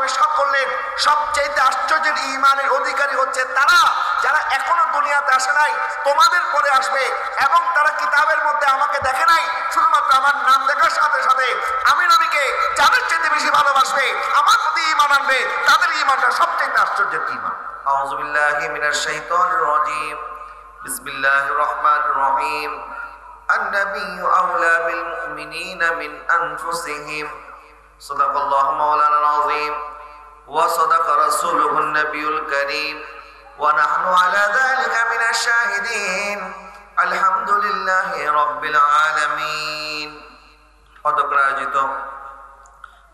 ইরশাদ করলেন সবচেয়ে আশ্চর্যের ঈমানের অধিকারী হচ্ছে তারা যারা এখনো দুনিয়াতে আসে নাই, তোমাদের পরে আসবে, এবং তারা কিতাবের মধ্যে আমাকে দেখে নাই, শুধুমাত্র আমার নাম দেখার সাথে সাথে আমি নবীকে যাদের চেয়ে বেশি ভালোবাসবে, আমার প্রতি ঈমান আনবে, তাদের ঈমানটা সবচেয়ে আশ্চর্যের ঈমান। আউযু বিল্লাহি মিনাশ শাইতানির রাজীম। বিসমিল্লাহির রহমানির রহিম। النبي أولى بالمؤمنين من أنفسهم صدق الله مولانا العظيم وصدق رسوله النبي الكريم ونحن على ذلك من الشاهدين الحمد لله رب العالمين। অদক্রায়োজিত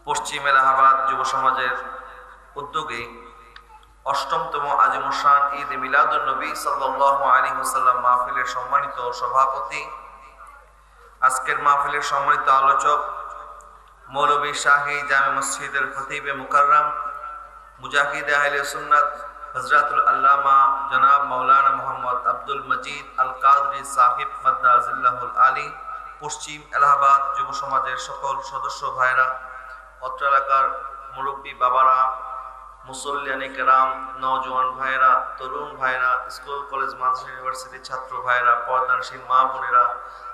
পশ্চিম এলাহাবাদ যুব সমাজের উদ্যোগে অষ্টমতম আজিমুশান ঈদ মিলাদুন নবী সাল্লাল্লাহু আলাইহি ওয়াসাল্লাম মাহফিলের সম্মানিত সভাপতি, আজকের মাহফিলের সম্মানিত আলোচক, মৌলভী শাহী জামে মসজিদের খতিবে মুকাররম, মুজাহিদ আহলে সুন্নাত হযরতুল আল্লামা জনাব মাওলানা মোহাম্মদ আব্দুল মজিদ আল কাদরি সাহিব মাদ্দাজিল্লাহুল আলী, পশ্চিম এলাহাবাদ যুব সমাজের সকল সদস্য ভাইরা, অত্র এলাকার মুরব্বী বাবারা, মুসল্লিয়ানে কেরাম, নওজোয়ান ভাইরা, তরুণ ভাইরা, স্কুল কলেজ মাদ্রাসা ইউনিভার্সিটি ছাত্র ভাইরা, পর্দানশীল মা বোনেরা,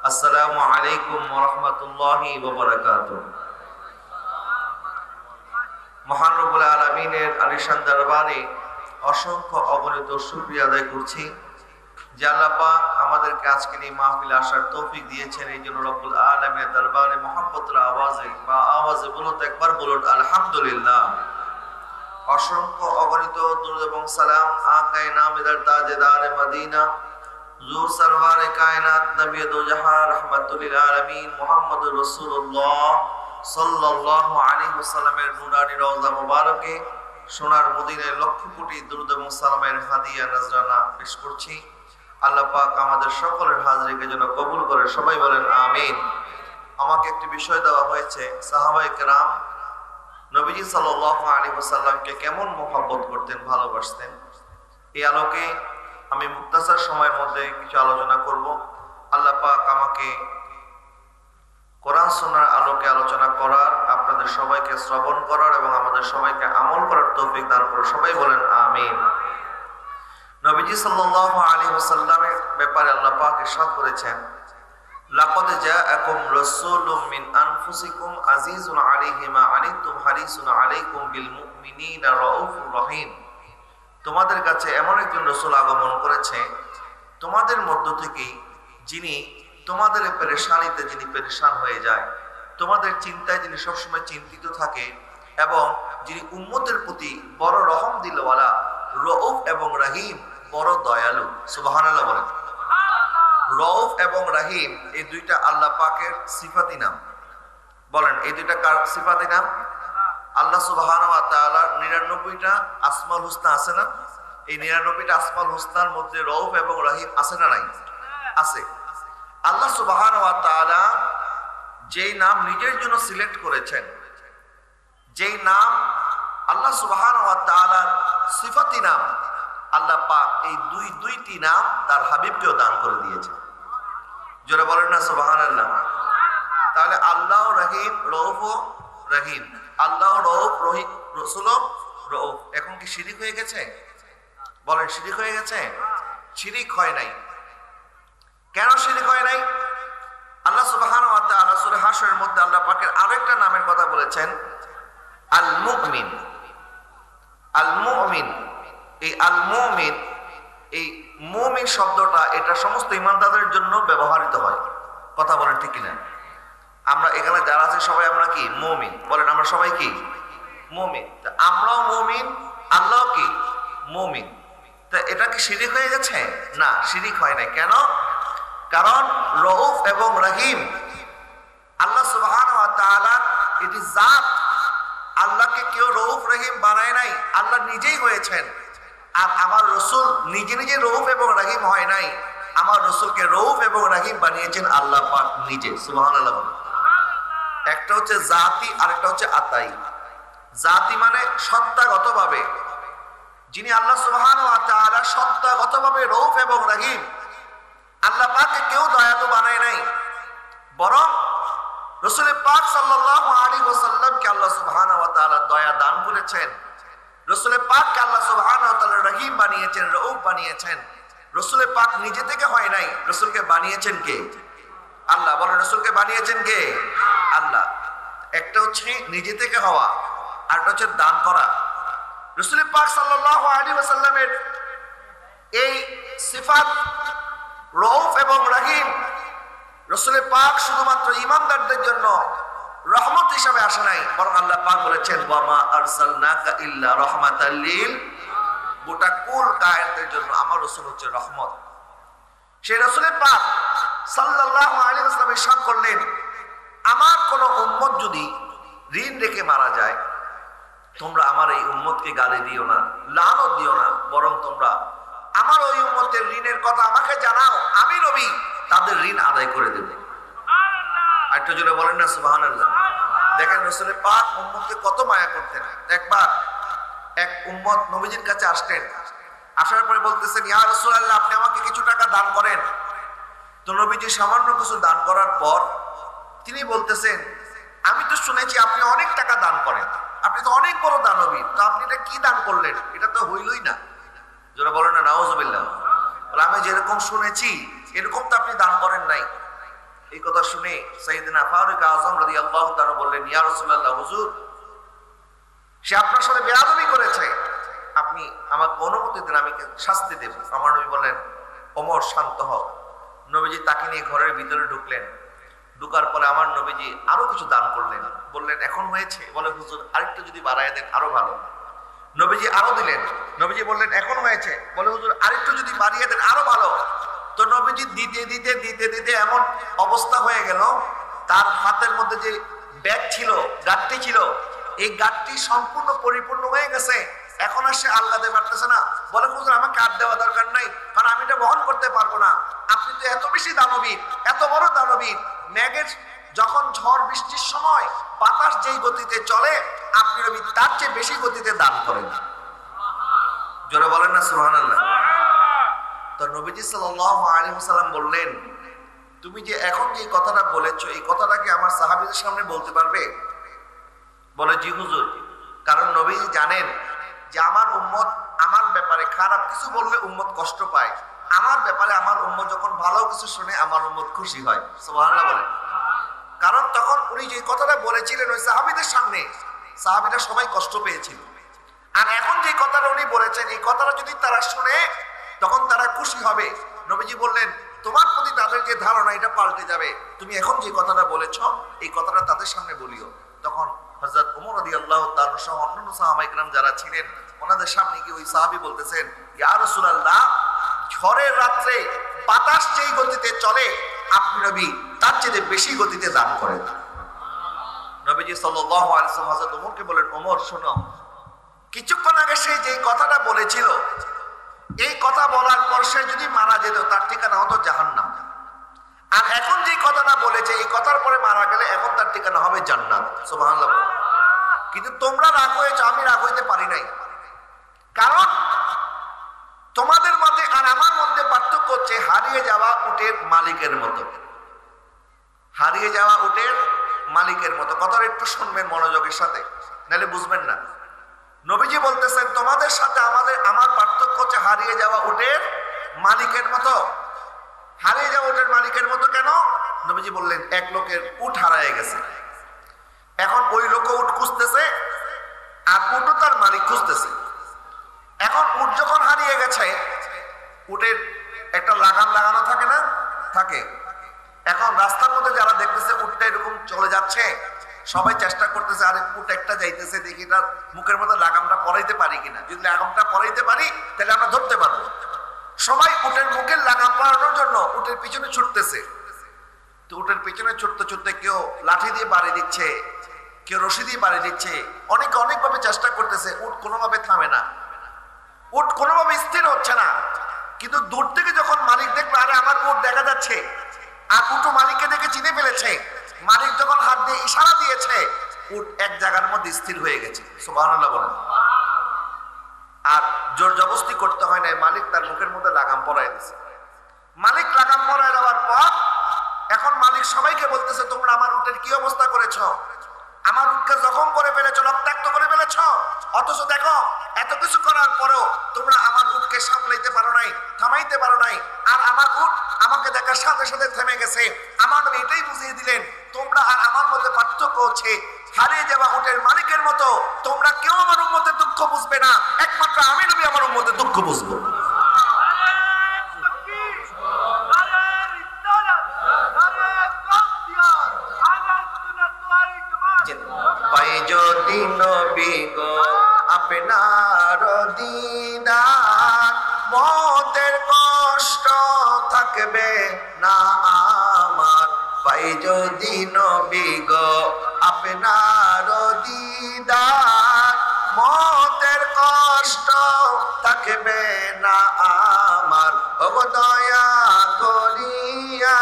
আসসালামু আলাইকুম ওয়া রাহমাতুল্লাহি ওয়া বারাকাতুহু। মহান রব্বুল আলামিনের আলিশান দরবারে অসংখ্য অগণিত শুকরিয়া আদায় করছি যে আল্লাহ পাক আমাদেরকে আজকের এই মাহফিলে আসার তৌফিক দিয়েছেন। এই জন্য রব্বুল আলামিনের দরবারে মহব্বতের আওয়াজে বলুন একবার বলুন আলহামদুলিল্লাহ। অসংখ্য অগণিত দুরূদ এবং সালাম আকায়ে নামেদার তাজেদার মদিনা হুজুর সরওয়ারে কায়নাত নবী দো জাহান রাহমাতুল লিল আলামিন মুহাম্মদুর রাসূলুল্লাহ সাল্লাল্লাহু আলাইহি ওয়াসাল্লামের নূরানী রওজা মুবারকে সোনার মদিনায় লক্ষ কোটি দুরূদ এবং সালামের হাদিয়া নজরানা পেশ করছি। আল্লাহ পাক আমাদের সকলের হাজিরিকে যেন কবুল করে, সবাই বলেন আমিন। আমাকে একটি বিষয় দেওয়া হয়েছে, সাহাবায়ে কেরাম নবীজি সাল্লাল্লাহু আলাইহি ওয়াসাল্লামকে কেমন মহব্বত করতেন, ভালোবাসতেন। এই আলোকে আমি মুক্তাসার সময়ের মধ্যে কিছু আলোচনা করব। আল্লাহ পাক আমাকে কোরআন সুন্নাহর আলোকে আলোচনা করার, আপনাদের সবাইকে শ্রবণ করার এবং আমাদের সবাইকে আমল করার তৌফিক দান করুন, সবাই বলেন আমিন। নবীজি সাল্লাল্লাহু আলাইহি ওয়াসাল্লামের ব্যাপারে আল্লাহ পাক ইরশাদ করেছেন, লাকাদ জাআকুম রাসূলুম মিন আনফুসিকুম আজিজুন আলাইহি মা আনিতুম হারিসুন আলাইকুম বিল মুমিনিনা রাউফুর রহিম। তোমাদের কাছে এমন একজন রাসূল আগমন করেছে তোমাদের মধ্য থেকে যিনি তোমাদের পেরেশানিতে যিনি পেরেশান হয়ে যায়, তোমাদের চিন্তায় যিনি সবসময় চিন্তিত থাকে, এবং যিনি উম্মতের প্রতি বড় রহম দিলওয়ালা, রউফ এবং রহিম, বড় দয়ালু। সুবহানাল্লাহ বলেন। রউফ এবং রহিম এই দুইটা আল্লাহ পাকের সিফাতি নাম। বলেন এই দুইটা কার সিফাতি নাম? আল্লাহ সুবহানাহু ওয়া তাআলার 99টা আসমাউল হুসনা আছে না? এই 99টা আসমাউল হুসনার মধ্যে রউফ এবং রহিম আছে না নাই? আছে। আল্লাহ সুবহানাহু ওয়া তাআলা যেই নাম নিজের জন্য সিলেক্ট করেছেন, যেই নাম আল্লাহ সুবহানাহু ওয়া তাআলার সিফাতি নাম, আল্লাহ পাক এই দুইটি নাম তার হাবিবকেও দান করে দিয়েছে। জোরে বলেন না সুবহানাল্লাহ। তাহলে আল্লাহ রহিম, রউফ রহিম, আল্লাহ রউফ রহিম, রাসূল রউফ। এখন কি শিরিক হয়ে গেছে? বলেন শিরিক হয়ে গেছে? শিরিক হয় নাই। কেন শিরিক হয় নাই? আল্লাহ সুবহানাহু ওয়া তাআলা সূরা হাশরের মধ্যে আল্লাহ পাকের আরেকটা নামের কথা বলেছেন, আল মুমিন। আল মুমিন, এই আল মুমিন, এই মুমিন শব্দটা এটা সমস্ত ঈমানদারদের জন্য ব্যবহৃত হয়। কথা বলেন ঠিক কিনা? আমরা এখানে যারা আছে সবাই আমরা কি মুমিন? বলেন আমরা সবাই কি মুমিন? আমরাও মুমিন, আল্লাহও কি মুমিন। তা এটা কি শিরিক হয়ে গেছে? না, শিরিক হয় না। কেন? কারণ রউফ এবং রহিম আল্লাহ সুবহানাহু ওয়া তাআলা এটি জাত। আল্লাহকে কেউ রউফ রহিম বানায় নাই, আল্লাহ নিজেই হয়েছেন। আর আমার রাসূল নিজে নিজে রউফ এবং রহিম হয় নাই, আমার রাসূলকে রউফ এবং রহিম বানিয়েছেন আল্লাহ পাক নিজে। সুবহানাল্লাহ। একটা হচ্ছে জাতি আর একটা হচ্ছে আতাই। জাতি মানে সত্তাগতভাবে, যিনি আল্লাহ সুবহানাহু ওয়া তাআলা সত্তাগতভাবে রউফ এবং রহিম। আল্লাহ পাককে কেউ দয়ালু বানায় নাই, বরং রাসূল পাক সাল্লাল্লাহু আলাইহি ওয়াসাল্লামকে আল্লাহ সুবহানাহু ওয়া তাআলা দয়া দান করে করেছেন। রসুল পাককে আল্লাহ সুবহানাহু ওয়া তাআলা রহিম বানিয়েছেন, রউফ বানিয়েছেন। রসুল পাক নিজে থেকে হয় নাই, রসুলকে বানিয়েছেন কে? আল্লাহ। বলেন রসুলকে বানিয়েছেন কে? আল্লাহ। একটা হচ্ছে নিজে থেকে হওয়া, আরেকটা হচ্ছে দান করা। রসুল পাক সাল্লাল্লাহু আলাইহি ওয়াসাল্লামের এই সিফাত রউফ এবং রহিম রসুল পাক শুধুমাত্র ঈমানদারদের জন্য রহমত হিসাবে আসে নাই, বরং আল্লাহ পাক বলেছেন ওয়া মা আরসালনাকা ইল্লা রাহমাতাল লিল, গোটা কুল কায়েনাতের জন্য আমার রাসূল হচ্ছে রহমত। সেই রাসূল পাক সাল্লাল্লাহু আলাইহি ওয়াসাল্লাম ইরশাদ করলেন, আমার কোন উম্মত যদি ঋণ রেখে মারা যায়, তোমরা আমার এই উম্মতকে গালি দিও না, লানত দিও না, বরং তোমরা আমার ওই উম্মতের ঋণের কথা আমাকে জানাও, আমি নবী তাদের ঋণ আদায় করে দেব। আরেকটু জোরে বলেন না সুবহানাল্লাহ। দেখেন রাসূল পাক উম্মতকে কত মায়া করতেন। একবার এক উম্মত নবীজির কাছে আসলেন, আসার পরে বলতেছেন ইয়া রাসূলুল্লাহ, আপনি আমাকে কিছু টাকা দান করেন। তো নবীজি সামান্য কিছু দান করার পর তিনি বলতেছেন, আমি তো শুনেছি আপনি অনেক টাকা দান করেন, আপনি তো অনেক বড় দানবীর, তো আপনি এটা কি দান করলেন? এটা তো হইলই না। যারা বলেন না নাউজুবিল্লাহ। বলে আমি যেরকম শুনেছি এরকম তো আপনি দান করেন নাই। এই কথা শুনে সাইয়েদনা ফারুক আযম রাদিয়াল্লাহু তাআলা বললেন, ইয়া রাসূলুল্লাহ, হুজুর সে আপনার সাথে বেয়াদবি করেছে, আপনি আমাকে অনুমতি দেন, আমি শাস্তি দেব। আমার নবী বললেন, ওমর শান্ত হও। নবীজি তাকে নিয়ে ঘরের ভিতরে ঢুকলেন। ঢুকার পরে আমার নবীজি আরো কিছু দান করলেন। বললেন এখন হয়েছে? বলে হুজুর আরেকটু যদি বাড়ায় দেন আরো ভালো। নবীজি আরো দিলেন। নবীজি বললেন এখন হয়েছে? বলে হুজুর আরেকটু যদি বাড়িয়ে দেন আরো ভালো। তো নবীজি দিতে দিতে দিতে দিতে এমন অবস্থা হয়ে গেল, তার হাতের মধ্যে যে ব্যাগ ছিল, গাঁটটি ছিল, এই গাঁটটি সম্পূর্ণ পরিপূর্ণ হয়ে গেছে। এখন আর সে আল্লাহতে পারতেছে না। বলে হুজুর আমাকে আর দেওয়া দরকার নাই, কারণ আমি এটা বহন করতে পারবো না। আপনি তো এত বেশি দানবীর, এত বড় দানবীর, মেঘের যখন ঝড় বৃষ্টির সময় বাতাস যেই গতিতে চলে, আপনি নবী তার চেয়ে বেশি গতিতে দান করেন। জোরে বলেন না সুবহানাল্লাহ। তো নবীজি সাল্লাল্লাহু আলাইহি ওয়াসাল্লাম বললেন, তুমি যে এখন যে কথাটা বলেছো, এই কথাটা কি আমার সাহাবীদের সামনে বলতে পারবে? বলে জি হুজুর, কারণ নবীজি জানেন যে আমার উম্মত আমার ব্যাপারে খারাপ কিছু বললে উম্মত কষ্ট পায়, আমার ব্যাপারে আমার উম্মত যখন ভালো কিছু শুনে আমার উম্মত খুশি হয়। সুবহানাল্লাহ বলেন। কারণ তখন উনি যে কথাটা বলেছিলেন ওই সাহাবীদের সামনে, সাহাবীরা সবাই কষ্ট পেয়েছিল। আর এখন যে কথাটা উনি বলেছেন, এই কথাটা যদি তারা শুনে তখন তারা খুশি হবে। নবীজি বললেন, তোমার প্রতি তাদের যে ধারণা এটা পাল্টে যাবে, তুমি এখন যে কথাটা বলেছো এই কথাটা তাদের সামনে বলিও। তখন হযরত ওমর রাদিয়াল্লাহু তাআলা সহ অন্যান্য সাহাবায়ে কেরাম যারা ছিলেন, ওনাদের সামনে গিয়ে ওই সাহাবী বলতেছেন, ইয়া রাসূলুল্লাহ, ঝড়ের রাত্রে বাতাস যেই গতিতে চলে আপনি নবী তার চেয়ে বেশি গতিতে দান করেন। নবীজি সাল্লাল্লাহু আলাইহি ওয়াসাল্লাম হযরত ওমরকে বলেন, ওমর শোনো, কিছুক্ষণ আগে সে যে কথাটা বলেছিল, এই কথা বলার পর সে যদি মারা যেত তার ঠিকানা হতো জাহান্নাম। আর এখন যে কথাটা বলেছে এই কথার পরে মারা গেলে এখন তার ঠিকানা হবে জান্নাত। সুবহানাল্লাহ। কিন্তু তোমরা রাগ হয়েছো, আমি রাগ হইতে পারি নাই। কারণ তোমাদের মধ্যে আর আমার মধ্যে পার্থক্য হচ্ছে হারিয়ে যাওয়া উটের মালিকের মতো। হারিয়ে যাওয়া উটের মালিকের মতো। কথাটা একটু শুনবেন মনোযোগের সাথে, নাহলে বুঝবেন না। নবীজি বলতেছেন তোমাদের সাথে আমার পার্থক্য হচ্ছে হারিয়ে যাওয়া উটের মালিকের মতো। হারিয়ে যাওয়া উটের মালিকের মতো কেন? নবীজি বললেন, এক লোকের উট হারিয়ে গেছে, এখন ওই লোক উট খুঁজতেছে আর উটও তার মালিক খুঁজতেছে। এখন উট যখন হারিয়ে গেছে, উটের একটা লাগাম লাগানো থাকে না? থাকে। এখন রাস্তার মধ্যে যারা দেখতেছে উটটা এরকম চলে যাচ্ছে, সবাই চেষ্টা করতেছে আরে উট একটা যাইতেছে, দেখি তার মুখের মধ্যে লাগামটা পরাইতে পারি কিনা। যদি লাগামটা পরাইতে পারি তাহলে আমরা ধরতে পারবো। সবাই উটের মুখের লাগাম পরানোর জন্য উটের পিছনে ছুটতেছে। তো উটের পিছনে ছুটতে ছুটতে কেউ লাঠি দিয়ে বাড়ি দিচ্ছে, কেউ রশি দিয়ে বাড়ি দিচ্ছে, অনেকে অনেকভাবে চেষ্টা করতেছে, উট কোনোভাবে থামে না, উট কোনোভাবে স্থির হচ্ছে না। কিন্তু দূর থেকে যখন মালিক দেখলো আরে আমার উট দেখা যাচ্ছে, আর উটও মালিককে দেখে চিনে ফেলেছে, মালিক যখন হাত দিয়ে ইশারা দিয়েছে, উট এক জায়গার মধ্যে স্থির হয়ে গেছে। সুবহানাল্লাহ বলেন। আর জোর জবরদস্তি করতে হয় না, মালিক তার মুখের মধ্যে লাগাম পরাই দিয়েছে। মালিক লাগাম পরাই দেওয়ার পর এখন মালিক সবাইকে বলতেছে, তোমরা আমার উটের কি অবস্থা করেছো? আমার উটকে জখম করে ফেলেছো, রক্তাক্ত করে ফেলেছো, অথচ দেখো এত কিছু করার পরেও তোমরা আমার উটকে সামলাইতে পারো নাই, থামাইতে পারো নাই। আর আমার উট আমাকে দেখার সাথে সাথে থেমে গেছে। আমার নবী এটাই বুঝিয়ে দিলেন, তোমরা আর আমার মধ্যে পার্থক্য হচ্ছে হারিয়ে যাওয়া উটের মালিকের মতো। তোমরা কেউ আমার উম্মতের দুঃখ বুঝবে না, একমাত্র আমি নবী আমার উম্মতের দুঃখ বুঝবো। পাই যদি নবী গো আপনার দিদার, মতের কষ্ট থাকবে না আমার। পাই যদি নবী গো আপনার দিদার, মতের কষ্ট থাকবে না আমার। ওগো দয়া করিয়া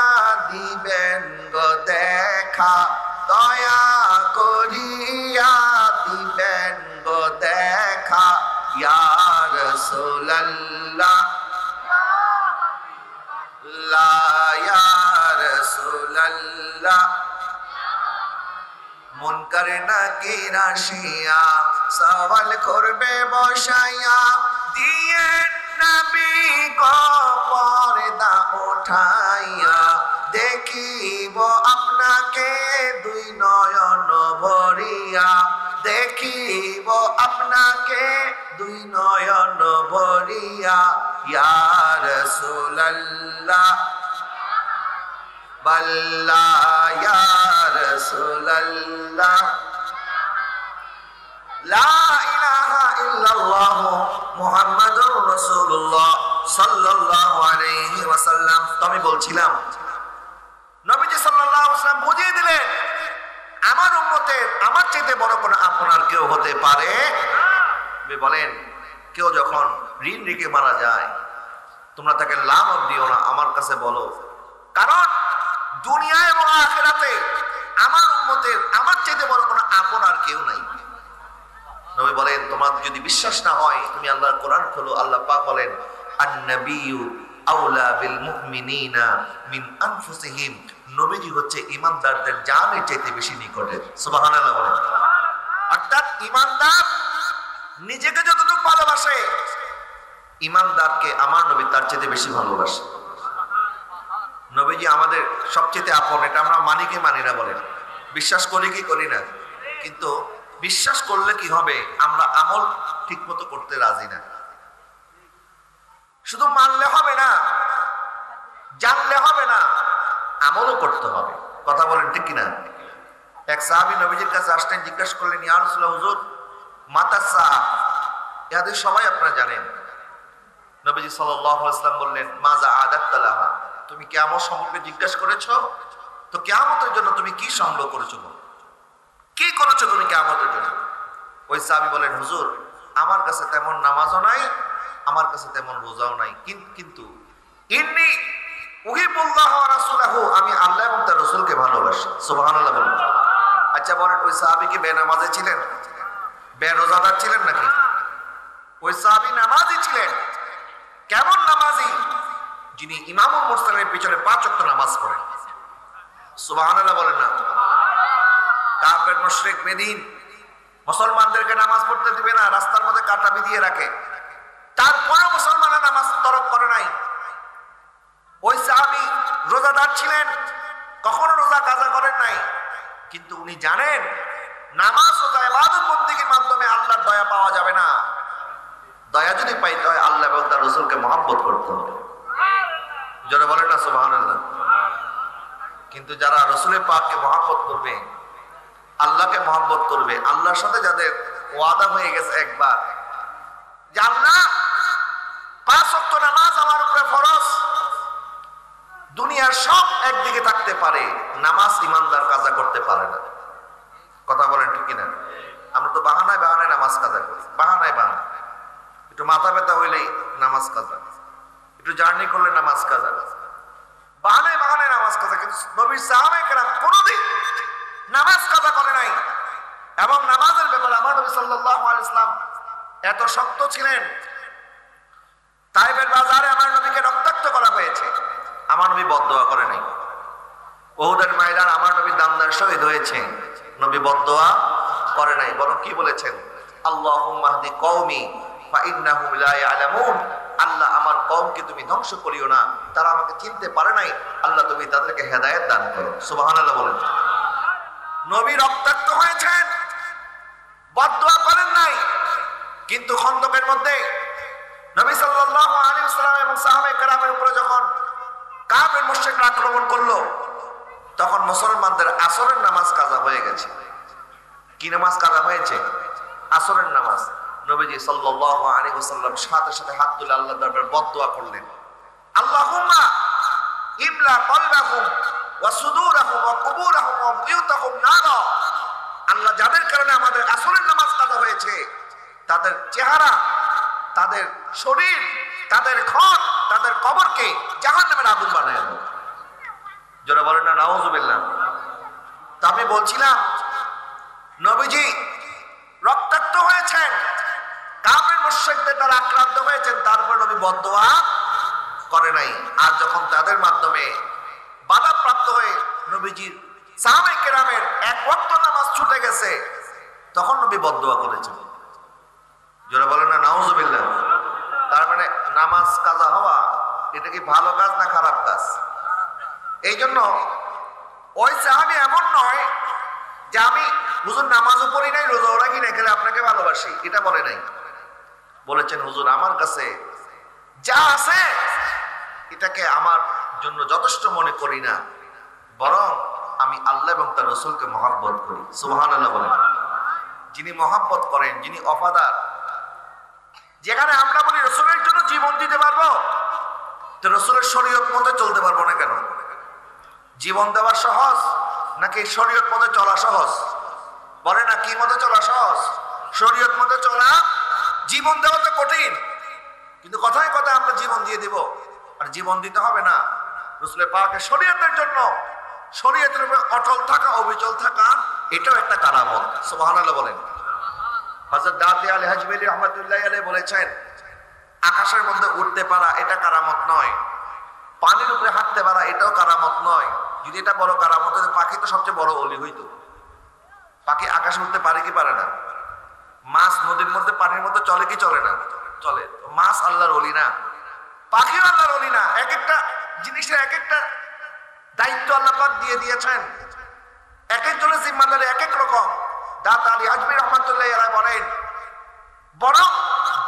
দিবেন গো দেখা, দয়া করিয়া দিবেন গো দেখা। ইয়া রাসূলুল্লাহ ইয়া রাসূলুল্লাহ, মুনকার নাকির আসিয়া সওয়াল করবে বসাইয়া, দিয়ে নবী গো পর্দা উঠাইয়া, দেখিব আপনাকে দুই নয়ন ভরিয়া, দেখিব আপনাকে দুই নয়ন ভরিয়া। ইয়া রাসূলুল্লাহ বাল্লা ইয়া রাসূলুল্লাহ, লা ইলাহা ইল্লাল্লাহ মুহাম্মাদুর রাসূলুল্লাহ সাল্লাল্লাহু আলাইহি ওয়াসাল্লাম। তো আমি বলছিলাম নবীজি সাল্লাল্লাহু আলাইহি ওয়াসাল্লাম বুঝিয়ে দিলেন আমার উম্মতের আমার চাইতে বড় কোন আপনার কেউ হতে পারে। বলেন কেউ যখন ঋণ রেখে মারা যায় তোমরা তাকে লাভ দিও না, আমার কাছে বলো, কারণ দুনিয়া এবং আখিরাতে আমার উম্মতের আমার চাইতে বড় কোন আপনার কেউ নাই। নবী বলেন তোমার যদি বিশ্বাস না হয় তুমি আল্লাহর কোরআন খোলো। আল্লাহ পাক বলেন আন-নাবিয়্যু আওলা বিল মুমিনিনা মিন আনফুসিহিম, নবীজি হচ্ছে ঈমানদারদের জানের চাইতে বেশি নিকটে। সুবহানাল্লাহ বলেন। অর্থাৎ ঈমানদার নিজেকে যতটুকু ভালোবাসে ঈমানদারকে আমার নবী তার চাইতে বেশি ভালোবাসে। নবীজি আমাদের সবচেয়ে আপন, এটা আমরা মানি কি মানি না বলেন, বিশ্বাস করি কি করি না। কিন্তু বিশ্বাস করলে কি হবে, আমরা আমল ঠিক মতো করতে রাজি না। শুধু মানলে হবে না, জানলে হবে না, আমলও করতে হবে। কথা বলেন ঠিক কিনা? এক সাহাবী নবীজির কাছে আসলেন, জিজ্ঞাসা করলেন ইয়া রাসূলুল্লাহ হুজুর মাতা সাআ, ইয়াদের সবাই আপনারা জানেন। নবীজি সাল্লাল্লাহু আলাইহি ওয়াসাল্লাম বললেন মাজা আদাত্তা লাহা, তুমি কিয়ামত সম্পর্কে জিজ্ঞাসা করেছো, তো কিয়ামতের জন্য তুমি কি সংগ্রহ করেছো, কি করেছো তুমি কিয়ামতের জন্য? ওই সাহাবী বলেন হুজুর আমার কাছে তেমন নামাজও নাই, আমার কাছে তেমন রোজাও নাই, কিন্তু ইন্নী উহিবুল্লাহ ওয়া রাসূলুহু, আমি আল্লাহ এবং তার রাসূলকে ভালোবাসি। সুবহানাল্লাহ বলেন। আচ্ছা বলেন ওই সাহাবী কি বেনামাজি ছিলেন, বেরোজাদার ছিলেন নাকি? ওই সাহাবী নামাজি ছিলেন। কেমন নামাজি? যিনি ইমামুল মুরসালিনের পিছনে 5 ওয়াক্ত নামাজ পড়েন। সুবহানাল্লাহ বলেন না? কাফের মুশরিক বেদিন মুসলমানদেরকে নামাজ পড়তে দিবে না, রাস্তার মধ্যে কাটা বিধিয়ে রাখে, তারপরে মুসলমানরা নামাজ তরক করে নাই। ওই সাহাবী রোজাদার ছিলেন, কখনো রোজা কাজা করেন নাই, কিন্তু উনি জানেন নামাজ রোজা ইবাদত বন্দেগীর মাধ্যমে আল্লাহর দয়া পাওয়া যাবে না। দয়া যদি পাইতে হয় আল্লাহ এবং তার রাসূলকে মহব্বত করতে হবে। যারা বলেন না সুবহানাল্লাহ। কিন্তু যারা রাসূলের পাককে মহব্বত করবে, আল্লাহকে মহব্বত করবে, আল্লাহর সাথে যাদের ওয়াদা হয়ে গেছে একবার যে আল্লাহ 5 ওয়াক্ত নামাজ আমার উপরে ফরজ, দুনিয়ার সব একদিকে থাকতে পারে, নামাজ ইমানদার কাজা করতে পারে না। কথা বলেন ঠিক কিনা? আমরা তো বাহানায় বাহানায় নামাজ কাজা করি, বাহানায় বাহানায়। একটু মাথা ব্যথা হইলেই নামাজ কাজা, একটু জার্নি করলে নামাজ কাজা, বাহানায় বাহানায় নামাজ কাজা। কিন্তু নবীর সাহাবায়ে কেরাম কোনোদিন নামাজ কাজা করে নাই। এবং নামাজের ব্যাপারে আমার নবী সাল্লাল্লাহু আলাইহি ওয়াসাল্লাম এত শক্ত ছিলেন, তাইফের বাজারে আমার নবীকে রক্তাক্ত করা হয়েছে, আমার নবী বদদোয়া করে নাই। উহুদের ময়দান আমার নবী দামদার শহীদ হয়েছে, নবী বদদোয়া করে নাই, বরং কি বলেছেন আল্লাহুম্মা হদি কওমি ফাইন্নাহুম লা ইয়ালামুন, আল্লাহ আমার কওমকে তুমি ধ্বংস করিও না, তারা আমাকে চিনতে পারে নাই, আল্লাহ তুমি তাদেরকে হেদায়েত দান করো। সুবহানাল্লাহ বলেন। নবী রক্তাক্ত হয়েছেন, বদদুয়া করেন নাই, কিন্তু খন্দকের মধ্যে নবী সাল্লাল্লাহু আলাইহি ওয়াসাল্লাম এবং সাহাবায়ে কেরামের উপরে যখন কাফের মুশরিকরা আক্রমণ করলো, তখন মুসলমানদের আসরের নামাজ কাজা হয়ে গেছে। কি নামাজ কাজা হয়েছে? আসরের নামাজ। নবীজি সাল্লাল্লাহু আলাইহি ওয়াসাল্লাম সাথে সাথে হাত তুলে আল্লাহর দরবারে বদদুয়া করলেন, আল্লাহুম্মা ইবলা কলবাহুম ওয়া সুদুরাহুম ওয়া কুবুরাহুম ওয়া বুয়ুতাহুম নারা, আল্লাহ যাদের কারণে আমাদের আসরের নামাজ কাজা হয়েছে, তাদের চেহারা, তাদের শরীর, তাদের ঘর, তাদের কবরকে জাহান্নামের আগুন বানায় দাও। যারা বলেন না নাউযুবিল্লাহ। তা আমি বলছিলাম নবীজি রক্তাক্ত হয়েছেন, কাফের মুশরিকদের দ্বারা আক্রান্ত হয়েছেন, তারপর নবী বদদুয়া করে নাই। আর যখন তাদের মাধ্যমে বাধাপ্রাপ্ত হয়ে নবীজির সাহাবায়ে কেরামের এক ওয়াক্ত নামাজ ছুটে গেছে, তখন নবী বদদুয়া করেছেন। যারা বলেন না নাউযুবিল্লাহ। তার মানে নামাজ কাজা হওয়া এটা কি ভালো কাজ না খারাপ কাজ? এই জন্য ওই সাহাবী এমন নয় যে আমি হুজুর নামাজও পড়ি নাই, রোজাও রাখি নাই, খেলে আপনাকে ভালোবাসি, এটা বলে নাই। বলেছেন হুজুর আমার কাছে যা আছে এটাকে আমার জন্য যথেষ্ট মনে করি না, বরং আমি আল্লাহ এবং তার রাসূলকে মহব্বত করি। সুবহানাল্লাহ বলেন। যিনি মহব্বত করেন, যিনি ওয়াফাদার, যেখানে আমরা বলি রাসূলের জন্য জীবন দিতে পারবো, তো রাসূলের শরীয়ত মতে চলতে পারবো না কেন? জীবন দেওয়া সহজ নাকি শরীয়ত মতে চলা সহজ? বলে না কি মতে চলা সহজ? শরীয়ত মতে চলা। জীবন দেওয়া তো কঠিন, কিন্তু কথায় কথায় আমরা জীবন দিয়ে দিব। আর জীবন দিতে হবে না, রাসূলের পাকের শরীয়তের জন্য, শরীয়তের উপরে অটল থাকা, অবিচল থাকা, এটাও একটা কারামত। সুবহানাল্লাহ বলেন। হযরত দাতি আলী হাজমিরি রাহমাতুল্লাহি আলাইহি বলেছেন, আকাশের মধ্যে উঠতে পারা এটা কারামত নয়, পানির উপরে হাঁটতে পারা এটাও কারামত নয়। যদি এটা বড় কারামত হতো, পাখি তো সবচেয়ে বড় অলি হইতো। পাখি আকাশে উঠতে পারে কি পারে না? মাছ নদীর মধ্যে পানির মধ্যে চলে কি চলে না? চলে। মাছ আল্লাহর অলি না, পাখিও আল্লাহর অলি না। এক একটা জিনিসের এক একটা দায়িত্ব আল্লাহ পাক দিয়ে দিয়েছেন, এক একজনের জিম্মাদারি এক এক রকম। দাতা আলী হাজমি রহমাতুল্লাহি আলাইহি বলেন, বরং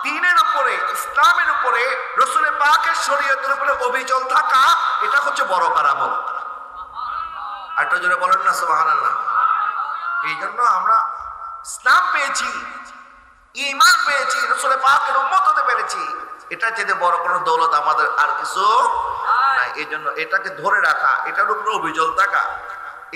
দ্বীনের উপরে, ইসলামের উপরে, রাসূলের পাকের শরীয়তের উপরে অবিচল থাকা, এটা হচ্ছে বড় কারামত। একটা জোরে বলেন না সুবহানাল্লাহ। এই জন্য আমরা ইসলাম পেয়েছি, ঈমান পেয়েছি, রাসূলের পাকের উম্মত হতে পেরেছি, এটা চেয়ে বড় কোনো দৌলত আমাদের আর কিছু নাই। এই জন্য এটাকে ধরে রাখা, এটার উপরে অবিচল থাকা,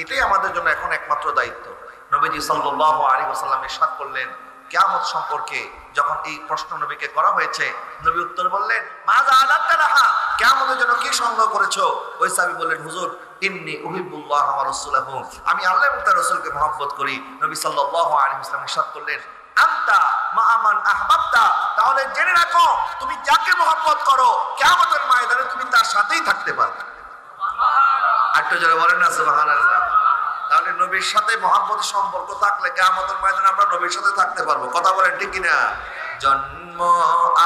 এটাই আমাদের জন্য এখন একমাত্র দায়িত্ব। নবীজি সাল্লাল্লাহু আলাইহি ওয়াসাল্লাম ইরশাদ করলেন কিয়ামত সম্পর্কে, যখন এই প্রশ্ন নবীকে করা হয়েছে, নবী উত্তর বললেন, মাযা আলাতা লাহা, কিয়ামতের জন্য কি সংগ্রহ করেছো? ওই সাহাবী বললেন, হুজুর ইন্নী উহিব্বুল্লাহ ওয়া রাসূলাহু, আমি আল্লাহ এবং তার রাসূলকে মহব্বত করি। নবী সাল্লাল্লাহু আলাইহি ওয়াসাল্লাম ইরশাদ করলেন, আনতা মা মান আহবাবতা, তাহলে জেনে রাখো তুমি যাকে মহব্বত করো, কিয়ামতের ময়দানে তুমি তার সাথেই থাকতে পারবে। সুবহানাল্লাহ। আরেকটু জোরে বলেন না সুবহানাল্লাহ। তাহলে নবীর সাথে মহব্বতের সম্পর্ক থাকলে কিয়ামতের ময়দানে আমরা নবীর সাথে থাকতে পারবো। কথা বলেন ঠিক কিনা? জন্ম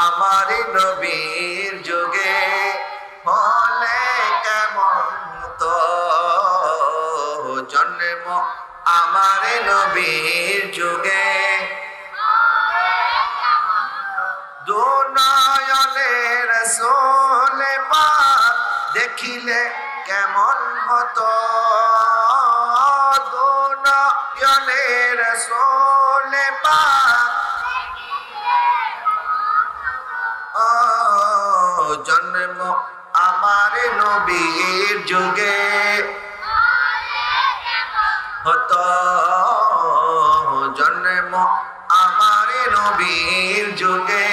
আমার নবীর যুগে হলে কেমন তো, জন্ম আমার নবীর যুগে দু নয়নে রাসূল পাক দেখিলে কেমন হতো, দু নয়নে রাসূল পাক জন্ম আমার নবীর যুগে হতো, জন্ম আমার নবীর যুগে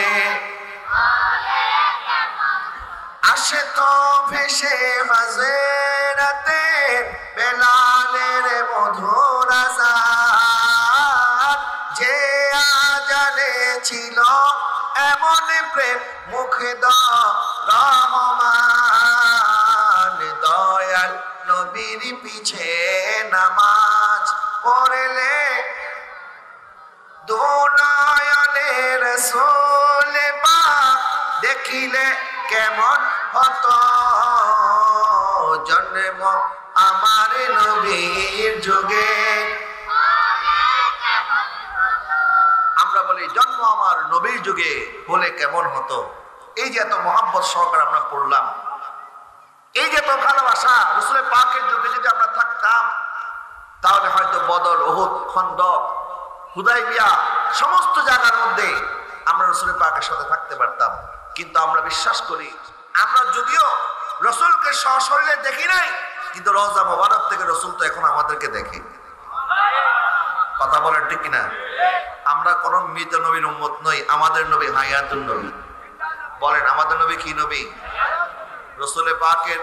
আসে তো ভেসে হযরতে বেলালের মধুর আযান, যে আজানে ছিল এমন প্রেম মুগ্ধ রহমান, দয়াল নবীর পিছে নামাজ পড়লে দু নয়নে দেখিলে কেমন হতো জন্ম আমার নবীর যুগে। আমরা বলি জন্ম আমার নবীর যুগে হলে কেমন হতো। এই যে এত মহব্বত সহকারে আমরা পড়লাম, এই যে এত ভালোবাসা, রাসূলের পাকের যুগে যদি আমরা থাকতাম তাহলে হয়তো বদর, উহুদ, খন্দক, হুদাইবিয়া সমস্ত জায়গার মধ্যে আমরা রাসূলের পাকের সাথে থাকতে পারতাম। কিন্তু আমরা বিশ্বাস করি, আমরা যদিও রাসূলকে সশরীরে দেখি নাই, কিন্তু রওজা মোবারক থেকে রাসূল তো এখন আমাদেরকে দেখে। কথা বলেন ঠিক কিনা? আমরা কোন মৃত নবীর উম্মত নই, আমাদের নবী হায়াতুন নবী। বলেন আমাদের নবী কি নবী? রাসূলের পাকের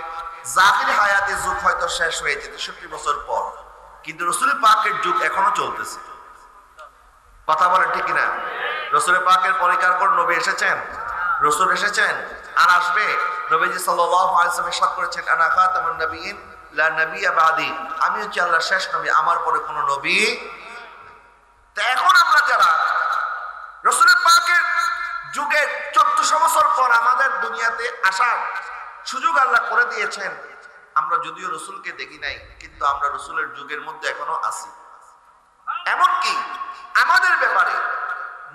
জাহিরি হায়াতের যুগ হয়তো শেষ হয়েছে 63 বছর পর, কিন্তু রাসূলের পাকের যুগ এখনো চলতেছে। কথা বলেন ঠিক কিনা? রাসূলের পাকের পরিকার কোন নবী এসেছেন? রাসূল এসেছেন আর আসবে। নবীজি সাল্লাল্লাহু আলাইহি ওয়াসাল্লাম ইরশাদ করেছেন, আনা খাতামুন নবিয়্যিন লা নবিয়্যা বাদি, আমি হচ্ছি আল্লাহর শেষ নবী, আমার পরে কোনো নবী। তো এখন আমরা যারা রাসূলের পাকের যুগের 1400 বছর পর আমাদের দুনিয়াতে আসার সুযোগ আল্লাহ করে দিয়েছেন, আমরা যদিও রাসূলকে দেখি নাই, কিন্তু আমরা রাসূলের যুগের মধ্যে এখনো আছি। এমনকি আমাদের ব্যাপারে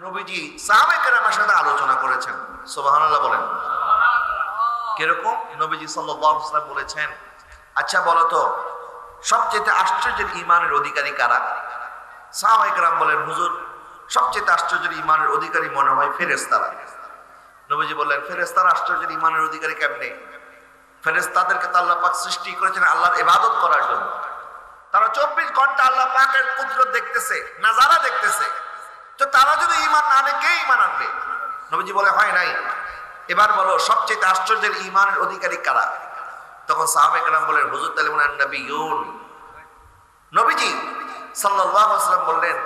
নবীজি সাহাবায়ে কেরামের সাথে আলোচনা করেছেন। সুবহানাল্লাহ বলেন। কিরকম? নবীজি সাল্লাল্লাহু আলাইহি ওয়াসাল্লাম বলেছেন, আচ্ছা বলো তো সবচেয়ে আশ্চর্যের ঈমানের অধিকারী কারা? সাহাবায়ে কেরাম বলেন, হুজুর সবচেয়ে আশ্চর্যের ঈমানের অধিকারী মনে হয় ফেরেশতারা। নবীজি বললেন, ফেরেশতারা আশ্চর্যের ঈমানের অধিকারী কেমনে? ফেরেশতাদেরকে তো আল্লাহ পাক সৃষ্টি করেছেন আল্লাহর ইবাদত করার জন্য। তারা 24 ঘন্টা আল্লাহ পাকের কুদরত দেখতেছে, নাজারা দেখতেছে। তো তারা যদি ঈমান না আনে, কে ঈমান আনবে? নবীজি বলে, হয় নাই। এবার বলো সবচেয়ে আশ্চর্যের ঈমানের অধিকারী কারা? তখন সাহাবায়ে কেরাম বলেন, হুজুর তাআলা বলেন নবিয়ুন। নবীজি সাল্লাল্লাহু আলাইহি ওয়াসাল্লাম বললেন,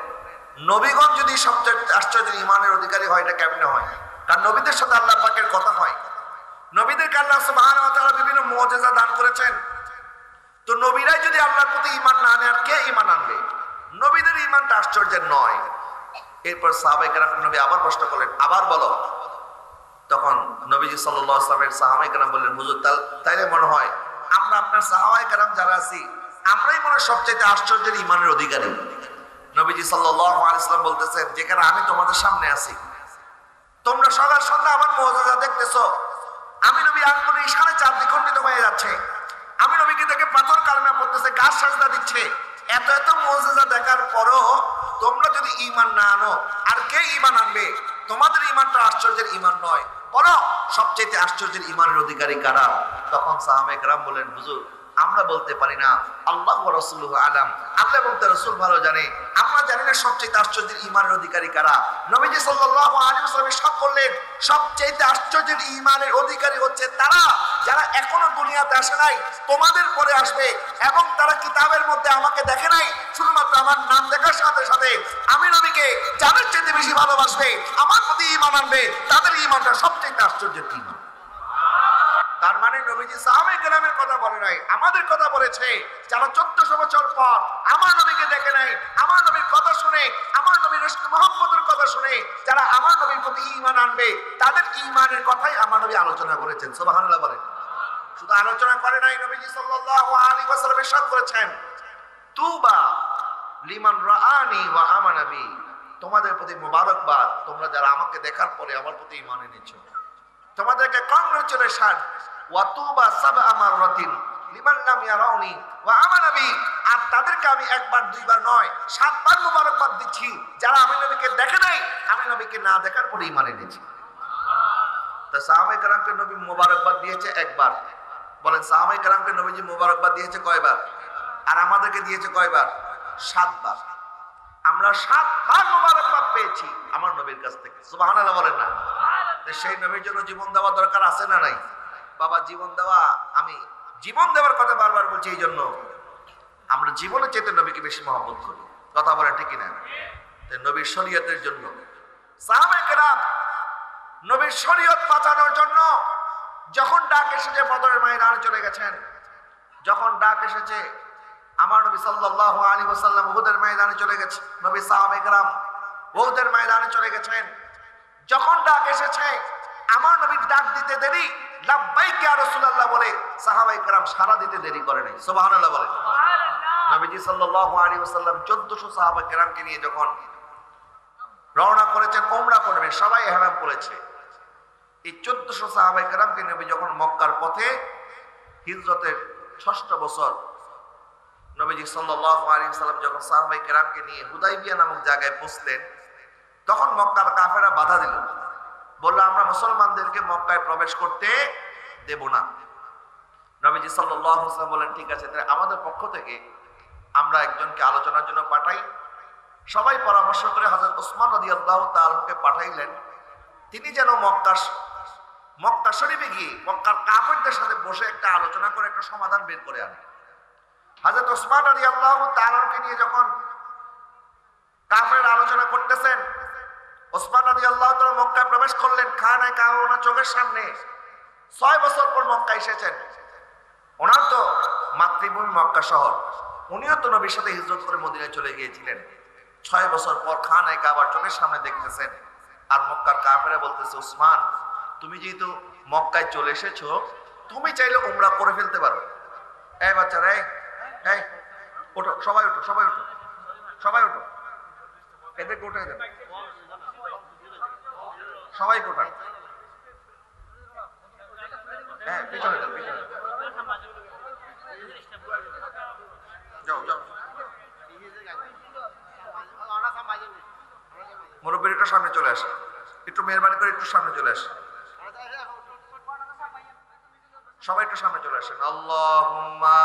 নবীগণ যদি সবচেয়ে আশ্চর্যের ঈমানের অধিকারী হয়, এটা কেমনে হয়? কারণ নবীদের সাথে আল্লাহ পাকের কথা হয়। নবীদেরকে আল্লাহ সুবহানাহু ওয়া তাআলা বিভিন্ন মুআজিজা দান করেছেন। তো নবীরাই যদি আল্লাহর প্রতি ঈমান না আনে, আর কে ঈমান আনবে? নবীদের ঈমানটা আশ্চর্যের নয়। এরপর সাহাবায়ে কেরাম নবী আবার প্রশ্ন করলেন, আবার বলো। তখন নবীজি সাল্লাল্লাহু আলাইহি ওয়াসাল্লামের সাহাবায়ে কেরাম বললেন, হুজুর তাইলে মনে হয় আমরা আপনার সাহাবায়ে কেরাম যারা আছি, আমরাই মনে হয় সবচেয়ে আশ্চর্যের ঈমানের অধিকারী। নবীজি সাল্লাল্লাহু আলাইহি ওয়াসাল্লাম বলতেছেন, যেখানে আমি তোমাদের সামনে আছি, তোমরা সকাল সন্ধ্যা আমার মুআজিজা দেখতেছো। আমি নবী আঙ্গুল ইশারায় চাঁদ খণ্ডিত হয়ে যাচ্ছে, আমি নবীকে দেখে পাথর কালেমা পড়তেছে, গাছ সাজদা দিচ্ছে। এত এত মুআজিজা দেখার পরও তোমরা যদি ঈমান না আনো, আর কে ঈমান আনবে? তোমাদের ঈমানটা আশ্চর্যের ঈমান নয়, বলো সবচেয়ে আশ্চর্যের ঈমানের অধিকারী কারা? তখন সাহাবায়ে কেরাম বলেন, হুজুর আমরা বলতে পারি না, আল্লাহ ওয়া রাসূলুহু আলাম, আল্লাহ এবং তার রাসূল ভালো জানে। আমরা জানি না সবচেয়ে আশ্চর্যের ঈমানের অধিকারী কারা। নবীজি সাল্লাল্লাহু আলাইহি ওয়াসাল্লাম ইরশাদ করলেন, সবচেয়ে আশ্চর্যের ঈমানের অধিকারী হচ্ছে তারা যারা এখনো দুনিয়াতে আসে নাই, তোমাদের পরে আসবে, এবং তারা কিতাবের মধ্যে আমাকে দেখে নাই, শুধুমাত্র আমার নাম দেখার সাথে সাথে আমি নবীকে যাদের চেয়ে বেশি ভালোবাসবে, আমার প্রতি ঈমান আনবে, তাদের ঈমানটা সবচেয়ে আশ্চর্যের ঈমান। তার মানে নবীজি সাহাবায়ে কেরামের কথা বলে নাই, আমাদের কথা বলেছে। যারা 1400 বছর পর আমার নবীকে দেখে নাই, আমার নবীর কথা শুনে, আমার নবীর মুহাম্মদের কথা শুনে যারা আমার নবীর প্রতি ঈমান আনবে, তাদের ঈমানের কথাই আমার নবী আলোচনা করেছেন। সুবহানাল্লাহ বলেন। শুধু আলোচনা করে নাই, নবীজি সাল্লাল্লাহু আলাইহি ওয়াসাল্লাম ইরশাদ করেছেন, তুবা লিমান রাআনি ওয়া আমানা বি, তোমাদের প্রতি মোবারকবাদ, তোমরা যারা আমাকে দেখার পরে আমার প্রতি ঈমান এনেছো। তোমাদেরকে কংগ্রেচুলেশন। ওয়া তুবা সাবআ মাররাতিন লিমান লাম ইয়ারাউনি ওয়া আমানা বি, আর তাদেরকে আমি একবার দুইবার নয় 7 বার মোবারকবাদ দিচ্ছি যারা আমি নবীকে দেখে নাই, আমি নবীকে না দেখার পরে ঈমান এনেছি। তো সাহাবায়ে কেরামকে নবী মোবারকবাদ দিয়েছে একবার। বলেন সাহাবায়ে কেরামকে নবীজি মোবারকবাদ দিয়েছে কয়বার? আর আমাদেরকে দিয়েছে কয়বার? 7 বার। আমরা 7 বার মোবারকবাদ পেয়েছি আমার নবীর কাছ থেকে। সুবহানাল্লাহ বলেন না? সেই নবীর জন্য জীবন দেওয়া দরকার আছে না নাই? বাবা জীবন দেওয়া, আমি জীবন দেওয়ার কথা বারবার বলছি, এই জন্য আমরা জীবনের চেয়ে নবীকে বেশি মহব্বত করি। কথা বলে ঠিক না? নবীর শরীয়তের জন্য সাহাবায়ে কেরাম নবীর শরীয়ত বাঁচানোর জন্য যখন ডাক এসেছে বদরের ময়দানে চলে গেছেন। যখন ডাক এসেছে আমার নবী সাল্লাল্লাহু আলাইহি ওয়াসাল্লাম উহুদের ময়দানে চলে গেছে, নবী সাহাবায়ে কেরাম উহুদের ময়দানে চলে গেছেন। যখন ডাক এসেছে আমার নবীর ডাক দিতে দেরি, লাব্বাইক ইয়া রাসূলুল্লাহ বলে সাহাবায়ে কেরাম সাড়া দিতে দেরি করে নাই। সুবহানাল্লাহ বলে। নবীজি সাল্লাল্লাহু আলাইহি ওয়াসাল্লাম 1400 সাহাবা কেরামকে নিয়ে যখন রওনা করেছেন উমরা করবেন, সবাই ইহরাম করেছে। এই 1400 সাহাবায়ে কেরামকে নবী যখন মক্কার পথে হিজরতের 6ষ্ঠ বছর নবীজি সাল্লাল্লাহু আলাইহি ওয়াসাল্লাম যখন সাহাবায়ে কেরামকে নিয়ে হুদাইবিয়া নামক জায়গায় পৌঁছলেন, তখন মক্কার কাফেররা বাধা দিল, বলল আমরা মুসলমানদেরকে মক্কায় প্রবেশ করতে দেব না। নবীজি সাল্লাল্লাহু আলাইহি ওয়াসাল্লাম বলেন ঠিক আছে, তাহলে আমাদের পক্ষ থেকে আমরা একজনকে আলোচনার জন্য পাঠাই। সবাই পরামর্শ করে হযরত ওসমান রাদিয়াল্লাহু তাআলাকে পাঠাইলেন, তিনি যেন মক্কা শরীফে গিয়ে মক্কার কাফেরদের সাথে বসে একটা আলোচনা করে একটা সমাধান বের করে আনে। হযরত ওসমান রাদিয়াল্লাহু তাআলাকে নিয়ে যখন কাফেররা আলোচনা করতেছেন, ওসমান রাদিয়াল্লাহু তাআলা মক্কায় প্রবেশ করলেন। খানায়ে কাবা ওনার চোখের সামনে। 6 বছর পর মক্কা এসেছেন। ওনার তো মাতৃভূমি মক্কা শহর, উনিও তো নবীর সাথে হিজরত করে মদিনায় চলে গিয়েছিলেন। 6 বছর পর খানায়ে কাবার চোখের সামনে দেখতেছেন, আর মক্কার কাফেররা বলতেছে ওসমান তুমি যেহেতু মক্কায় চলে এসেছো, তুমি চাইলে উমরা করে ফেলতে পারো। এই বাচ্চারা, এই ওঠো, সবাই ওঠো, সবাই ওঠো, সবাই ওঠো, এদেরকে উঠে দেন, সবাই কোঠান। হ্যাঁ পিছনে যাও, পিছনে যাও, যাও। মুরব্বীর একটু সামনে চলে আসে, একটু মেহরবানি করে একটু সামনে চলে আসে, সবাই একটু সামনে চলে আসেন। আল্লাহুম্মা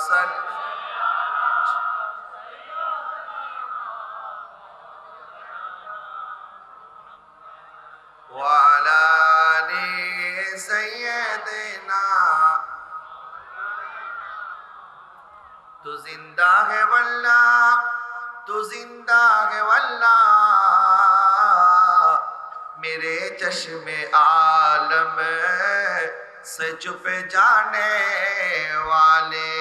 সাল্লি ওয়া আলা আলি সাইয়্যিদিনা তু জিন্দা হে ওয়াল্লাহ, তু জিন্দা হে ওয়াল্লাহ, मेरे चश्मे आलम से छुप जाने वाले,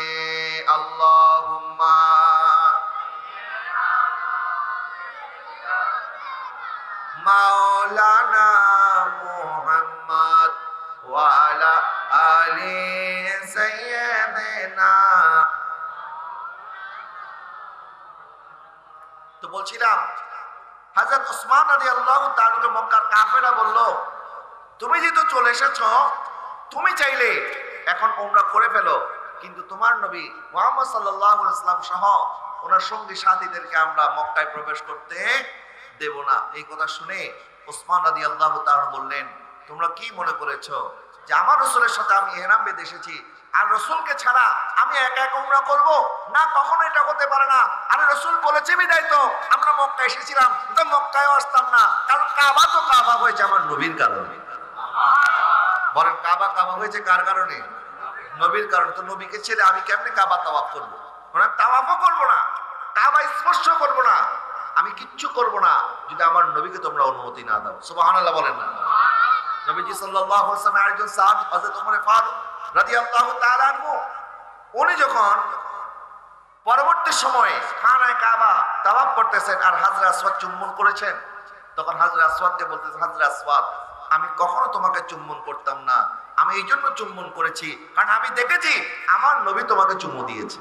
अल्लाहुम्मा मौलाना मुहम्मद वाला आले सैयदना। तो বলছিলাম হযরত ওসমান রাদিয়াল্লাহু তাআলা মক্কার কাফেররা বলল তুমি যেহেতু চলে এসেছো, তুমি চাইলে এখন উমরা করে ফেলো, কিন্তু তোমার নবী মুহাম্মদ সাল্লাল্লাহু আলাইহি ওয়াসাল্লাম সহ ওনার সঙ্গী সাথীদেরকে আমরা মক্কায় প্রবেশ করতে দেব না। এই কথা শুনে ওসমান রাদিয়াল্লাহু তাআলা বললেন তোমরা কি মনে করেছো যে আমার রাসূলের সাথে আমি ইহরাম বেঁধে এসেছি আর রাসূলকে ছাড়া আমি একা একা উমরা করব? না, কখনো এটা হতে পারে না। আরে রাসূল বলেছে বিদায় তো আমরা মক্কা এসেছিলাম, তো মক্কায় আসতাম না, কারণ কাবা তো কাবা হয়েছে আমার নবীর কারণে। বলেন কাবা কাবা হয়েছে কার কারণে? নবীর কারণে। তো নবীকে ছেড়ে আমি কেমনে কাবা তাওয়াফ করব? আমি তাওয়াফও করব না, কাবা স্পর্শ করব না, আমি কিচ্ছু করব না যদি আমার নবীকে তোমরা অনুমতি না দাও। সুবহানাল্লাহ বলেন না। নবীজি সাল্লাল্লাহু আলাইহি ওয়াসাল্লাম একজন সাহাবী হযরত ওমর ফারুক রাদিয়াল্লাহু তাআলা আনহু, উনি যখন পরবর্তী সময়ে খানায়ে কাবা তাওয়াফ করতেছেন আর হাজরে আসওয়াদ চুম্বন করেছেন, তখন হাজরে আসওয়াদকে বলতেছেন হাজরে আসওয়াদ আমি কখনো তোমাকে চুম্বন করতাম না, আমি এই জন্য চুম্বন করেছি কারণ আমি দেখেছি আমার নবী তোমাকে চুমু দিয়েছে।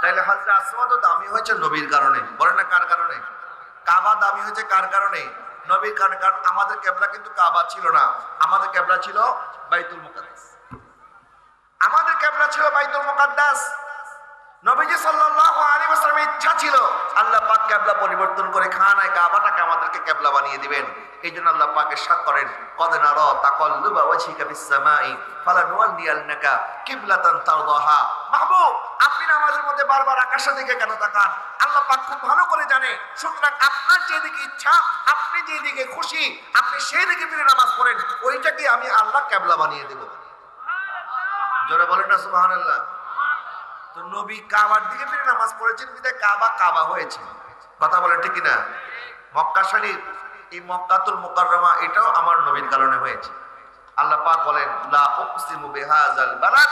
তাইলে হাজরে আসওয়াদও দামি হয়েছে নবীর কারণে। বলেন না কার কারণে? কাবা দামি হয়েছে কার কারণে? নবীর কারণে। কারণ আমাদের কিবলা কিন্তু কাবা ছিল না, আমাদের কিবলা ছিল বাইতুল মুকাদ্দাস। আমাদের কিবলা ছিল বাইতুল মুকাদ্দাস। নবীজি সাল্লাল্লাহু আলাইহি ওয়াসাল্লামের ইচ্ছা ছিল আল্লাহ পাক কিবলা পরিবর্তন করে খানায়ে কাবাটাকে আমাদেরকে কিবলা বানিয়ে দিবেন। এইজন্য আল্লাহ পাক ইরশাদ করেন কদ নারা তাকাল্লুবা ওয়াজহিকা ফিস সামাই ফালানুওয়াল্লিয়ান্নাকা কিবলাতান তারদাহা। মাহবুব আপনি নামাজের মধ্যে বারবার আকাশের দিকে কেন তাকান? আল্লাহ পাক খুব ভালো করে জানে। সুতরাং আপনার যেদিকে ইচ্ছা, আপনি যেদিকে খুশি, আপনি সেই দিকে ফিরে নামাজ পড়েন, ওইটাকে আমি আল্লাহ কিবলা বানিয়ে দেব। জোরে বলেন না সুবহানাল্লাহ। তো নবী কাবার দিকে ফিরে নামাজ পড়েছেন বিধায় কাবা কাবা হয়েছে। কথা বলেন ঠিক না? মক্কা শরীফ, এই মক্কাতুল মুকাররমা, এটাও আমার নবীর কারণে হয়েছে। আল্লাহ পাক বলেন লা উকসিমু বিহাযাল বালাদ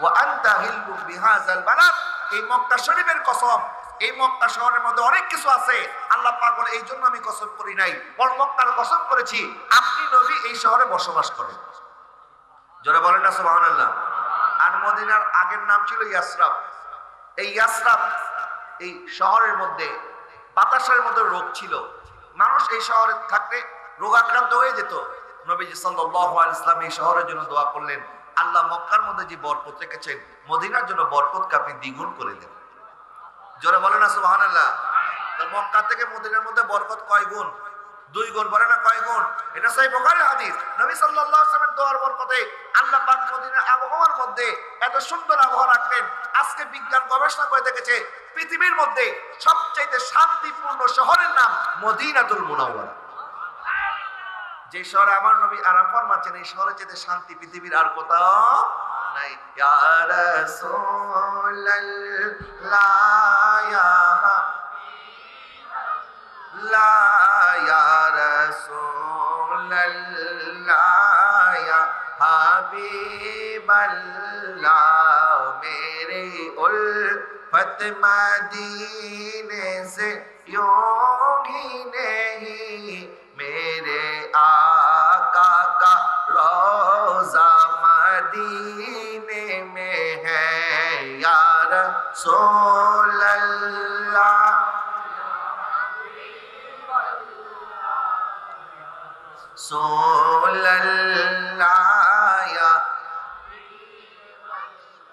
ওয়া আনতা হিল্লুম বিহাযাল বালাদ। এই মক্কা শরীফের কসম, এই মক্কা শহরের মধ্যে অনেক কিছু আছে, আল্লাহ পাক বলে এই জন্য আমি কসম করি নাই, বরং মক্কার কসম করেছি আপনি নবী এই শহরে বসবাস করেন। জোরে বলেন না সুবহানাল্লাহ। আর মদিনার আগের নাম ছিল ইয়াসরাব। এই ইয়াসরাব, এই শহরের মধ্যে বাতাসের মধ্যে রোগ ছিল, মানুষ এই শহরে থাকলে রোগাক্রান্ত হয়ে যেত। নবীজি সাল্লাল্লাহু আলাইহি ওয়াসাল্লাম এই শহরের জন্য দোয়া করলেন, আল্লাহ মক্কার মধ্যে যে বরকত রেখেছেন মদিনার জন্য বরকতকে আপনি দ্বিগুণ করে দেন। জোরে বলে না সুবহানাল্লাহ। মক্কা থেকে মদিনার মধ্যে বরকত কয় গুণ? 2 গুণ। বলে না কয় গুণ? এটা সহিহ বুখারীর হাদিস। নবী সাল্লাল্লাহু আলাইহি ওয়াসাল্লামের দোয়ার বরকতে আল্লাহ পাক মদিনার আবহাওয়ার মধ্যে এত সুন্দর আবহাওয়া রাখলেন। আজকে বিজ্ঞান গবেষণা করে দেখেছে পৃথিবীর মধ্যে সবচেয়ে শান্তিপূর্ণ শহরের নাম মদিনাতুল মুনাওয়ারা। যে শহরে আমার নবী আরাম ফরমাচ্ছেন, এই শহরে যেতে শান্তি পৃথিবীর আর কোথাও নাই। ইয়া রাসূলুল্লাহ ইয়া ইয়া রাসূলুল্লাহ ইয়া হাবিবাল্লাহ মেরে उल्फत मदीने से यूं ही नहीं, मेरे आका का रोज़ा मदीने में है। या रसूल अल्लाह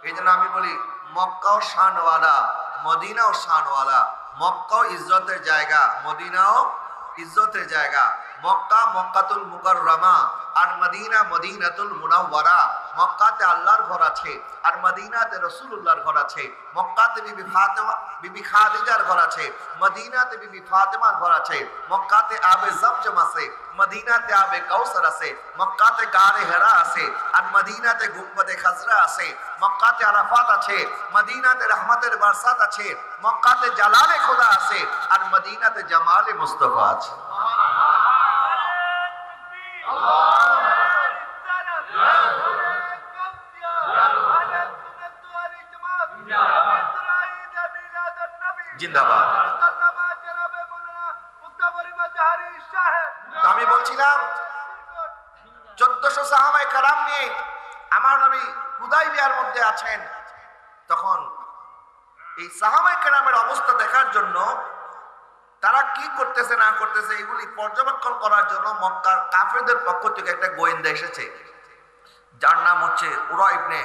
এই জন্য আমি বলি মক্কাও শানওয়ালা, মদিনাও শানওয়ালা। মক্কাও ইজ্জতের জায়গা, মদিনাও ইজ্জতের জায়গা। মক্কা মক্কাতুল মুকাররমা আর মদিনা মদিনাতুল মুনাওয়ারা। মক্কাতে আল্লাহর ঘর আছে আর মদিনাতে রাসূলুল্লাহর ঘর আছে। মক্কাতে বিবি খাদিজার ঘর আছে, মদিনাতে বিবি ফাতেমার ঘর আছে। মক্কাতে আবে জমজম আছে, মদিনাতে আবে কাউসার আছে। মক্কাতে গারে হেরা আছে আর মদিনাতে গুম্বদে খাজরা আছে। মক্কাতে আরাফাত আছে, মদিনাতে রহমতের বরসাত আছে। মক্কাতে জালালে খোদা আছে আর মদিনাতে জামালে মুস্তাফা আছে। জিন্দাবাদ। আমি বলছিলাম 1400 সাহাবায়ে কেরাম নিয়ে আমার নবী হুদায়বিয়ার মধ্যে আছেন। তখন এই সাহাবায়ে কেরামের অবস্থা দেখার জন্য, তারা কি করতেছে না করতেছে এগুলি পর্যবেক্ষণ করার জন্য মক্কার কাফেরদের পক্ষ থেকে একটা গোয়েন্দা এসেছে, যার নাম হচ্ছে উরা ইবনে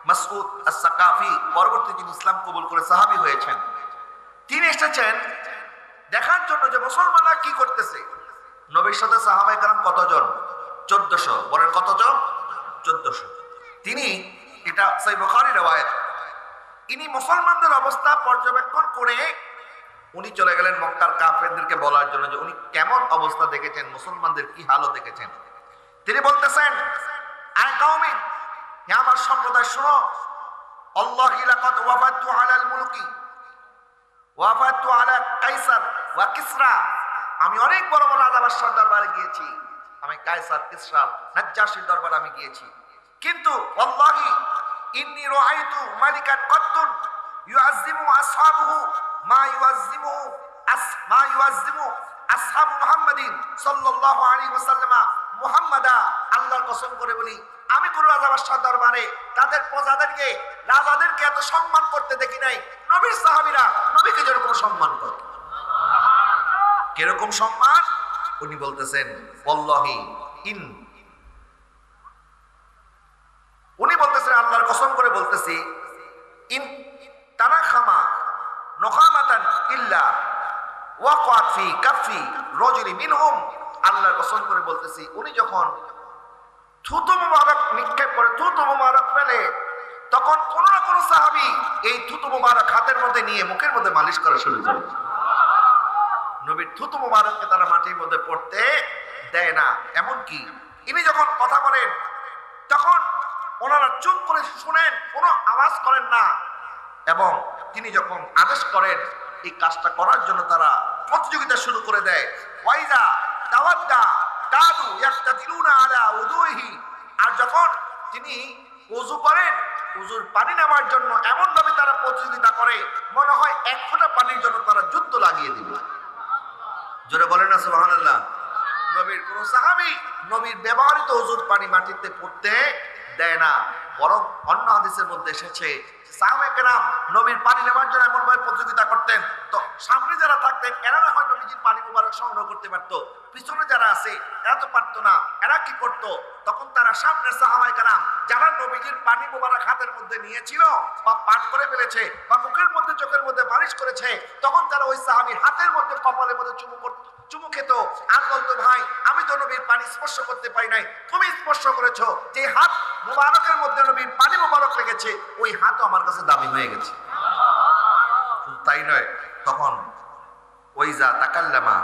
মাসউদ আস-সাকাফি। পরবর্তী তিনি ইসলাম কবুল করে সাহাবী হয়েছেন। তিনি এসেছেন দেখার জন্য যে মুসলমানরা কি করতেছে। নবীর সাথে সাহাবায়ে কেরাম কতজন? 1400। বলেন কতজন? 1400। তিনি, এটা সহিহ বুখারীর রওয়ায়াত, ইনি মুসলমানদের অবস্থা পর্যবেক্ষণ করে উনি চলে গেলেন মক্কার কাফেরদেরকে বলার জন্য যে উনি কেমন অবস্থা দেখেছেন, মুসলমানদের কি হালত দেখেছেন। তিনি বলতেছেন, আয় কওমি, হে আমার সম্প্রদায় শোনো, আল্লাহি লাকাদ ওয়াফাতু আলাল মুলকি ওয়াফাতু আলা কাইসার ওয়া কিসরা। আমি অনেক বড় বড় রাজা বাদশার দরবারে গিয়েছি, আমি কাইসার, কিসরা, নাজ্জাশীর দরবারে আমি গিয়েছি, কিন্তু আল্লাহি ইন্নী রাআইতু মালিকান কত্তুন ইউআযযিমু আসহাবুহু মা ইউআযযিমু আসহাবু মুহাম্মাদিন সাল্লাল্লাহু আলাইহি ওয়াসাল্লাম মুহাম্মাদা। আল্লাহর কসম করে বলি, আমি কোন রাজা বাদশার দরবারে তাদের প্রজাদেরকে, রাজাদেরকে এত সম্মান করতে দেখি নাই। নবীর সাহাবীরা নবীকে যেরকম সম্মান করে, কিরকম সম্মান? উনি বলতেছেন ওয়াল্লাহি উনি বলতেছেন, আল্লাহর কসম করে বলতেছি, ইন তানাখামা নখামাতান ইল্লা ওয়াকাত ফি কাফি রাজুলি মিনহুম। আল্লাহর কসম করে বলতেছি, উনি যখন থুতু মুবারক নিক্ষেপ করে, থুতু মুবারক ফেলে, তখন কোন না কোন সাহাবী এই থুতু মুবারক হাতের মধ্যে নিয়ে মুখের মধ্যে মালিশ করা শুরু করে। নবীর থুতু মুবারককে তারা মাটির মধ্যে পড়তে দেয় না। এমনকি ইনি যখন কথা বলেন তখন ওনারা চুপ করে শুনেন, কোনো আওয়াজ করেন না। এবং তিনি যখন আদেশ করেন এই কাজটা করার জন্য তারা প্রতিযোগিতা শুরু করে দেয়। ওয়াইজা তাওয়াদ্দা কাদু ইয়াক্তাতিলুনা আলা উদুহি। আর যখন তিনি ওযু করেন হুজুর পানি নেওয়ার জন্য এমন ভাবে তারা প্রতিযোগিতা করে, মনে হয় এক ফোঁটা পানির জন্য তারা যুদ্ধ লাগিয়ে দিবে। জোরে বলেন না সুবহানাল্লাহ। নবীর কোন সাহাবী নবীর ব্যবহৃত হুজুর পানি মাটিতে পড়তে দেয় না, বরং অন্য হাদিসের মধ্যে এসেছে সাহাবায়ে কেরাম নবীর পানি নেওয়ার জন্য এমন ভাবে প্রতিযোগিতা করতেন, তো সামনে যারা থাকতেন এরা না হয় নবীজির পানি মুবারক সংগ্রহ করতে পারতো, পিছনে যারা আছে এরা তো পারতো না। এরা কি করত? তখন তারা সামনে সাহাবায়ে কেরাম যারা নবীজির পানি মুবারক হাতের মধ্যে নিয়েছিল বা পান করে ফেলেছে বা মুখের মধ্যে চোখের মধ্যে মালিশ করেছে, তখন তারা ওই সাহাবীর হাতের মধ্যে কপালের মধ্যে চুমু খেত আর বলতো, ভাই আমি তো নবীর পানি স্পর্শ করতে পারি নাই, তুমি স্পর্শ করেছো, যে হাত মুবারকের মধ্যে নবীর পানি মুবারক লেগেছে ওই হাতও আমার কাছে দামি হয়ে গেছে। তাই নয়, তখন ওইজা তাকাল্লামা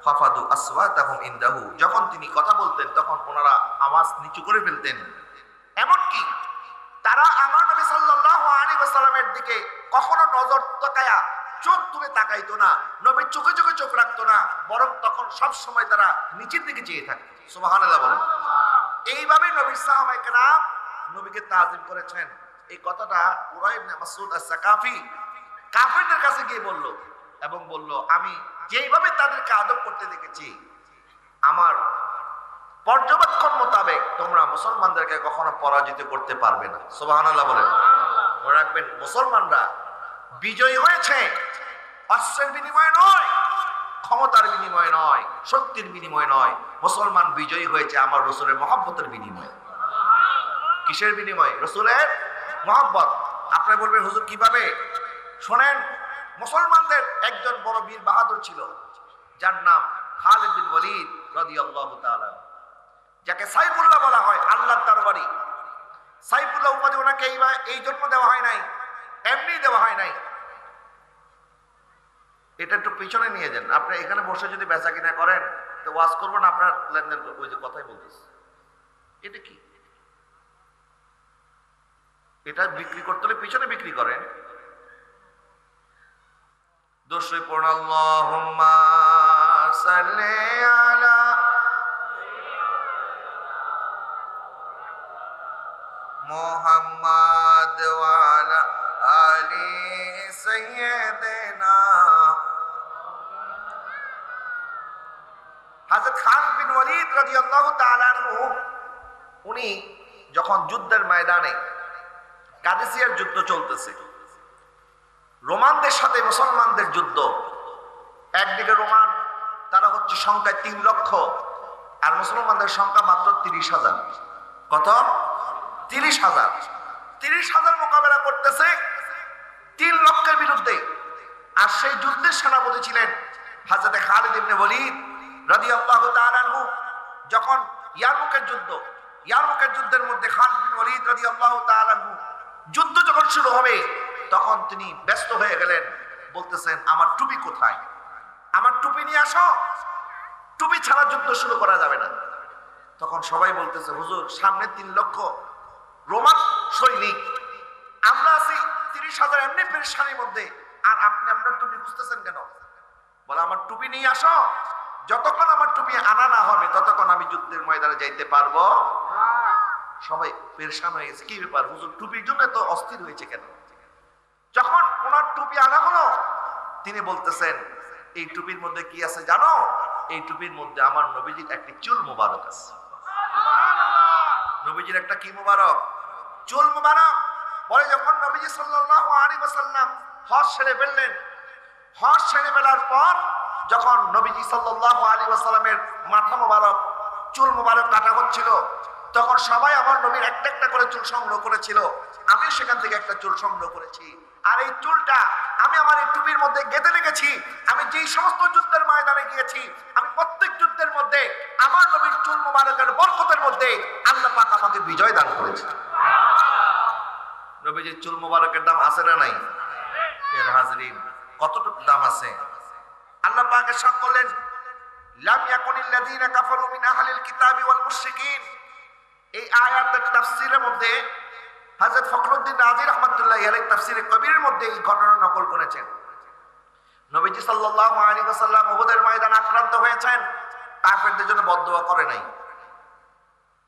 ফাফাদু আসওয়াতাহুম ইনদাহু, যখন তিনি কথা বলতেন তখন ওনারা আওয়াজ নিচু করে ফেলতেন। এমনকি তারা আমার নবী সাল্লাল্লাহু আলাইহি ওয়াসাল্লামের দিকে কখনো নজর তাকায়া চোখ তুলে তাকাইতো না, নবীর চোখে চোখে চোখ রাখতো না, বরং তখন সব সময় তারা নিচের দিকে চেয়ে থাকতো। সুবহানাল্লাহ বলেন। এইভাবে নবীর সাহাবায়ে কেরাম নবীকে তাজিম করেছেন। এই কথাটা উরাই ইবনে মাসউদ আস-সাকাফি কাফেরদের কাছে গিয়ে বলল এবং বলল, আমি যেইভাবে তাদেরকে আদব করতে দেখেছি আমার পর্যবেক্ষণ মোতাবেক তোমরা মুসলমানদেরকে কখনো পরাজিত করতে পারবে না। সুবহানাল্লাহ বলেন। মনে রাখবেন, মুসলমানরা বিজয়ী হয়েছে অস্ত্রের বিনিময়ে নয়, ক্ষমতার বিনিময়ে নয়, শক্তির বিনিময়ে নয়। মুসলমান বিজয়ী হয়েছে আমার রাসূলের মহব্বতের বিনিময়ে। কিসের বিনিময়ে? রাসূলের মহব্বত। আপনি বলবেন হুজুর কিভাবে? শোনেন, মুসলমানদের একজন বড় বীর বাহাদুর ছিল যার নাম খালিদ বিন ওয়ালিদ রাদিয়াল্লাহু তাআলা, যাকে সাইফুল্লাহ বলা হয়, আল্লাহর তরবারি। সাইফুল্লাহ উপাধি ওনাকে এই জন্য দেওয়া হয় নাই, এমনি দেওয়া হয় নাই। এটা একটু পিছনে নিয়ে যান। আপনি এখানে বসে যদি বেচা কিনা করেন তো ওয়াজ করবো না, আপনার লেনদেন ওই যে কথাই বলতেছে। এটা কি? এটা বিক্রি করতে হলে পিছনে বিক্রি করেন। দোষে পড়া আল্লাহুম্মা সাল্লি আলা মুহাম্মাদ ওয়া আলা আলি সাইয়্যিদিনা। হযরত খালিদ বিন ওয়ালিদ রাদিয়াল্লাহু তাআলা আনহু উনি যখন যুদ্ধের ময়দানে কাদেসিয়ার যুদ্ধ চলতেছে, রোমানদের সাথে মুসলমানদের যুদ্ধ, একদিকে রোমান তারা হচ্ছে সংখ্যায় 3 লক্ষ আর মুসলমানদের সংখ্যা মাত্র 30,000। কত? 30,000। 30,000 মোকাবেলা করতেছে 3 লক্ষের বিরুদ্ধে। আর সেই যুদ্ধের সেনাপতি ছিলেন হযরত খালিদ ইবনে ওয়ালিদ রাদিয়াল্লাহু তাআলা আনহু। যখন ইয়ারমুকের যুদ্ধের মধ্যে খালিদ বিন ওয়ালিদ রাদিয়াল্লাহু তাআলা আনহু যুদ্ধ যখন শুরু হবে তখন তিনি ব্যস্ত হয়ে গেলেন, বলতেছেন আমার টুপি কোথায়, আমার টুপি নিয়ে আসো, টুপি ছাড়া যুদ্ধ শুরু করা যাবে না। তখন সবাই বলতেছে, হুজুর সামনে 3 লক্ষ রোমান সৈনিক, আমরা আছি 30,000 এমনি পেরেশানির মধ্যে, আর আপনি আপনার টুপি খুঁজতেছেন কেন? বলে আমার টুপি নিয়ে আসো, যতক্ষণ আমার টুপি আনা না হবে ততক্ষণ আমি যুদ্ধের ময়দানে যাইতে পারবো। সবাই পেরেশান হয়ে গেছে, কি ব্যাপার হুজুর টুপির জন্য তো অস্থির হয়েছে কেন? যখন ওনার টুপি আনা হলো তিনি বলতেছেন, এই টুপির মধ্যে কি আছে জানো? এই টুপির মধ্যে আমার নবীজির একটি চুল মুবারক আছে। নবীজির একটা কি মুবারক? চুল মুবারক। বলে যখন নবীজি সাল্লাল্লাহু আলাইহি ওয়াসাল্লাম হজ সেরে ফেললেন, হজ সেরে ফেলার পর যখন নবীজি সাল্লাল্লাহু আলাইহি ওয়াসাল্লামের মাথা মুবারক, চুল মুবারক কাটা হচ্ছিল, তখন সবাই আমার নবীর একটা একটা করে চুল সংগ্রহ করেছিল। আমি সেখান থেকে একটা চুল সংগ্রহ করেছি, আর এই চুলটা আমি আমার এই টুপির মধ্যে গেঁথে রেখেছি। আমি যেই সমস্ত যুদ্ধের ময়দানে গিয়েছি, আমি প্রত্যেক যুদ্ধের মধ্যে আমার নবীর চুল মুবারকের বরকতের মধ্যে আল্লাহ পাক আমাকে বিজয় দান করেছে। নবীজির চুল মুবারকের দাম আছে না নাই? এর হাজরিন, কতটুকু দাম আছে? আল্লাহ পাক ইরশাদ করলেন, লাম ইয়াকুনিল লাযীনা কাফারু মিন আহলিল কিতাবি ওয়াল মুশরিকিন। এই আয়াতের তাফসীরের মধ্যে হযরত ফখরুদ্দিন রাজি রাহমাতুল্লাহি আলাইহি তাফসীরে কবিরের মধ্যে এই ঘটনা নকল করেছেন। নবীজি সাল্লাল্লাহু আলাইহি ওয়াসাল্লাম উহুদের ময়দানে আক্রান্ত হয়েছেন, কাফেরদের জন্য বদদুয়া করে নাই।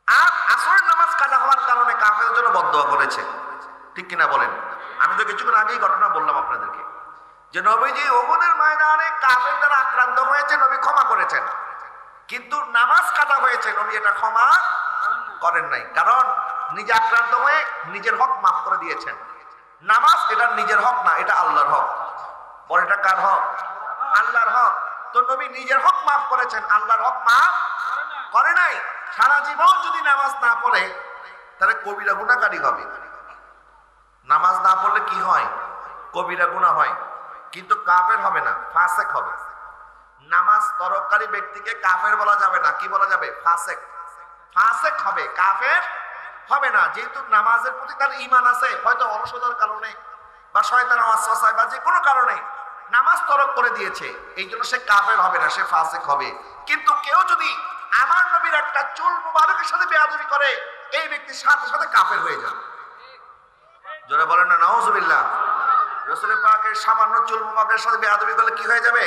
আর আসরের নামাজ কাজা হওয়ার কারণে কাফেরদের জন্য বদদোয়া করেছে, ঠিক কিনা বলেন? আমি তো কিছুক্ষণ আগেই ঘটনা বললাম আপনাদেরকে যে নবীজি উহুদের ময়দানে কাফের দ্বারা আক্রান্ত হয়েছে, নবী ক্ষমা করেছেন, কিন্তু নামাজ কাজা হয়েছে, নবী এটা ক্ষমা করেন নাই, কারণ নিজে আক্রান্ত হয়ে নিজের হক মাফ করে দিয়েছেন। নামাজ এটা নিজের হক না, এটা আল্লাহর হক। বল এটা কার হক? আল্লাহর হক। তো নবী নিজের হক মাফ করেছেন, আল্লাহর হক মাফ করে নাই। সারা জীবন যদি নামাজ না পড়ে তাহলে কবিরা গুনাহগারী হবে। নামাজ না পড়লে কি হয়? কবিরা গুনাহ হয়, কিন্তু কাফের হবে না, ফাসেক হবে। নামাজ তরককারী ব্যক্তিকে কাফের বলা যাবে না, কি বলা যাবে? ফাসেক। ফাসেক হবে, কাফের হবে না, যেহেতু নামাজের প্রতি তার ঈমান আছে। হয়তো অলসতার কারণে বা শয়তানের ওয়াসওয়াসায় বা যে কোনো কারণে নামাজ তরক করে দিয়েছে, এই জন্য সে কাফের হবে না, সে ফাসেক হবে। কিন্তু কেউ যদি আমার নবীর একটা চুল মুবারকের সাথে বেয়াদবি করে, এই ব্যক্তির সাথে সাথে কাফের হয়ে যাবে। যারা বলেন না নাউজুবিল্লাহ। রাসূল পাকের সামান্য চুল মুবারকের সাথে বেয়াদবি করলে কি হয়ে যাবে?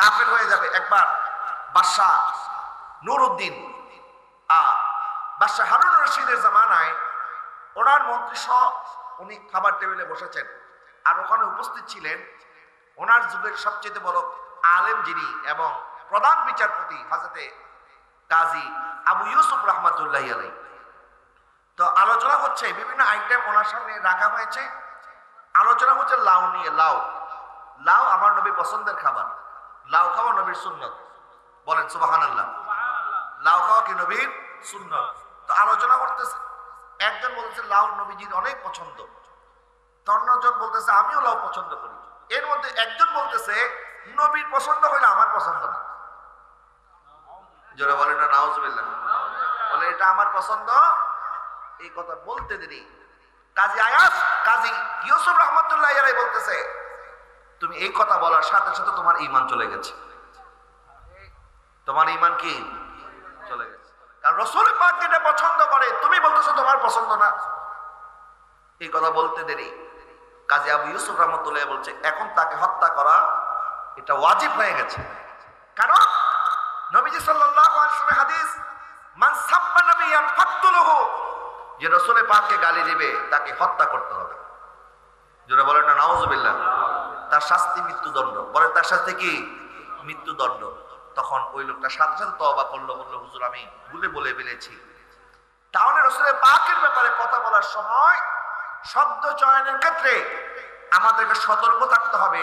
কাফের হয়ে যাবে। একবার বাদশাহ নুরউদ্দিন বাদশাহ হারুন রশিদের জামানায় ওনার মন্ত্রী সহ উনি খাবার টেবিলে বসেছেন, আর ওখানে উপস্থিত ছিলেন ওনার যুগের সবচেয়ে বড় আলেম যিনি এবং প্রধান বিচারপতি হযরতে কাজী আবু ইউসুফ রাহমাতুল্লাহি আলাইহি। তো আলোচনা হচ্ছে, বিভিন্ন আইটেম ওনার সামনে রাখা হয়েছে। আলোচনা হচ্ছে লাউ নিয়ে। লাউ, লাউ আমার নবীর পছন্দের খাবার। লাউ খাওয়া নবীর সুন্নত। বলেন সুবহানাল্লাহ। লাউ খাওয়া কি নবীর সুন্নত? তো আলোচনা করতেছে, একজন বলতেছে লাউ নবীজির অনেক পছন্দ, অন্যজন বলতেছে আমিও লাউ পছন্দ করি। এর মধ্যে একজন বলতেছে নবীর পছন্দ হইলে আমার পছন্দ না। যারা বলেন না নাউজুবিল্লাহ, বলে এটা আমার পছন্দ। এই কথা বলতে দেরি কাজী ইউসুফ রাহমাতুল্লাহি আলাইহি বলতেছে, তুমি এই কথা বলার সাথে সাথে তোমার ঈমান চলে গেছে। তোমার ঈমান কি চলে গেছে? কারণ রাসূল পাক যেটা পছন্দ করে তুমি বলতেছো তোমার পছন্দ না। এই কথা বলতে দেরি কাজী আবু ইউসুফ রাহমাতুল্লাহি বলছে, এখন তাকে হত্যা করা এটা ওয়াজিব হয়ে গেছে। কারণ নবীজি সাল্লাল্লাহু আলাইহি ওয়াসাল্লাম হাদিস, মান সাব্বা নাবিয়ান ফাকতুলহু, যে রাসূল পাককে গালি দিবে তাকে হত্যা করতে হবে। যারা বলেন না নাউজুবিল্লাহ, তার শাস্তি মৃত্যুদণ্ড। বলে তার শাস্তি কি? মৃত্যুদণ্ড। তখন ওই লোকটা সাথে সাথে তওবা করলো, বললো হুজুর আমি বলে ফেলেছি। তাহলে রাসূল পাকের ব্যাপারে কথা বলার সময় শব্দ চয়নের ক্ষেত্রে আমাদেরকে সতর্ক থাকতে হবে।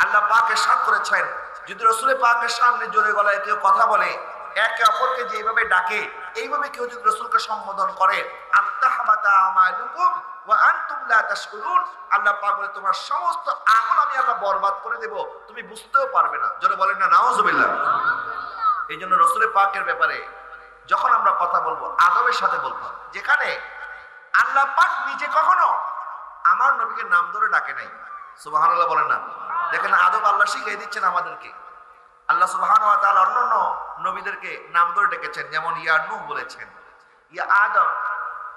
আল্লাহ পাক ইরশাদ করেছেন, যদি রাসূল পাকের সামনে জোরে গলায় কেউ কথা বলে, একে অপরকে যেভাবে ডাকে এইভাবে কেউ যদি রাসূলকে সম্বোধন করে, আনতাহাবাতা আমালুকুম ওয়া আনতুম লা তাশকুরুন, আল্লাহ পাক বলে তোমার সমস্ত আমল আমি আল্লাহ বরবাদ করে দেব, তুমি বুঝতেও পারবে না। যারা বলেন না নাউজুবিল্লাহ। এই জন্য রাসূল পাকের ব্যাপারে যখন আমরা কথা বলবো আদবের সাথে বলতে হবে। যেখানে আল্লাহ পাক নিজে কখনো আমার নবীকে নাম ধরে ডাকে নাই। সুবহানাল্লাহ বলেন না। দেখেন আদব আল্লাহ শিখিয়ে দিচ্ছেন আমাদেরকে। আল্লাহ সুবহানাহু ওয়া তাআলা অন্যান্য নবীদেরকে নাম ধরে ডেকেছেন, যেমন ইয়া নূহ বলেছেন, ইয়া আদম,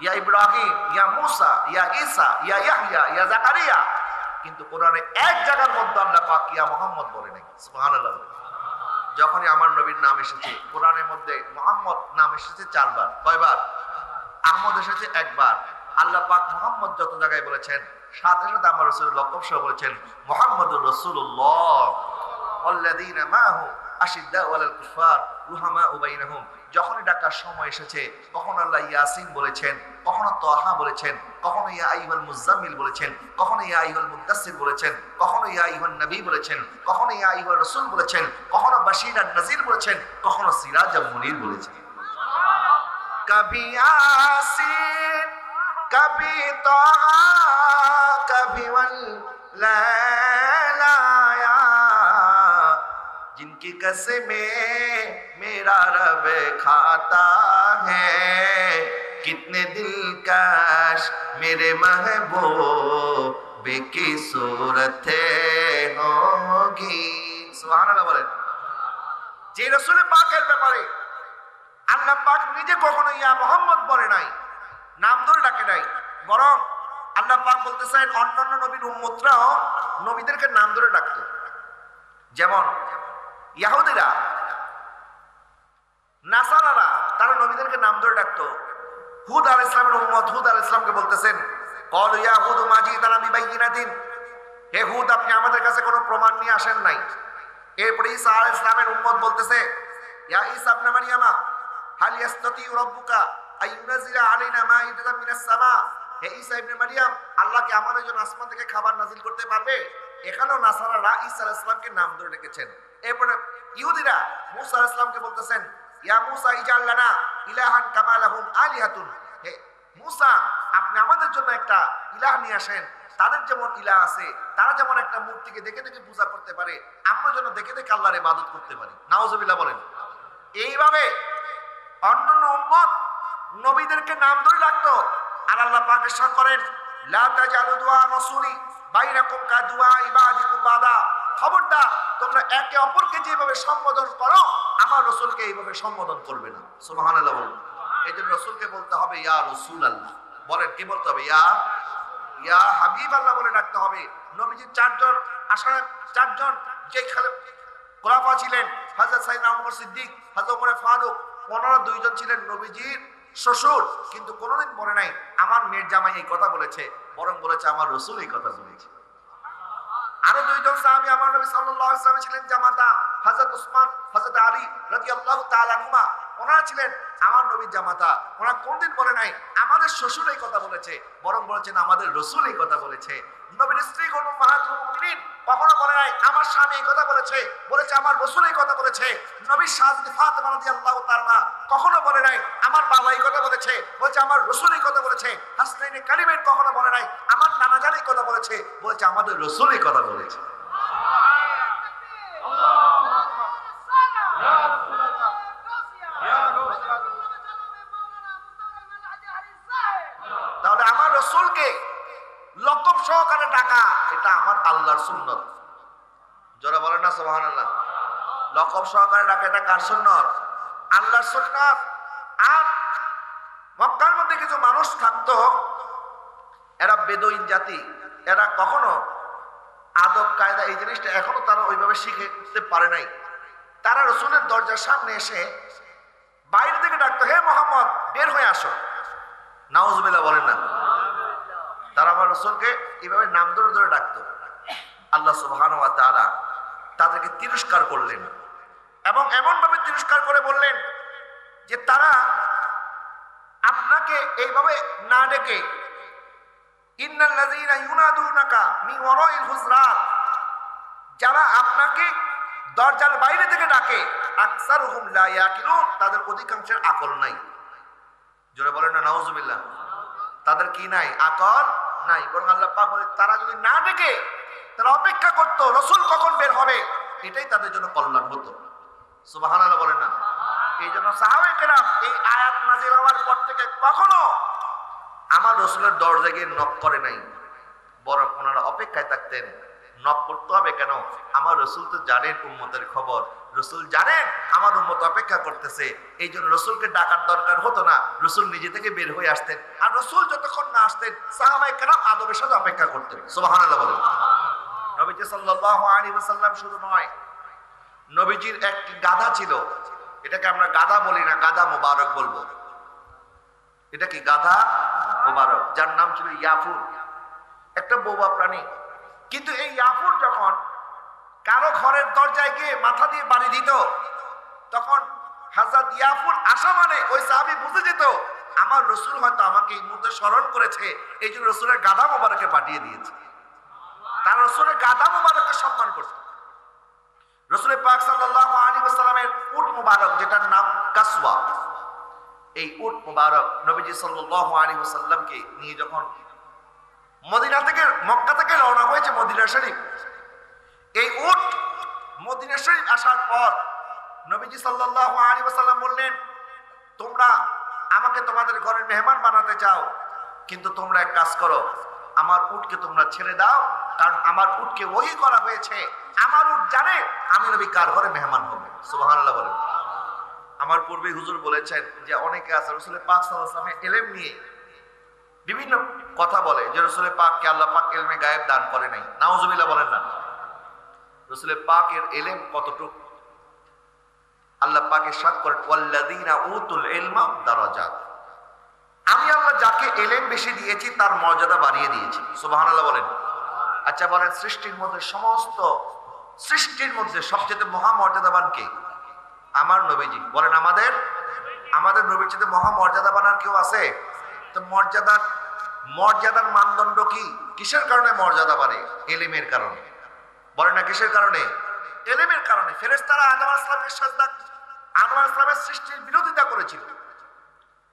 ইয়া ইব্রাহিম, ইয়া মুসা, ইয়া ঈসা, ইয়া ইয়াহইয়া, ইয়া জাকারিয়া। কিন্তু কোরআনে এক জায়গার মধ্যে আল্লাহ পাক ইয়া মুহাম্মদ বলে নাই। সুবহানাল্লাহ। যখনই আমার নবীর নাম এসেছে কোরআনের মধ্যে মুহাম্মদ নাম এসেছে 4 বার। কয়বার? আহমদ এসেছে 1 বার। আল্লাহ পাক মুহাম্মদ যত জায়গায় বলেছেন সাথে সাথে আমার রাসূলের লকব সহ বলেছেন মুহাম্মাদুর রাসূলুল্লাহ ওয়াল্লাযীনা মাহু আশিদ্দাউ আলাল কুফার রুহামাউ বাইনাহুম। যখনই ডাকার সময় এসেছে কখনো আল্লাহ ইয়াসিন বলেছেন, কখনো তাহা বলেছেন, কখনো ইয়া আইয়ুহাল মুযাম্মিল বলেছেন, কখনো ইয়া আইয়ুহাল মুদ্দাসসির বলেছেন, কখনো ইয়া আইয়ুহান নবী বলেছেন, কখনো ইয়া আইয়ুহার রাসূল বলেছেন, কখনো বাশীরান নাযীর বলেছেন, কখনো সিরাজাম মুনীর বলেছেন। কবি ইয়াসিন কবি তাহা কবি ওয়াল্লায়া, जिनकी कसमें मेरा रब खाता है, कितने दिलकश मेरे महबूब की सूरत होगी। सुबहानाल्लाह বলেন। যে রাসূল পাকের ব্যাপারে আল্লাহ পাক নিজে কখনো ইয়া মুহাম্মদ বলে নাই, নাম ধরে ডাকে নাই, বরং আল্লাহ পাক বলতেছেন অন্যান্য নবীর উম্মতরাও নবীদেরকে নাম ধরে ডাকতো। যেমন ইহুদিরা, নাসারারা, তারা নবীদেরকে নাম ধরে ডাকতো। হুদ আলাইহিস সালামের উম্মত হুদ আলাইহিস সালামকে বলতেছেন, ক্বালু ইয়া হুদ মা জিতানা বিবাইয়িনাতিন, হে হুদ আপনি আমাদের কাছে কোনো প্রমাণ নিয়ে আসেন নাই। এরপরে ঈসা আলাইহিস সালামের উম্মত বলতেছে, ইয়া ঈসা ইবনে মারইয়ামা হাল ইয়াস্তাতি রাব্বুকা আইয়ুনাজিলা আলাইনা মাইদাতাম মিনাস সামা, হে ঈসা ইবনে মারইয়াম আল্লাহ কি আমাদের জন্য আসমান থেকে খাবার নাযিল করতে পারবে? এখানেও নাসারারা ঈসা আলাইহিস সালামকে নাম ধরে ডেকেছেন। এরপরে ইহুদিরা মূসা আলাইহিস সালামকে বলতেছেন, ইয়া মূসা ইজআল লানা ইলাহান কামা লাহুম আলিহাতুন, হে মূসা আপনি আমাদের জন্য একটা ইলাহ নিয়ে আসেন, তাদের যেমন ইলাহ আছে, তারা যেমন একটা মূর্তিকে দেখে দেখে পূজা করতে পারে, আমরা যেন দেখে দেখে আল্লাহর ইবাদত করতে পারি। নাউজুবিল্লাহ বলেন। এইভাবে অন্যান্য উম্মত নবীদেরকে নাম ধরে ডাকতো। আর আল্লাহ পাক ইরশাদ করেন, লা তাজালু দুআ রাসূলি বাইনাকুম কা দুআ ইবাদিকুম বাদা, খবরদার তোমরা একে অপরকে যেভাবে সম্বোধন করো আমার রাসূলকে এইভাবে সম্বোধন করবে না। সুবহানাল্লাহ বলেন। এজন্য রাসূলকে বলতে হবে ইয়া রাসূলুল্লাহ। বলেন কি বলতে হবে? ইয়া হাবিবাল্লাহ বলে ডাকতে হবে। নবীজির চারজন আশারা, চারজন যে খোলাফা ছিলেন, হযরত সাইয়েদনা আবু বকর সিদ্দিক, হযরত ওমর ফারুক, ওনারা দুইজন ছিলেন নবীজির শ্বশুর, কিন্তু কোনোদিন বলে নাই আমার মেয়ের জামাই এই কথা বলেছে, বরং বলেছে আমার রাসূল এই কথা বলেছে। আরো দুইজন সাহাবী আমার নবী সাল্লাল্লাহু আলাইহি ওয়াসাল্লাম ছিলেন জামাতা, হযরত উসমান, হযরত আলী রাদিয়াল্লাহু তাআলা আনহুমা, ওনারা ছিলেন আমার নবীর জামাতা। ওনারা কোনদিন বলে নাই আমাদের শ্বশুর এই কথা বলেছে, বরং বলেছেন আমাদের রাসূল এই কথা বলেছে। নবীর স্ত্রী কোন উম্মাহাতুল মুমিনিন কখনো বলে নাই আমার স্বামী এই কথা বলেছে, বলেছে আমার রাসূল এই কথা বলেছে। নবীর শাহজাদি ফাতেমা রাদিয়াল্লাহু তাআলা কখনো বলে নাই আমার বাবা এই কথা বলেছে, বলেছে আমার রাসূল এই কথা বলেছে। হাসনাইনে কারিমেন কখনো বলে নাই আমার নানা জান এই কথা বলেছে, বলেছে আমাদের রাসূল এই কথা বলেছে। তাহলে আমার রাসূলকে লকব সহকারে ডাকা এটা আমার আল্লাহর সুন্নত। যারা বলেন না সুবহানাল্লাহ, লকব সহকারে ডাকা এটা কার সুন্নত? আল্লাহর সুন্নত। আর মক্কার মধ্যে কিছু মানুষ থাকতো, এরা বেদুইন জাতি, এরা কখনো আদব কায়দা এই জিনিসটা এখনো তারা ওইভাবে শিখতে পারে নাই। তারা রাসূলের দরজার সামনে এসে বাইরে থেকে ডাকতো, হে মুহাম্মদ বের হয়ে আসো। নাউজুবিল্লাহ বলেন না। তারা আমার রাসূলকে এইভাবে নাম ধরে ধরে ডাকতো। আল্লাহ সুবহানাহু ওয়া তাআলা তাদেরকে তিরস্কার করলেন এবং এমন ভাবে তিরস্কার করে বললেন যে তারা আপনাকে এইভাবে না ডেকে, ইন্নাল্লাযীনা ইউনাদুনাকা মিন ওয়ারাইল হুজরাত, যারা আপনাকে দরজার বাইরে থেকে ডাকে, আকসারুহুম লা ইয়াকিলুন, তাদের অধিকাংশের আকল নাই। জোরে বলেন না নাউজুবিল্লাহ। তাদের কি নাই? আকল নাই। বরং আল্লাহ পাক বলে তারা যদি না ডেকে তারা অপেক্ষা করতো রাসূল কখন বের হবে, এটাই তাদের জন্য কল্যাণ হতো। সুবহানাল্লাহ বলেন না। এই জন্য সাহাবায়ে কেরাম এই আয়াত নাযিল হওয়ার পর থেকে কখনো আমার রাসূলের দরজায় গিয়ে নক করে নাই, বরং ওনারা অপেক্ষায় থাকতেন। নক করতে হবে কেন? আমার রাসূল তো জানেন উম্মতের খবর, রাসূল জানেন আমার উম্মত অপেক্ষা করতেছে, এই জন্য রাসূলকে ডাকার দরকার হতো না, রাসূল নিজে থেকে বের হয়ে আসতেন। আর রাসূল যতক্ষণ না আসতেন সাহাবায়ে কেরাম আদবের সাথে অপেক্ষা করতেন। সুবহানাল্লাহ বলেন। নবীজি সাল্লাল্লাহু আলাইহি ওয়াসাল্লাম শুধু নয়, নবীজির একটি গাধা ছিল, এটাকে আমরা গাধা বলি না, গাধা মুবারক বলবো। এটা কি? গাধা মুবারক, যার নাম ছিল ইয়াফুর, একটা বোবা প্রাণী। কিন্তু এই ইয়াফুর যখন কারো ঘরের দরজায় গিয়ে মাথা দিয়ে বাড়ি দিত, তখন হযরত ইয়াফুর আসা মানে ওই সাহাবী বুঝে যেত আমার রাসূল হয়তো আমাকে এই মুহূর্তে স্মরণ করেছে, এই জন্য রাসূলের গাধা মুবারককে পাঠিয়ে দিয়েছে। তার রাসূলের গাধা মুবারককে সম্মান করত। রাসূল পাক সাল্লাল্লাহু আলাইহি ওয়াসাল্লামের উট মুবারক, যেটার নাম কাসওয়া, এই উট মুবারক নবীজি সাল্লাল্লাহু আলাইহি ওয়াসাল্লামকে নিয়ে যখন মদিনা থেকে, মক্কা থেকে রওনা হয়েছে মদিনা শরীফ, এই উট মদিনা শরীফ আসার পর নবীজি সাল্লাল্লাহু আলাইহি ওয়াসাল্লাম বললেন, তোমরা আমাকে তোমাদের ঘরের মেহমান বানাতে চাও, কিন্তু তোমরা এক কাজ করো, আমার উটকে তোমরা ছেড়ে দাও, কারণ আমার উটকে ওহী করা হয়েছে, আমার উট জানে আমি নবী কার ঘরে মেহমান হবে। সুবহানাল্লাহ বলেন। আমার পূর্বে হুজুর বলেছেন যে অনেকে আছে রাসূল পাক সাল্লাল্লাহু আলাইহি ওয়াসাল্লামের ইলম নিয়ে বিভিন্ন কথা বলে যে রাসূল পাককে আল্লাহ পাক ইলমে গায়েব দান করে নাই। নাউজুবিল্লাহ বলেন না। রাসূল পাকের ইলম কতটুকু? আল্লাহ পাক ইরশাদ করেন ওয়াল্লাযীনা উতুল ইলমা দারাজাত, আমি আল্লাহ যাকে এলেম বেশি দিয়েছি তার মর্যাদা বাড়িয়ে দিয়েছি। সুবহানাল্লাহ বলেন। আচ্ছা বলেন, সৃষ্টির মধ্যে সবচেয়ে মহামর্যাদাবান কে? আমার নবীজি। বলেন আমাদের নবীর চেয়ে মহামর্যাদাবান আর কেউ আছে? তো মর্যাদার মানদণ্ড কি? কিসের কারণে মর্যাদা বাড়ে? এলেমের কারণে। বলেন না কিসের কারণে? এলেমের কারণে। ফেরেশতারা আদম আলাইহিস সালামের সৃষ্টির বিরোধিতা করেছিল।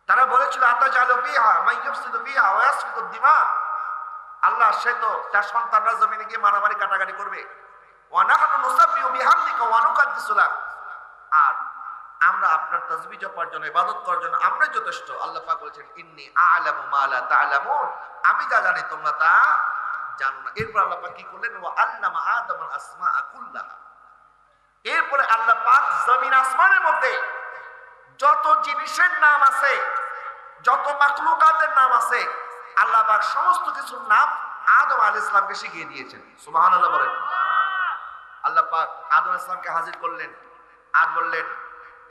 তারা বলেছিল আতাজালু ফিহা মান ইফসিদু ফিহা ওয়া ইয়াসফিকু দিমা, আল্লাহ সে তো তার সন্তানরা জমিনে গিয়ে মারামারি কাটাকাটি করবে। ওয়া নাহনু নুসাব্বিহু বিহামদিকা ওয়া নুকাদ্দিসু লাক, আর আমরা আপনার তাসবিহ জপার জন্য, ইবাদত করার জন্য আমরাই যথেষ্ট। আল্লাহ পাক বলেছেন ইন্নী আ'লামু মা লা তা'লামুন, আমি যা জানি তোমরা তা জানো না। এরপর আল্লাহ পাক কি করলেন? ওয়া আল্লামা আদমাল আসমাআ কুল্লাহা, এরপরে আল্লাহ পাক জমিন আসমানের মধ্যে যত জিনিসের নাম আছে, যত মাখলুকাতের নাম আছে, আল্লাহ পাক সমস্ত কিছুর নাম আদম আলাইহিস সালামকে শিখিয়ে দিয়েছেন। সুবহানাল্লাহ বলেন। আল্লাহ পাক আদম আলাইহিস সালামকে হাজির করলেন আর বললেন,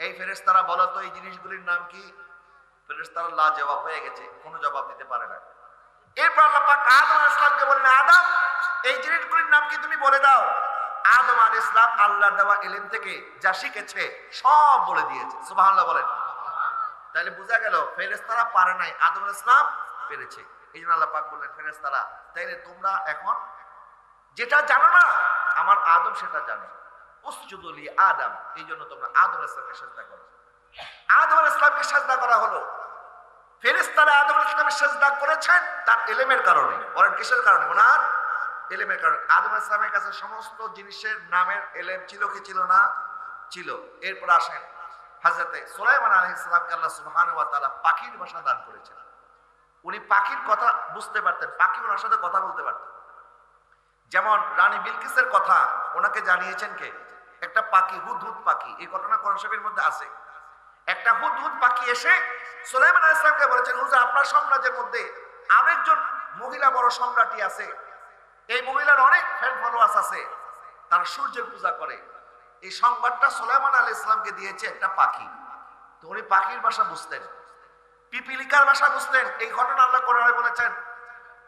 এই ফেরেশতারা বলো তো এই জিনিসগুলির নাম কি? ফেরেশতারা লাজবাব হয়ে গেছে, কোনো জবাব দিতে পারে না। এরপর আল্লাহ পাক আদম আলাইহিস সালামকে বললেন, আদম এই জিনিসগুলির নাম কি তুমি বলে দাও। আদম আলাইহিস সালাম আল্লাহর দেওয়া ইলম থেকে যা শিখেছে সব বলে দিয়েছে। সুবহানাল্লাহ বলেন। তাহলে বোঝা গেল ফেরেশতারা পারে নাই, আদম আলাইহিস সালাম পেরেছে। এই জন্য আল্লাহ পাক বললেন, ফেরেশতারা তাইলে তোমরা এখন যেটা জানো না আমার আদম সেটা জানে, উসজুদু লি আদম, এই জন্য তোমরা আদম আলাইহিস সালামকে সিজদা করো। আদম আলাইহিস সালামকে সিজদা করা হলো। ফেরেশতারা আদম আলাইহিস সালামকে সিজদা করেছেন তার ইলমের কারণে। বলেন কিসের কারণে? ওনার ইলমের কারণে। আদম আলাইহিস সালামের কাছে সমস্ত জিনিসের নামের ইলম ছিল কি ছিল না? ছিল। এরপর আসেন হযরতে সুলাইমান আলাইহিস সালামকে আল্লাহ সুবহানাহু ওয়া তাআলা পাখির ভাষা দান করেছেন। উনি পাখির কথা বুঝতে পারতেন, পাখি ওনার সাথে কথা বলতে পারতেন। যেমন রানী বিলকিসের কথা ওনাকে জানিয়েছেন কে? একটা পাখি, হুদহুদ পাখি। এই ঘটনা কোরআন শরীফের মধ্যে আছে। একটা হুদহুদ পাখি এসে সুলাইমান আলাইহিস সালামকে বলেছেন, হুজুর আপনার সাম্রাজ্যের মধ্যে আরেকজন মহিলা বড় সম্রাটী আছে, এই মহিলার অনেক ফ্যান ফলোয়ার্স আছে, তারা সূর্যের পূজা করে। এই সংবাদটা সুলাইমান আলাইহিস সালামকে দিয়েছে একটা পাখি। তো উনি পাখির ভাষা বুঝতেন, পিপিলিকার ভাষা বুঝতেন। এই ঘটনা আল্লাহ কোরআনে বলেছেন।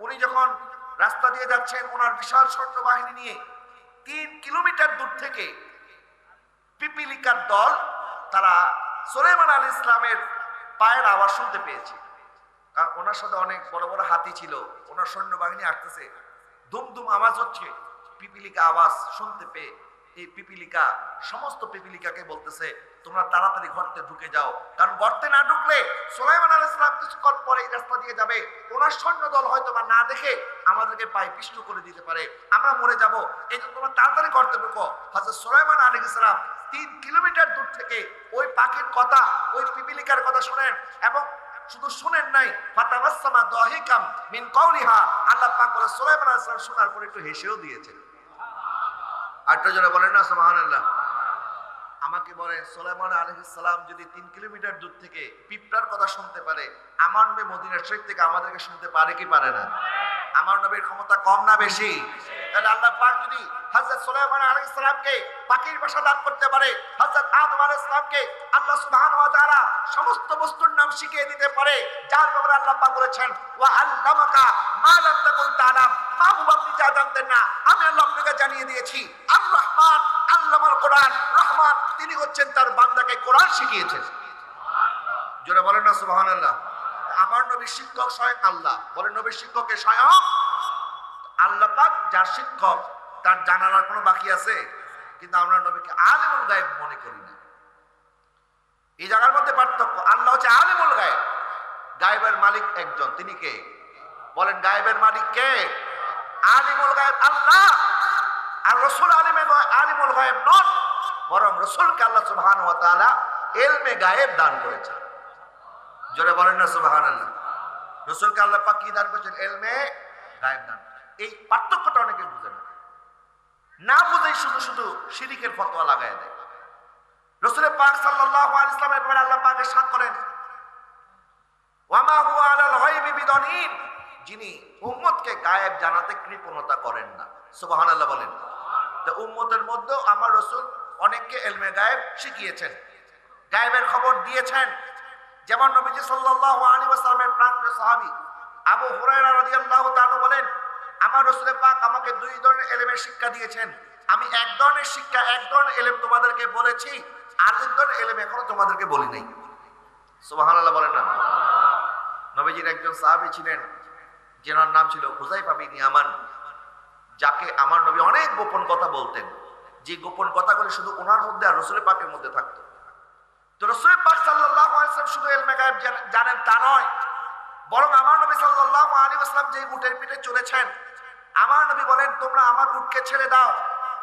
উনি যখন রাস্তা দিয়ে যাচ্ছেন ওনার বিশাল সৈন্যবাহিনী নিয়ে, 3 কিলোমিটার দূর থেকে পিপিলিকার দল তারা সুলাইমান আলাইহিস সালামের পায়ের আওয়াজ শুনতে পেয়েছে। কারণ ওনার সাথে অনেক বড় বড় হাতি ছিল, ওনার সৈন্যবাহিনী আসতেছে, দুমদুম আওয়াজ হচ্ছে। পিপিলিকা আওয়াজ শুনতে পেয়ে এই পিপিলিকা সমস্ত পিপিলিকাকে বলতেছে, তোমরা তাড়াতাড়ি গর্তে ঢুকে যাও, কারণ গর্তে না ঢুকলে সুলাইমান আলাইহিস সালাম কিছুক্ষণ পরে এই রাস্তা দিয়ে যাবে, ওনার সৈন্য দল হয়তো বা না দেখে আমাদেরকে পায়ে পিষ্ট করে দিতে পারে, আমরা মরে যাব। এই জন্য তোমরা তাড়াতাড়ি গর্তে ঢুকো। হযরত সুলাইমান আলাইহিস সালাম 3 কিলোমিটার দূর থেকে ওই পাখির কথা, ওই পিপিলিকার কথা শুনেন, এবং শুধু শুনেন নাই, ফাতাবাসসামা দাহিকাম মিন কওলিহা, আল্লাহ পাক বলে সুলাইমান আলাইহিস সালাম শোনার পর একটু হেসেও দিয়েছেন। আটটা জনে বলেন না সুবহানাল্লাহ। আমাকে বলে সুলাইমান আলাইহিস সালাম যদি 3 কিলোমিটার দূর থেকে পিঁপড়ার কথা শুনতে পারে, আমার নবী মদিনা শরীফ থেকে আমাদেরকে শুনতে পারে কি পারে না? আমার নবীর ক্ষমতা কম না বেশি? তাহলে আল্লাহ পাক যদি হযরত সুলাইমান আলাইহিস সালামকে পাখির ভাষা দান করতে পারে, হযরত আদম আলাইহিস সালামকে আল্লাহ সুবহানাহু ওয়া তাআলা সমস্ত বস্তুর নাম শিখিয়ে দিতে পারে, যার ব্যাপারে আল্লাহ পাক বলেছেন ওয়া আল্লামাকা মা লাম তাকুন তাআলাম, মাহবুব আপনি যা জানতেন না আমি আল্লাহ আপনাকে জানিয়ে দিয়েছি। আর রহমান আল্লামাল কোরআন, রহমান তিনি হচ্ছেন তার বান্দাকে কোরআন শিখিয়েছেন। জোরে বলেন না সুবহানাল্লাহ। আমার নবীর শিক্ষক স্বয়ং আল্লাহ। বলেন নবীর শিক্ষককে স্বয়ং আল্লাহ পাক, যার শিক্ষক তার জানার কোনো বাকি আছে? কিন্তু আমরা নবীকে আলিমুল গায়ব মনে করি না। এই জায়গার মধ্যে পার্থক্য। আল্লাহ হচ্ছে আলিমুল গায়ব, গায়বের মালিক একজন, তিনি কে? বলেন গায়বের মালিক কে? আলিমুল গায়ব আল্লাহ। আর রাসূল আলিমুল গায়ব নন, বরং রাসূলকে আল্লাহ সুবহানাহু ওয়া তাআলা ইলমে গায়ব দান করেছেন। জোরে বলেন না সুবহানাল্লাহ। রাসূলকে আল্লাহ পাক কি দান করেছেন? ইলমে গায়ব দান। এই পার্থক্যটা অনেকে বুঝে না, না বুঝেই শুধু শুধু শিরকের ফতোয়া লাগায় দেয়। রাসূল পাক সাল্লাল্লাহু আলাইহি ওয়াসাল্লামের ব্যাপারে আল্লাহ পাক ইরশাদ করেন ওয়া মা হুয়া আলাল গায়বি বিদানিন, যিনি উম্মতকে গায়েব জানাতে কৃপণতা করেন না। সুবহানাল্লাহ বলেন। তো উম্মতের মধ্যে আমার রাসূল অনেককে ইলমে গায়েব শিখিয়েছেন। গায়েবের খবর দিয়েছেন। যেমন নবীজি সাল্লাল্লাহু আলাইহি ওয়াসাল্লামের প্রাণপ্রিয় সাহাবী আবু হুরায়রা রাদিয়াল্লাহু তাআলা বলেন, আমার রাসূল পাক আমাকে দুই ধরনের ইলমের শিক্ষা দিয়েছেন। আমি এক ধরনের শিক্ষা, এক ধরনের ইলম তোমাদেরকে বলেছি, আর এক ধরনের ইলম এখনো তোমাদেরকে বলি নাই। সুবহানাল্লাহ বলেন না? নবীজির একজন সাহাবী ছিলেন, যার নাম ছিল হুযায়ফা বিন ইয়ামান, যাকে আমার নবী অনেক গোপন কথা বলতেন, যে গোপন কথাগুলো শুধু ওনার মধ্যে আর রাসূল পাকের মধ্যে থাকতো। তো রাসূল পাক সাল্লাল্লাহু আলাইহি ওয়াসাল্লাম শুধু ইলমে গায়েব জানেন তা নয়, বরং আমার নবী সাল্লাল্লাহু আলাইহি ওয়াসাল্লাম যে উটের পিঠে চলেছেন, আমার নবী বলেন তোমরা আমার উটকে ছেড়ে দাও,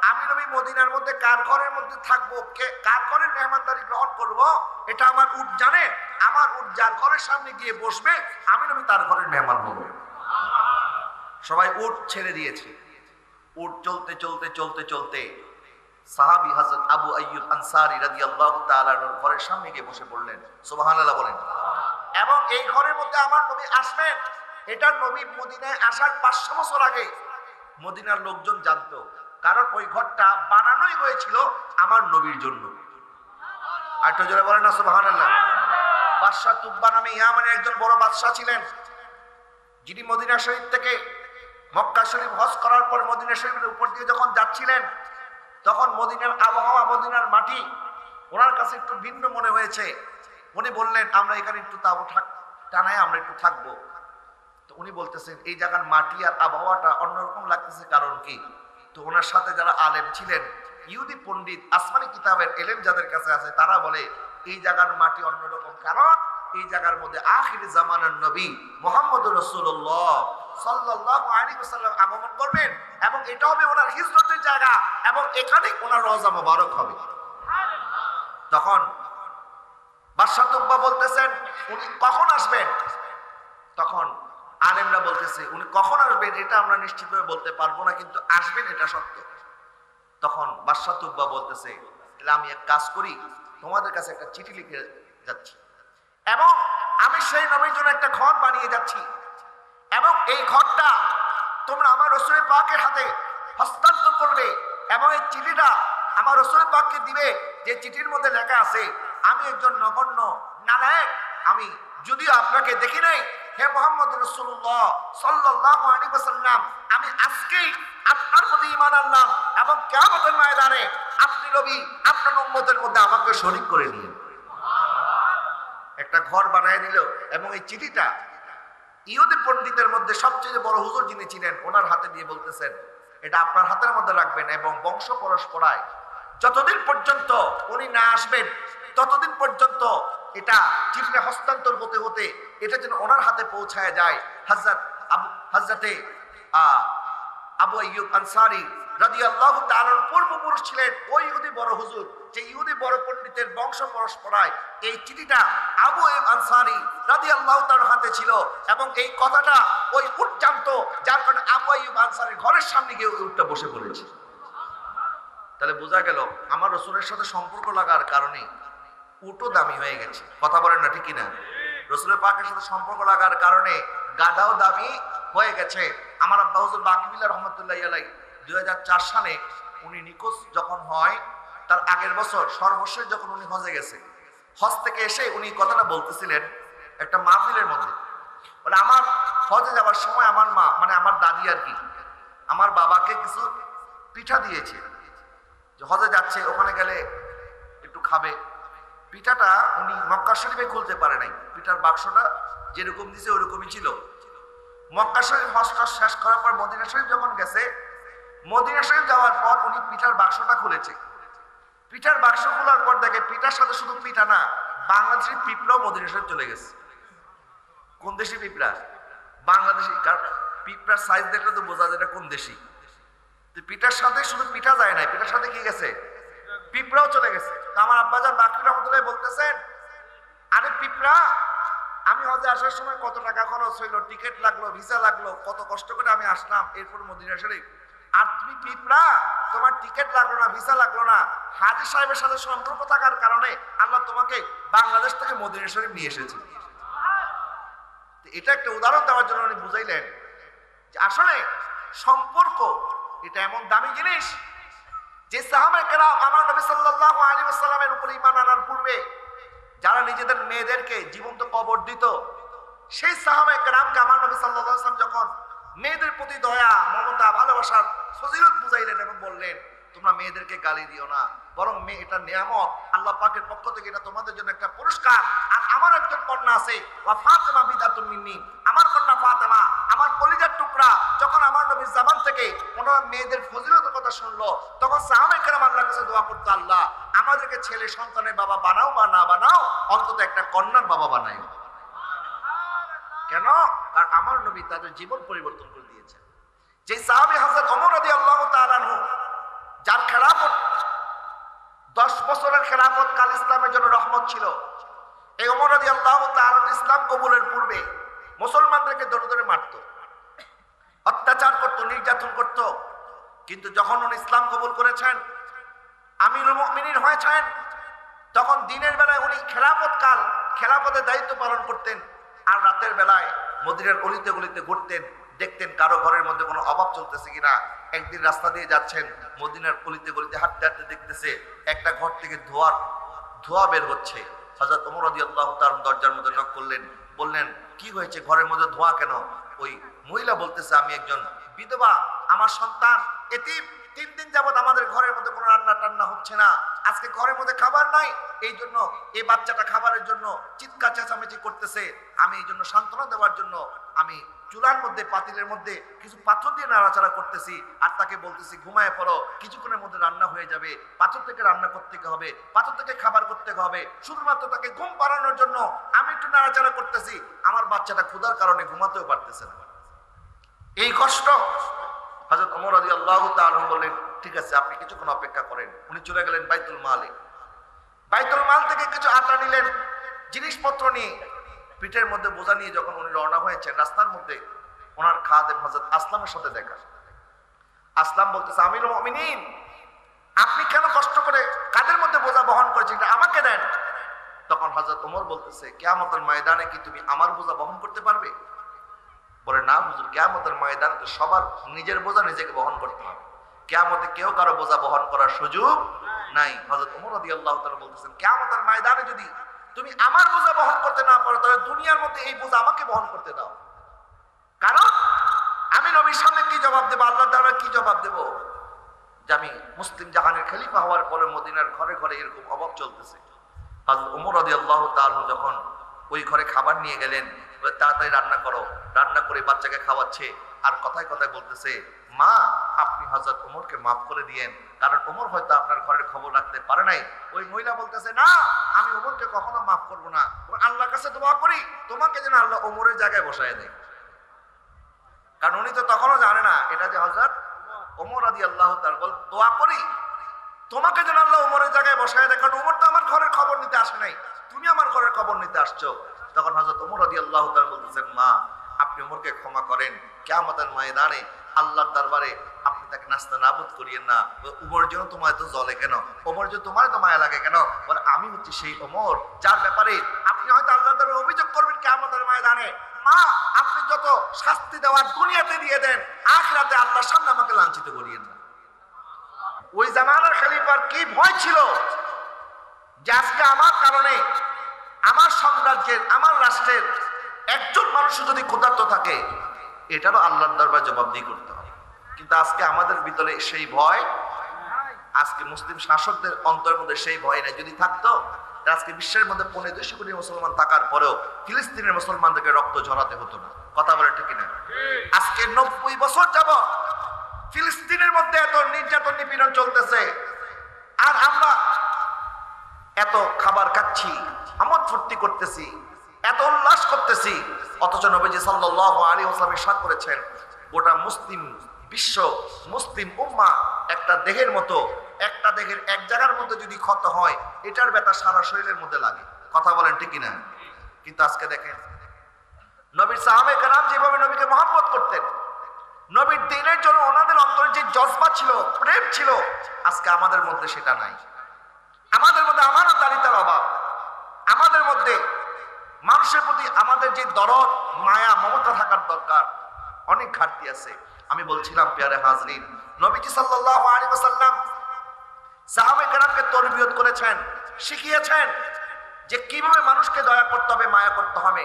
আমি নবী মদিনার মধ্যে কার ঘরের মধ্যে থাকবো, কে কার ঘরের মেহমানদারি গ্রহণ করব, এটা আমার উট জানে। আমার উট যার ঘরের সামনে গিয়ে বসবে, আমি নবী তার ঘরের মেহমান হব। সবাই উট ছেড়ে দিয়েছে। উট চলতে চলতে চলতে চলতে সাহাবী হযরত আবু আইয়ুব আনসারী রাদিয়াল্লাহু তাআলা আনহুর ঘরের সামনে গিয়ে বসে পড়লেন। সুবহানাল্লাহ বলেন। এবং এই ঘরের মধ্যে আমার নবী আসবেন, এটা নবী মদিনায় আসার 500 বছর আগে মদিনার লোকজন জানতো, কারণ ওই ঘরটা বানানোই হয়েছিল আমার নবীর জন্য। আর একটু জোরে বলেন না সুবহানাল্লাহ। বাদশা তুব্বা নামে ইয়ামানের একজন বড় বাদশা ছিলেন, যিনি মদিনা শরীফ থেকে মক্কা শরীফ হজ করার পর মদিনা শরীফের উপর দিয়ে যখন যাচ্ছিলেন, তখন মদিনার আবহাওয়া, মদিনার মাটি ওনার কাছে একটু ভিন্ন মনে হয়েছে। উনি বললেন আমরা এখানে একটু তাবু টানায় আমরা একটু থাকবো। তো উনি বলতেছেন এই জায়গার মাটি আর আবহাওয়াটা অন্যরকম লাগতেছে, কারণ কি? তো ওনার সাথে যারা আলেম ছিলেন, ইহুদি পণ্ডিত, আসমানি কিতাবের এলেম যাদের কাছে আছে, তারা বলে এই জায়গার মাটি অন্যরকম, কারণ এই জায়গার মধ্যে আখির জামানার নবী মুহাম্মদুর রাসূলুল্লাহ সাল্লাল্লাহু আলাইহি ওয়াসাল্লাম আগমন করবেন, এবং এটা হবে ওনার হিজরতের জায়গা, এবং এখানেই ওনার রওজা মোবারক হবে। তখন বাদশা তুব্বা বলতেছেন উনি কখন আসবেন? তখন আলেমরা বলতেছে উনি কখন আসবেন এটা আমরা নিশ্চিতভাবে বলতে পারবো না, কিন্তু আসবেন এটা সত্য। তখন বাদশা তুব্বা বলতেছে তাহলে আমি এক কাজ করি, তোমাদের কাছে একটা চিঠি লিখে যাচ্ছি, এবং আমি সেই নবীর জন্য একটা ঘর বানিয়ে যাচ্ছি, এবং এই ঘরটা তোমরা আমার রাসূল পাকের হাতে হস্তান্তর করবে, এবং এই চিঠিটা আমার রাসূল পাককে দিবে, যে চিঠির মধ্যে লেখা আছে আমি একজন নগণ্য নালায়েক, আমি যদিও আপনাকে দেখি নাই, হে মুহাম্মদ রাসূলুল্লাহ সাল্লাল্লাহু আলাইহি ওয়াসাল্লাম, আমি আজকেই আপনার প্রতি ঈমান আনলাম, এবং কিয়ামতের ময়দানে আপনি নবী আপনার উম্মতের মধ্যে আমাকে শরীক করে নিন। একটা ঘর বানায় দিল, এবং এই চিঠিটা ইহুদি পণ্ডিতের মধ্যে সবচেয়ে বড় হুজুর যিনি ছিলেন ওনার হাতে দিয়ে বলতেছেন এটা আপনার হাতের মধ্যে রাখবেন, এবং বংশ পরস্পরায় যতদিন পর্যন্ত উনি না আসবেন ততদিন পর্যন্ত এটা চিঠিটা হস্তান্তর হতে হতে এটা যেন ওনার হাতে পৌঁছায় যায়। হযরতে আবু আইয়ুব আনসারী রাদিয়াল্লাহু তাআলার পূর্বপুরুষ ছিলেন ওই ইহুদি বড় হুজুর, যে ইহুদি বড় পণ্ডিতের বংশ পরস্পরায় এই চিঠিটা আবু আইয়ুব আনসারী রাদিয়াল্লাহু তাআলার হাতে ছিল, এবং এই কথাটা ওই উট জানতো, যার কারণে আবু আইয়ুব আনসারীর ঘরের সামনে গিয়ে উটটা বসে পড়েছে। তাহলে বোঝা গেল আমার রাসূলের সাথে সম্পর্ক লাগার কারণে উটও দামি হয়ে গেছে। কথা বলেন না ঠিক কিনা? রাসূলের পাকের সাথে সম্পর্ক লাগার কারণে গাধাও দামি হয়ে গেছে। আমার আব্বা হুজুর বাকিবিল্লাহ রহমাতুল্লাহি আলাইহি 2004 সালে উনি নিখোঁজ যখন হয়, তার আগের বছর সর্বশেষ যখন উনি হজে গেছে, হজ থেকে এসে উনি কথাটা বলতেছিলেন একটা মাহফিলের মধ্যে, বলে আমার হজে যাওয়ার সময় আমার মা, মানে আমার দাদি আর কি, আমার বাবাকে কিছু পিঠা দিয়েছে, যে হজে যাচ্ছে ওখানে গেলে একটু খাবে। পিঠাটা উনি মক্কা শরীফে খুলতে পারে নাই, পিঠার বাক্সটা যেরকম দিছে ওরকমই ছিল। মক্কা শরীফ হজটা শেষ করার পর মদিনা শরীফ যখন গেছে, মদিনা শরীফ যাওয়ার পর উনি পিঠার বাক্সটা খুলেছে। পিঠার বাক্স খোলার পর দেখে পিঠার সাথে শুধু পিঠা না, বাংলাদেশের পিঁপড়াও মদিনা শরীফ চলে গেছে। কোন দেশি পিঁপড়া? বাংলাদেশি। কারণ পিঁপড়ার সাইজ দেখলে তো বোঝা যায় এটা কোন দেশি। পিঠার সাথে শুধু পিঠা যায় নাই, পিঠার সাথে কি গেছে? পিঁপড়াও চলে গেছে। তো আমার আব্বাজান বাকি রহমতুল্লাহ বলতেছেন আরে পিঁপড়া, আমি হজে আসার সময় কত টাকা খরচ হইলো, টিকিট লাগলো, ভিসা লাগলো, কত কষ্ট করে আমি আসলাম এরপর মদিনা শরীফ, আর তুমি পিঁপড়া, তোমার টিকিট লাগলো না, ভিসা লাগলো না, হাজী সাহেবের সাথে সম্পর্ক থাকার কারণে আল্লাহ তোমাকে বাংলাদেশ থেকে মদিনা শরীফ নিয়ে এসেছে। এটা একটা উদাহরণ দেওয়ার জন্য উনি বুঝাইলেন যে আসলে সম্পর্ক এটা এমন দামি জিনিস যে সাহাবায়ে কেরাম আমার নবী সাল্লাল্লাহু আলাইহি ওয়াসাল্লামের উপর ঈমান আনার পূর্বে যারা নিজেদের মেয়েদেরকে জীবন্ত কবর দিত, সেই সাহাবায়ে কেরামকে আমার নবী সাল্লাল্লাহু আলাইহি ওয়াসাল্লাম যখন মেয়েদের প্রতি দয়া, মমতা, ভালোবাসার ফজিলত বুঝাইলেন এবং বললেন তোমরা মেয়েদেরকে গালি দিও না, বরং মেয়ে এটা নিয়ামত, আল্লাহ পাকের পক্ষ থেকে এটা তোমাদের জন্য একটা পুরস্কার। আর আমার একজন কন্যা আছে, ওয়া ফাতেমা বিদাতুন মিন্নি, আমার কন্যা ফাতেমা আমার কলিজার টুকরা। যখন আমার নবীর জবান থেকে ওনার মেয়েদের ফজিলতের কথা শুনলো, তখন সাহাবায়ে কেরাম আল্লাহর কাছে দোয়া করতো, আল্লাহ আমাদেরকে ছেলে সন্তানের বাবা বানাও বা না বানাও, অন্তত একটা কন্যার বাবা বানাও। কেন? আর আমার নবী তাদের জীবন পরিবর্তন করে দিয়েছেন। যে সাহাবী হযরত ওমর রাদিয়াল্লাহু তাআলা আনহু, যার খেলাফত 10 বছরের খেলাফত কাল ইসলামের জন্য রহমত ছিল, এই ওমর রাদিয়াল্লাহু তাআলা ইসলাম কবুলের পূর্বে মুসলমানদেরকে দৌড়ে দৌড়ে মারত, অত্যাচার করত, নির্যাতন করত। কিন্তু যখন উনি ইসলাম কবুল করেছেন, আমিরুল মুমিনিন হয়েছেন, তখন দিনের বেলায় উনি খেলাফতের দায়িত্ব পালন করতেন, আর রাতের বেলায় মদিনার অলিতে গলিতে ঘুরতেন, দেখতেন কারো ঘরের মধ্যে কোনো অভাব চলতেছে কিনা। একদিন রাস্তা দিয়ে যাচ্ছেন, মদিনার অলিতে গলিতে হাঁটতে হাঁটতে দেখতেছে একটা ঘর থেকে ধোঁয়া বের হচ্ছে। হযরত ওমর রাদিয়াল্লাহু তাআলা দরজার মধ্যে নক করলেন, বললেন কি হয়েছে, ঘরের মধ্যে ধোঁয়া কেন? ওই মহিলা বলতেছে, আমি একজন বিধবা, আমার সন্তান এতিম, 3 দিন যাবত আমাদের ঘরের মধ্যে কোনো রান্না টান্না হচ্ছে না, আজকে ঘরের মধ্যে খাবার নাই, এই জন্য এই বাচ্চাটা খাবারের জন্য চিৎকার চেঁচামেচি করতেছে। আমি এই জন্য সান্ত্বনা দেওয়ার জন্য আমি চুলার মধ্যে, পাতিলের মধ্যে কিছু পাথর দিয়ে নাড়াচাড়া করতেছি, আর তাকে বলতেছি ঘুমায় পড়ো, কিছুক্ষণের মধ্যে রান্না হয়ে যাবে। পাথর থেকে রান্না করতে হবে, পাথর থেকে খাবার করতে হবে, শুধুমাত্র তাকে ঘুম পাড়ানোর জন্য আমি একটু নাড়াচাড়া করতেছি। আমার বাচ্চাটা ক্ষুধার কারণে ঘুমাতেও পারতেছে না। এই কষ্ট হযরত ওমর রাদিয়াল্লাহু তাআলা বললেন, ঠিক আছে আপনি কিছুক্ষণ অপেক্ষা করেন। উনি চলে গেলেন বাইতুল মালে। বাইতুল মাল থেকে কিছু আটা নিলেন, জিনিসপত্র নিয়ে পিঠের মধ্যে বোঝা নিয়ে যখন উনি রওনা হয়েছেন, রাস্তার মধ্যে ওনার খাদেম হযরত আসলামের সাথে দেখা। আসলাম বলতেছে, আমিরুল মুমিনিন আপনি কেন কষ্ট করে কাঁধের মধ্যে বোঝা বহন করেছেন, এটা আমাকে দেন। তখন হযরত ওমর বলতেছে, কিয়ামতের ময়দানে কি তুমি আমার বোঝা বহন করতে পারবে? বলে, না হুজুর, কিয়ামতের ময়দানে তো সবার নিজের বোঝা নিজেকে বহন করতে হবে, কিয়ামতে কেউ কারো বোঝা বহন করার সুযোগ নাই। হযরত ওমর রাদিয়াল্লাহু তাআলা বলতেছেন, কিয়ামতের ময়দানে যদি তুমি আমার বোঝা বহন করতে না পারো, তাহলে দুনিয়ার মধ্যে এই বোঝা আমাকে বহন করতে দাও। কারণ আমি নবীর সামনে কি জবাব দেবো, আল্লাহ তাআলা কি জবাব দেব, যে আমি মুসলিম জাহানের খলিফা হওয়ার পরে মদিনার ঘরে ঘরে এরকম অভাব চলতেছে। হযরত ওমর রাদিয়াল্লাহু তাআলা যখন ওই ঘরে খাবার নিয়ে গেলেন, তাড়াতাড়ি রান্না করো, রান্না করে বাচ্চাকে খাওয়াচ্ছে, আর কথায় কথায় বলতেছে, মা আপনি হযরত ওমরকে মাফ করে দিয়েন, কারণ ওমর হয়তো আপনার ঘরের খবর রাখতে পারে নাই। ওই মহিলা বলতেছে, না আমি ওমরকে কখনো মাফ করবো না, আল্লাহর কাছে দোয়া করি তোমাকে যেন আল্লাহ ওমরের জায়গায় বসায় দেয়। কারণ উনি তো তখনও জানে না এটা যে হযরত ওমর রাদিয়াল্লাহু তাআলা, বল দোয়া করি তোমাকে যেন আল্লাহ ওমরের জায়গায় বসায় দেয়, কারণ ওমর তো আমার ঘরের খবর নিতে আসে নাই, তুমি আমার ঘরের খবর নিতে আসছো। তখন হযরত ওমর রাদিয়াল্লাহু তাআলা বলতেছেন, মা আপনি ওমরকে ক্ষমা করেন, কিয়ামতের ময়দানে আল্লাহর দরবারে আপনি তাকে নাস্তা নাবুদ করিয়েন না। ওমর যেন তোমায় তো জ্বলে কেন, ওমর যে তোমার তো মায়া লাগে কেন? বলে, আমি হচ্ছি সেই ওমর যার ব্যাপারে আপনি হয়তো আল্লাহর দরবারে অভিযোগ করবেন কিয়ামতের ময়দানে। মা আপনি যত শাস্তি দেওয়ার দুনিয়াতে দিয়ে দেন, আখিরাতে আল্লাহর সামনে আমাকে লাঞ্ছিত করিয়েন না। ওই জামানার খলিফার কি ভয় ছিল যে আজকে আমার কারণে আমার সাম্রাজ্যের, আমার রাষ্ট্রের একজন মানুষ যদি ক্ষুধার্ত থাকে, এটারও আল্লাহর দরবারে জবাবদিহি করতে হবে। কিন্তু আজকে আমাদের ভিতরে সেই ভয়, আজকে মুসলিম শাসকদের অন্তরের মধ্যে সেই ভয় নাই। যদি থাকতো, আজকে বিশ্বের মধ্যে 250 কোটি মুসলমান থাকার পরেও ফিলিস্তিনের মুসলমানদেরকে রক্ত ঝরাতে হতো না। কথা বলে ঠিক না? আজকে 90 বছর যাবত ফিলিস্তিনের মধ্যে এত নির্যাতন নিপীড়ন চলতেছে, আর আমরা এত খাবার খাচ্ছি, আমোদ ফুর্তি করতেছি, এত উল্লাস করতেছি, অথচ নবীজি সাল্লাল্লাহু আলাইহি ওয়াসাল্লাম ইরশাদ করেছেন, গোটা মুসলিম বিশ্ব, মুসলিম উম্মাহ একটা দেহের মতো, একটা দেহের এক জায়গার মধ্যে যদি ক্ষত হয়, এটার ব্যথা সারা শরীরের মধ্যে লাগে। কথা বলেন ঠিক কিনা? কিন্তু আজকে দেখেন, নবীর সাহাবায়ে কেরাম যেভাবে নবীকে মহব্বত করতেন, নবীর দ্বীনের জন্য ওনাদের অন্তরে যে জজবা ছিল, প্রেম ছিল, আজকে আমাদের মধ্যে সেটা নাই। আমাদের মধ্যে আমানতদারিতার অভাব, আমাদের মধ্যে মানুষের প্রতি আমাদের যে দরদ, মায়া, মমতা থাকার দরকার, অনেক ঘাটতি আছে। আমি বলছিলাম প্রিয় হাজরিন, নবীজি সাল্লাল্লাহু আলাইহি ওয়াসাল্লাম সাহাবায়ে কেরামকে তরবিয়ত করেছেন, শিখিয়েছেন। যে কিভাবে মানুষকে দয়া করতে হবে, মায়া করতে হবে।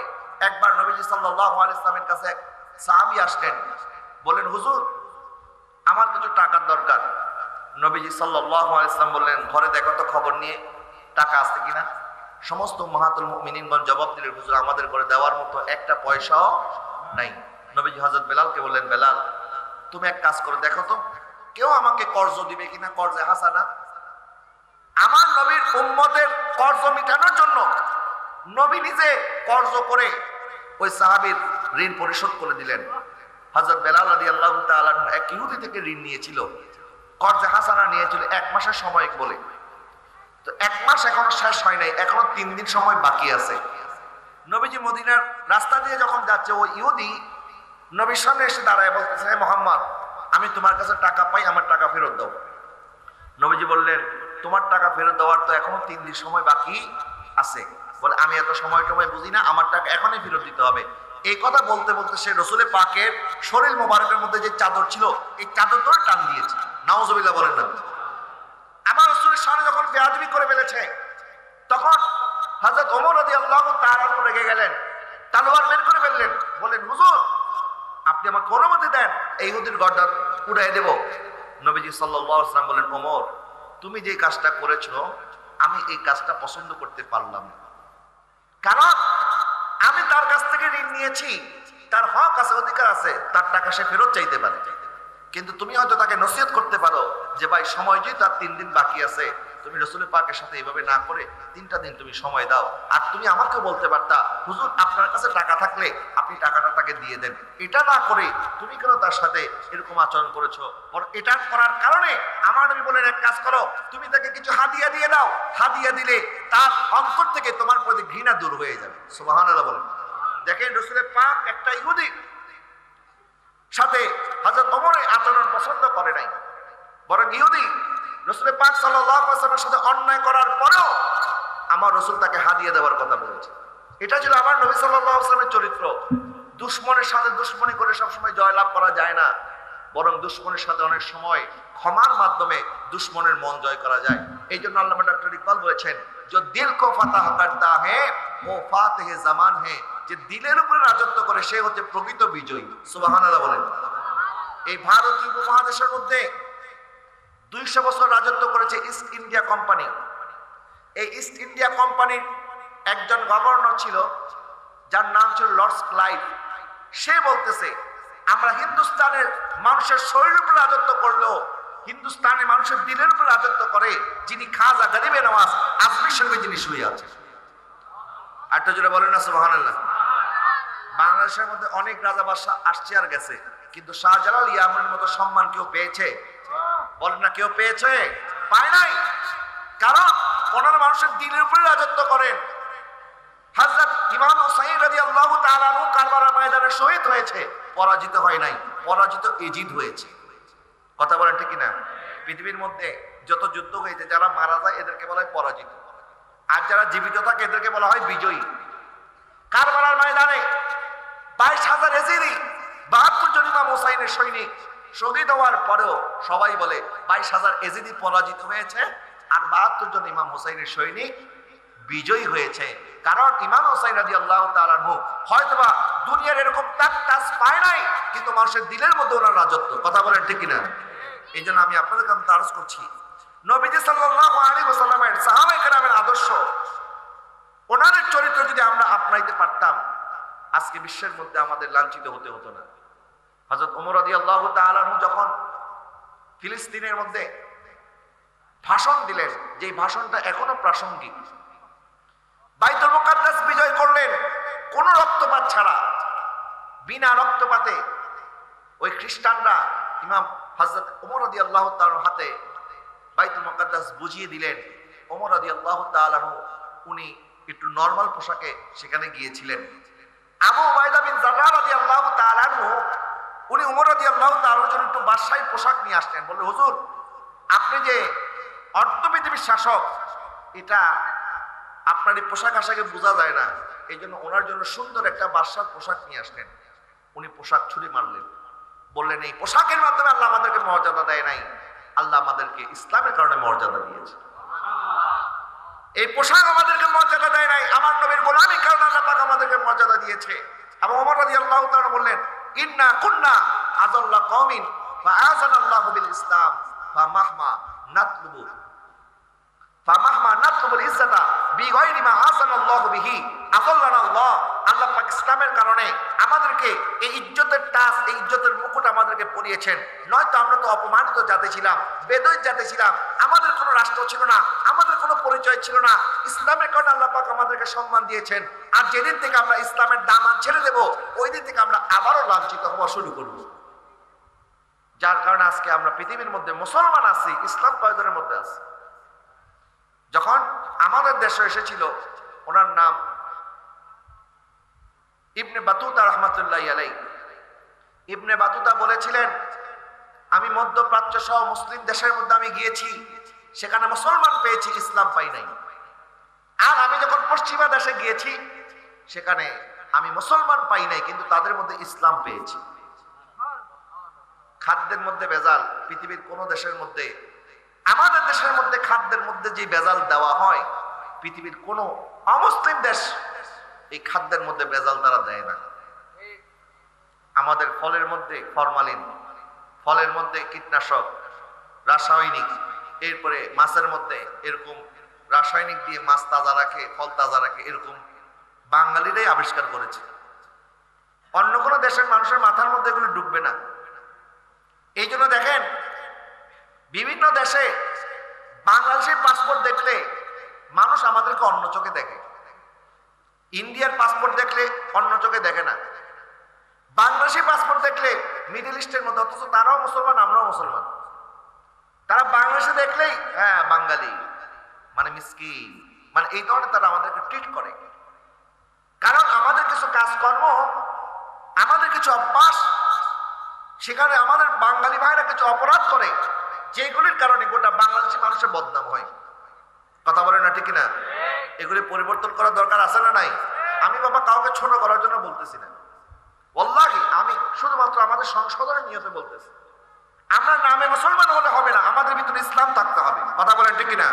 একবার নবীজি সাল্লাল্লাহু আলাইহি ওয়াসাল্লামের কাছে এক সাহাবী আসলেন, বললেন হুজুর আমার কিছু টাকার দরকার। নবীজি সাল্লাল্লাহু আলাইহি ওয়াসাল্লাম বললেন ঘরে দেখো তো খবর নিয়ে টাকা আছে কিনা। সমস্ত উম্মাহাতুল মুমিনিনগণ জবাব দিলেন হুজুর আমাদের ঘরে দেওয়ার মতো একটা পয়সাও নাই। নবীজি হযরত বেলালকে বললেন বেলাল তুমি এক কাজ করে দেখো তো কেউ আমাকে কর্জ দিবে কিনা, কর্জে হাসানা। আমার নবীর উম্মতের কর্জ মিটানোর জন্য নবী নিজে কর্জ করে ওই সাহাবীর ঋণ পরিশোধ করে দিলেন। হযরত বেলাল রাদিয়াল্লাহু তাআলা এক ইহুদি থেকে ঋণ নিয়েছিল, কর্জে হাসানা নিয়েছিল 1 মাসের সময় বলে। তো 1 মাস এখনো শেষ হয় নাই, এখনো 3 দিন সময় বাকি আছে। নবীজি মদিনার রাস্তা দিয়ে যখন যাচ্ছে ওই ইহুদি নবীর সামনে এসে দাঁড়ায় বলতেছে হে মুহাম্মদ আমি তোমার কাছে টাকা পাই, আমার টাকা ফেরত দাও। নবীজি বললেন তোমার টাকা ফেরত দেওয়ার তো এখনো 3 দিন সময় বাকি আছে। বলে আমি এত সময় বুঝি না, আমার টাকা এখনই ফেরত দিতে হবে। এই কথা বলতে বলতে সে রাসূলের পাকের শরীর মোবারকের মধ্যে যে চাদর ছিল এই চাদর ধরে টান দিয়েছে। নাউজুবিল্লাহ বলেন না। আমার রাসূলের সামনে যখন বেয়াদবি করে ফেলেছে তখন হযরত ওমর রাদিয়াল্লাহু তাআলা রেগে গেলেন, তলোয়ার বের করে ফেললেন, বললেন হুজুর আপনি আমাকে অনুমতি দেন এই ইহুদির গর্দান উড়াই দেব। নবীজি সাল্লাল্লাহু আলাইহি ওয়াসাল্লাম বলেন ওমর তুমি যে কাজটা করেছো আমি এই কাজটা পছন্দ করতে পারলাম না, কারণ আমি তার কাছ থেকে ঋণ নিয়েছি, তার হক আছে, অধিকার আছে, তার টাকা সে ফেরত চাইতে পারে। কিন্তু তুমি হয়তো তাকে নসিহত করতে পারো যে ভাই সময় যেহেতু আর 3 দিন বাকি আছে, তুমি রাসূলের পাকের সাথে এইভাবে না করে 3টা দিন তুমি সময় দাও। আর তুমি আমাকে বলতে পারতা হুজুর আপনার কাছে টাকা থাকলে আপনি টাকাটা তাকে দিয়ে দেন। এটা না করে তুমি কেন তার সাথে এরকম আচরণ করেছো? এটা করার কারণে আমার নবী বলেন এক কাজ করো, তুমি তাকে কিছু হাদিয়া দিয়ে দাও, হাদিয়া দিলে তার অন্তর থেকে তোমার প্রতি ঘৃণা দূর হয়ে যাবে। সুবহানাল্লাহ বলেন। দেখেন রাসূলের পাক একটা ইহুদি সাথে হযরত ওমরের আচরণ পছন্দ করে নাই, বরং ইহুদি রাসূল পাক সাল্লাল্লাহু আলাইহি ওয়াসাল্লামের সাথে অন্যায় করার পরেও আমার রাসূল তাকে হাদিয়া দেওয়ার কথা বলেছে। এটা ছিল আমার নবী সাল্লাল্লাহু আলাইহি ওয়াসাল্লামের চরিত্র। দুশমনের সাথে দুশমনি করে সব সময় জয় লাভ করা যায় না, বরং দুশমনের সাথে অনেক সময় ক্ষমার মাধ্যমে দুশমনের মন জয় করা যায়। এই জন্য আল্লামা ডক্টর ইকবাল বলেছেন যে দিল কো ফাতাহ করতা হে ও ফাতিহ জামান হে, যে দিলের উপরে রাজত্ব করে সে হচ্ছে প্রকৃত বিজয়ী। সুবহানাল্লাহ বলেন। এই ভারতীয় উপমহাদেশের মধ্যে 200 বছর রাজত্ব করেছে ইস্ট ইন্ডিয়া কোম্পানি। এই ইস্ট ইন্ডিয়া কোম্পানির একজন গভর্নর ছিল যার নাম ছিল লর্ড ক্লাইভ। সে বলতেছে আমরা হিন্দুস্তানের মানুষের শরীরের উপর রাজত্ব করলেও হিন্দুস্তানের মানুষের দিলের উপর রাজত্ব করে যিনি খাজা গরিবে নওয়াজ আজমির শরীফে যিনি শুয়ে আছেন। আরেকটা জোরে বলেন না সুবহানাল্লাহ। বাংলাদেশের মধ্যে অনেক রাজা বাদশা আসছে আর গেছে, কিন্তু শাহজালাল ইয়ামানের মতো সম্মান কেউ পেয়েছে? বলেন না কেউ পেয়েছে? পায় নাই। কারণ ওনারা মানুষের দিলের উপরে রাজত্ব করেন। হযরত ইমাম হুসাইন রাদিয়াল্লাহু তাআলা আনহু কারবালার ময়দানে শহীদ হয়েছে, পরাজিত হয় নাই, পরাজিত এজিদ হয়েছে। কথা বলেন ঠিক কিনা? পৃথিবীর মধ্যে যত যুদ্ধ হয়েছে যারা মারা যায় এদেরকে বলা হয় পরাজিত, আর যারা জীবিত থাকে এদেরকে বলা হয় বিজয়ী। কারবালার ময়দানে 22,000 এজিদি 72 জন ইমাম হুসাইনের সৈনিক শহীদ হওয়ার পরেও সবাই বলে 22,000 এজিদি পরাজিত হয়েছে আর 72 জন ইমাম হুসাইনের সৈনিক বিজয়ী হয়েছে। কারণ ইমাম হুসাইন রাদিয়াল্লাহু তাআলা আনহু হয়তোবা দুনিয়ার এরকম তাজ পায় নাই, কিন্তু মানুষের দিলের মধ্যে ওনার রাজত্ব। কথা বলেন ঠিক কিনা? এই জন্য আমি আপনাদের কাছে তারজ করছি নবীজি সাল্লাল্লাহু আলাইহি ওয়াসাল্লামের সাহাবায়ে কেরামের আদর্শ, ওনাদের চরিত্র যদি আমরা আপনাইতে পারতাম আজকে বিশ্বের মধ্যে আমাদের লাঞ্ছিত হতে হতো না। হযরত ওমর রাদিয়াল্লাহু তাআলা আনহু যখন ফিলিস্তিনের মধ্যে ভাষণ দিলেন, যে ভাষণটা এখনো প্রাসঙ্গিক, বাইতুল মুকাদ্দাস বিজয় করলেন কোনো রক্তপাত ছাড়া, বিনা রক্তপাতে। ওই খ্রিস্টানরা ইমাম হযরত ওমর রাদিয়াল্লাহু তাআলার হাতে বাইতুল মুকাদ্দাস বুঝিয়ে দিলেন। ওমর রাদিয়াল্লাহু তাআলা উনি একটু নরমাল পোশাকে সেখানে গিয়েছিলেন। আবু উবাইদা বিন জাররাহ রাদিয়াল্লাহু তাআলা উনি ওমর রাদিয়াল্লাহু তাআলার জন্য একটু বাদশাহী পোশাক নিয়ে আসলেন। বললেন হুজুর আপনি যে অর্ধ পৃথিবীর শাসক, এটা আপনার এই পোশাক আশাকে বোঝা যায় না, এই জন্য ওনার জন্য সুন্দর একটা বাদশার পোশাক নিয়ে আসলেন। উনি পোশাক ছুরি মারলেন, বললেন এই পোশাকের মাধ্যমে আল্লাহ আমাদেরকে মর্যাদা দেয় নাই, আল্লাহ আমাদেরকে ইসলামের কারণে মর্যাদা দিয়েছে। এই পোশাক আমাদেরকে মর্যাদা দেয় নাই, আমার নবীর গোলামি কারণে আল্লাহ পাক আমাদেরকে মর্যাদা দিয়েছে। এবং ওমর রাদিয়াল্লাহু তাআলা বললেন, ইন্না কুন্না আযাল্লা কওমিন ফাআযানাল্লাহু বিল ইসলাম ফামাহমা নাতলুবুল ইজ্জাতা বিগাইরি মা আযানাল্লাহু বিহি আযাল্লানাল্লাহ। আল্লাহ পাক ইসলামের কারণে আমাদেরকে এই ইজ্জতের টাস, এই ইজ্জতের মুকুট আমাদেরকে পরিয়েছেন। নয়তো আমরা তো অপমানিত জাতি ছিলাম, বেদই জাতি ছিলাম, আমাদের কোনো রাষ্ট্র ছিল না, আমাদের কোনো পরিচয় ছিল না। ইসলামের কারণে আল্লাহ পাক আমাদেরকে সম্মান দিয়েছেন। আর যেদিন থেকে আমরা ইসলামের দামান ছেড়ে দেব, ওই দিন থেকে আমরা আবারও লাঞ্ছিত হওয়া শুরু করব। যার কারণে আজকে আমরা পৃথিবীর মধ্যে মুসলমান আছি, ইসলাম কয়জনের মধ্যে আছে। যখন আমাদের দেশে এসেছিল, ওনার নাম ইবনে বাতুতা রহমাতুল্লাহি আলাইহি। ইবনে বাতুতা বলেছিলেন, আমি মধ্যপ্রাচ্য সহ মুসলিম দেশের মধ্যে আমি গিয়েছি, সেখানে মুসলমান পেয়েছি, ইসলাম পাই নাই। আর আমি যখন পশ্চিমা দেশে গিয়েছি, সেখানে আমি মুসলমান পাই নাই, কিন্তু তাদের মধ্যে ইসলাম পেয়েছি। খাদ্যের মধ্যে ভেজাল পৃথিবীর কোন দেশের মধ্যে, আমাদের দেশের মধ্যে খাদ্যের মধ্যে যে ভেজাল দেওয়া হয়, পৃথিবীর কোন অমুসলিম দেশ এই খাদ্যের মধ্যে ভেজাল তারা দেয় না। আমাদের ফলের মধ্যে ফরমালিন, ফলের মধ্যে কীটনাশক, রাসায়নিক, এরপরে মাছের মধ্যে এরকম রাসায়নিক দিয়ে মাছ তাজা রাখে, ফল তাজা রাখে, এরকম বাঙালিরাই আবিষ্কার করেছে। অন্য কোনো দেশের মানুষের মাথার মধ্যে এগুলো ঢুকবে না। এই জন্য দেখেন, বিভিন্ন দেশে বাংলাদেশের পাসপোর্ট দেখলে মানুষ আমাদেরকে অন্য চোখে দেখে, ইন্ডিয়ার পাসপোর্ট দেখলে অন্য চোখে দেখে না। বাংলাদেশি পাসপোর্ট দেখলে মিডল ইস্টের মধ্যে, অথচ তারাও মুসলমান, আমরাও মুসলমান। তারা বাংলাদেশে দেখলেই হ্যাঁ বাঙালি, মানে মিসকিন, মানে এই ধরনের তারা আমাদেরকে ট্রিট করে। কারণ আমাদের কিছু কাজকর্ম, আমাদের কিছু অভ্যাস, সেখানে আমাদের বাঙালি ভাইরা কিছু অপরাধ করে, যেগুলির কারণে গোটা বাংলাদেশি মানুষের বদনাম হয়। কথা বলে না, ঠিক না? এগুলি পরিবর্তন করার দরকার আছে না নাই? আমি বাবা কাউকে ছোট করার জন্য বলতেছি না, ওয়াল্লাহি আমি শুধুমাত্র আমাদের সংশোধনের নিয়তে বলতেছি। আমরা নামে মুসলমান হলে হবে না, আমাদের ভিতরে ইসলাম থাকতে হবে। কথা বলেন ঠিক না?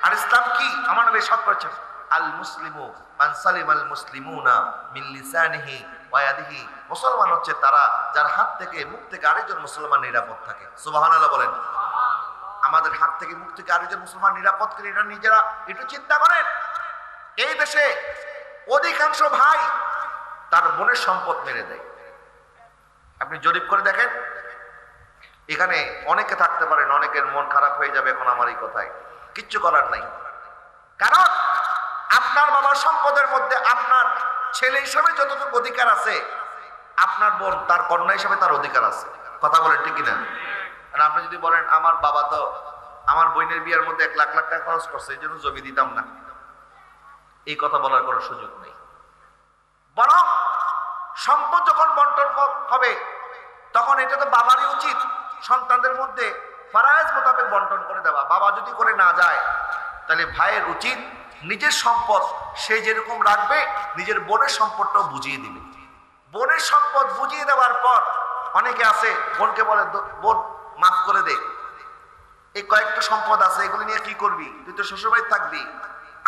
আর ইসলাম কি? আমার নবী সাত করেছেন, আল মুসলিমু মান সালিমাল মুসলিমুনা মিন লিসানিহি ওয়া ইয়াদিহি। মুসলমান হচ্ছে তারা যার হাত থেকে, মুখ থেকে আরেকজন মুসলমান নিরাপদ থাকে। সুবহানাল্লাহ বলেন। আমাদের হাত থেকে, মুখ থেকে আরেকজন মুসলমান নিরাপদ করে, এটা নিজেরা একটু চিন্তা করেন। এই দেশে অধিকাংশ ভাই তার বোনের সম্পদ মেরে দেয়। আপনি জরিপ করে দেখেন, এখানে অনেকে থাকতে পারেন, অনেকের মন খারাপ হয়ে যাবে এখন আমার এই কথায়, কিচ্ছু করার নাই। কারণ আপনার বাবার সম্পদের মধ্যে আপনার ছেলে হিসাবে যতটুকু অধিকার আছে, আপনার বোন তার কন্যা হিসাবে তার অধিকার আছে। কথা বলেন ঠিক কিনা? আর আপনি যদি বলেন আমার বাবা তো আমার বোনের বিয়ের মধ্যে 1 লাখ টাকা খরচ করছে, এই জন্য জমি দিতাম না, এই কথা বলার কোনো সুযোগ নেই। বরং সম্পদ যখন বন্টন হবে, তখন এটা তো বাবারই উচিত সন্তানদের মধ্যে ফারায়েজ মোতাবেক বন্টন করে দেওয়া। বাবা যদি করে না যায়, তাহলে ভাইয়ের উচিত নিজের সম্পদ সে যেরকম রাখবে, নিজের বোনের সম্পদটাও বুঝিয়ে দিবে। বোনের সম্পদ বুঝিয়ে দেওয়ার পর অনেকে আছে বোনকে বলে, বোন মাফ করে দে, এই কয়েকটা সম্পদ আছে, এগুলি নিয়ে কি করবি, তুই তো শ্বশুরবাড়ি থাকবি,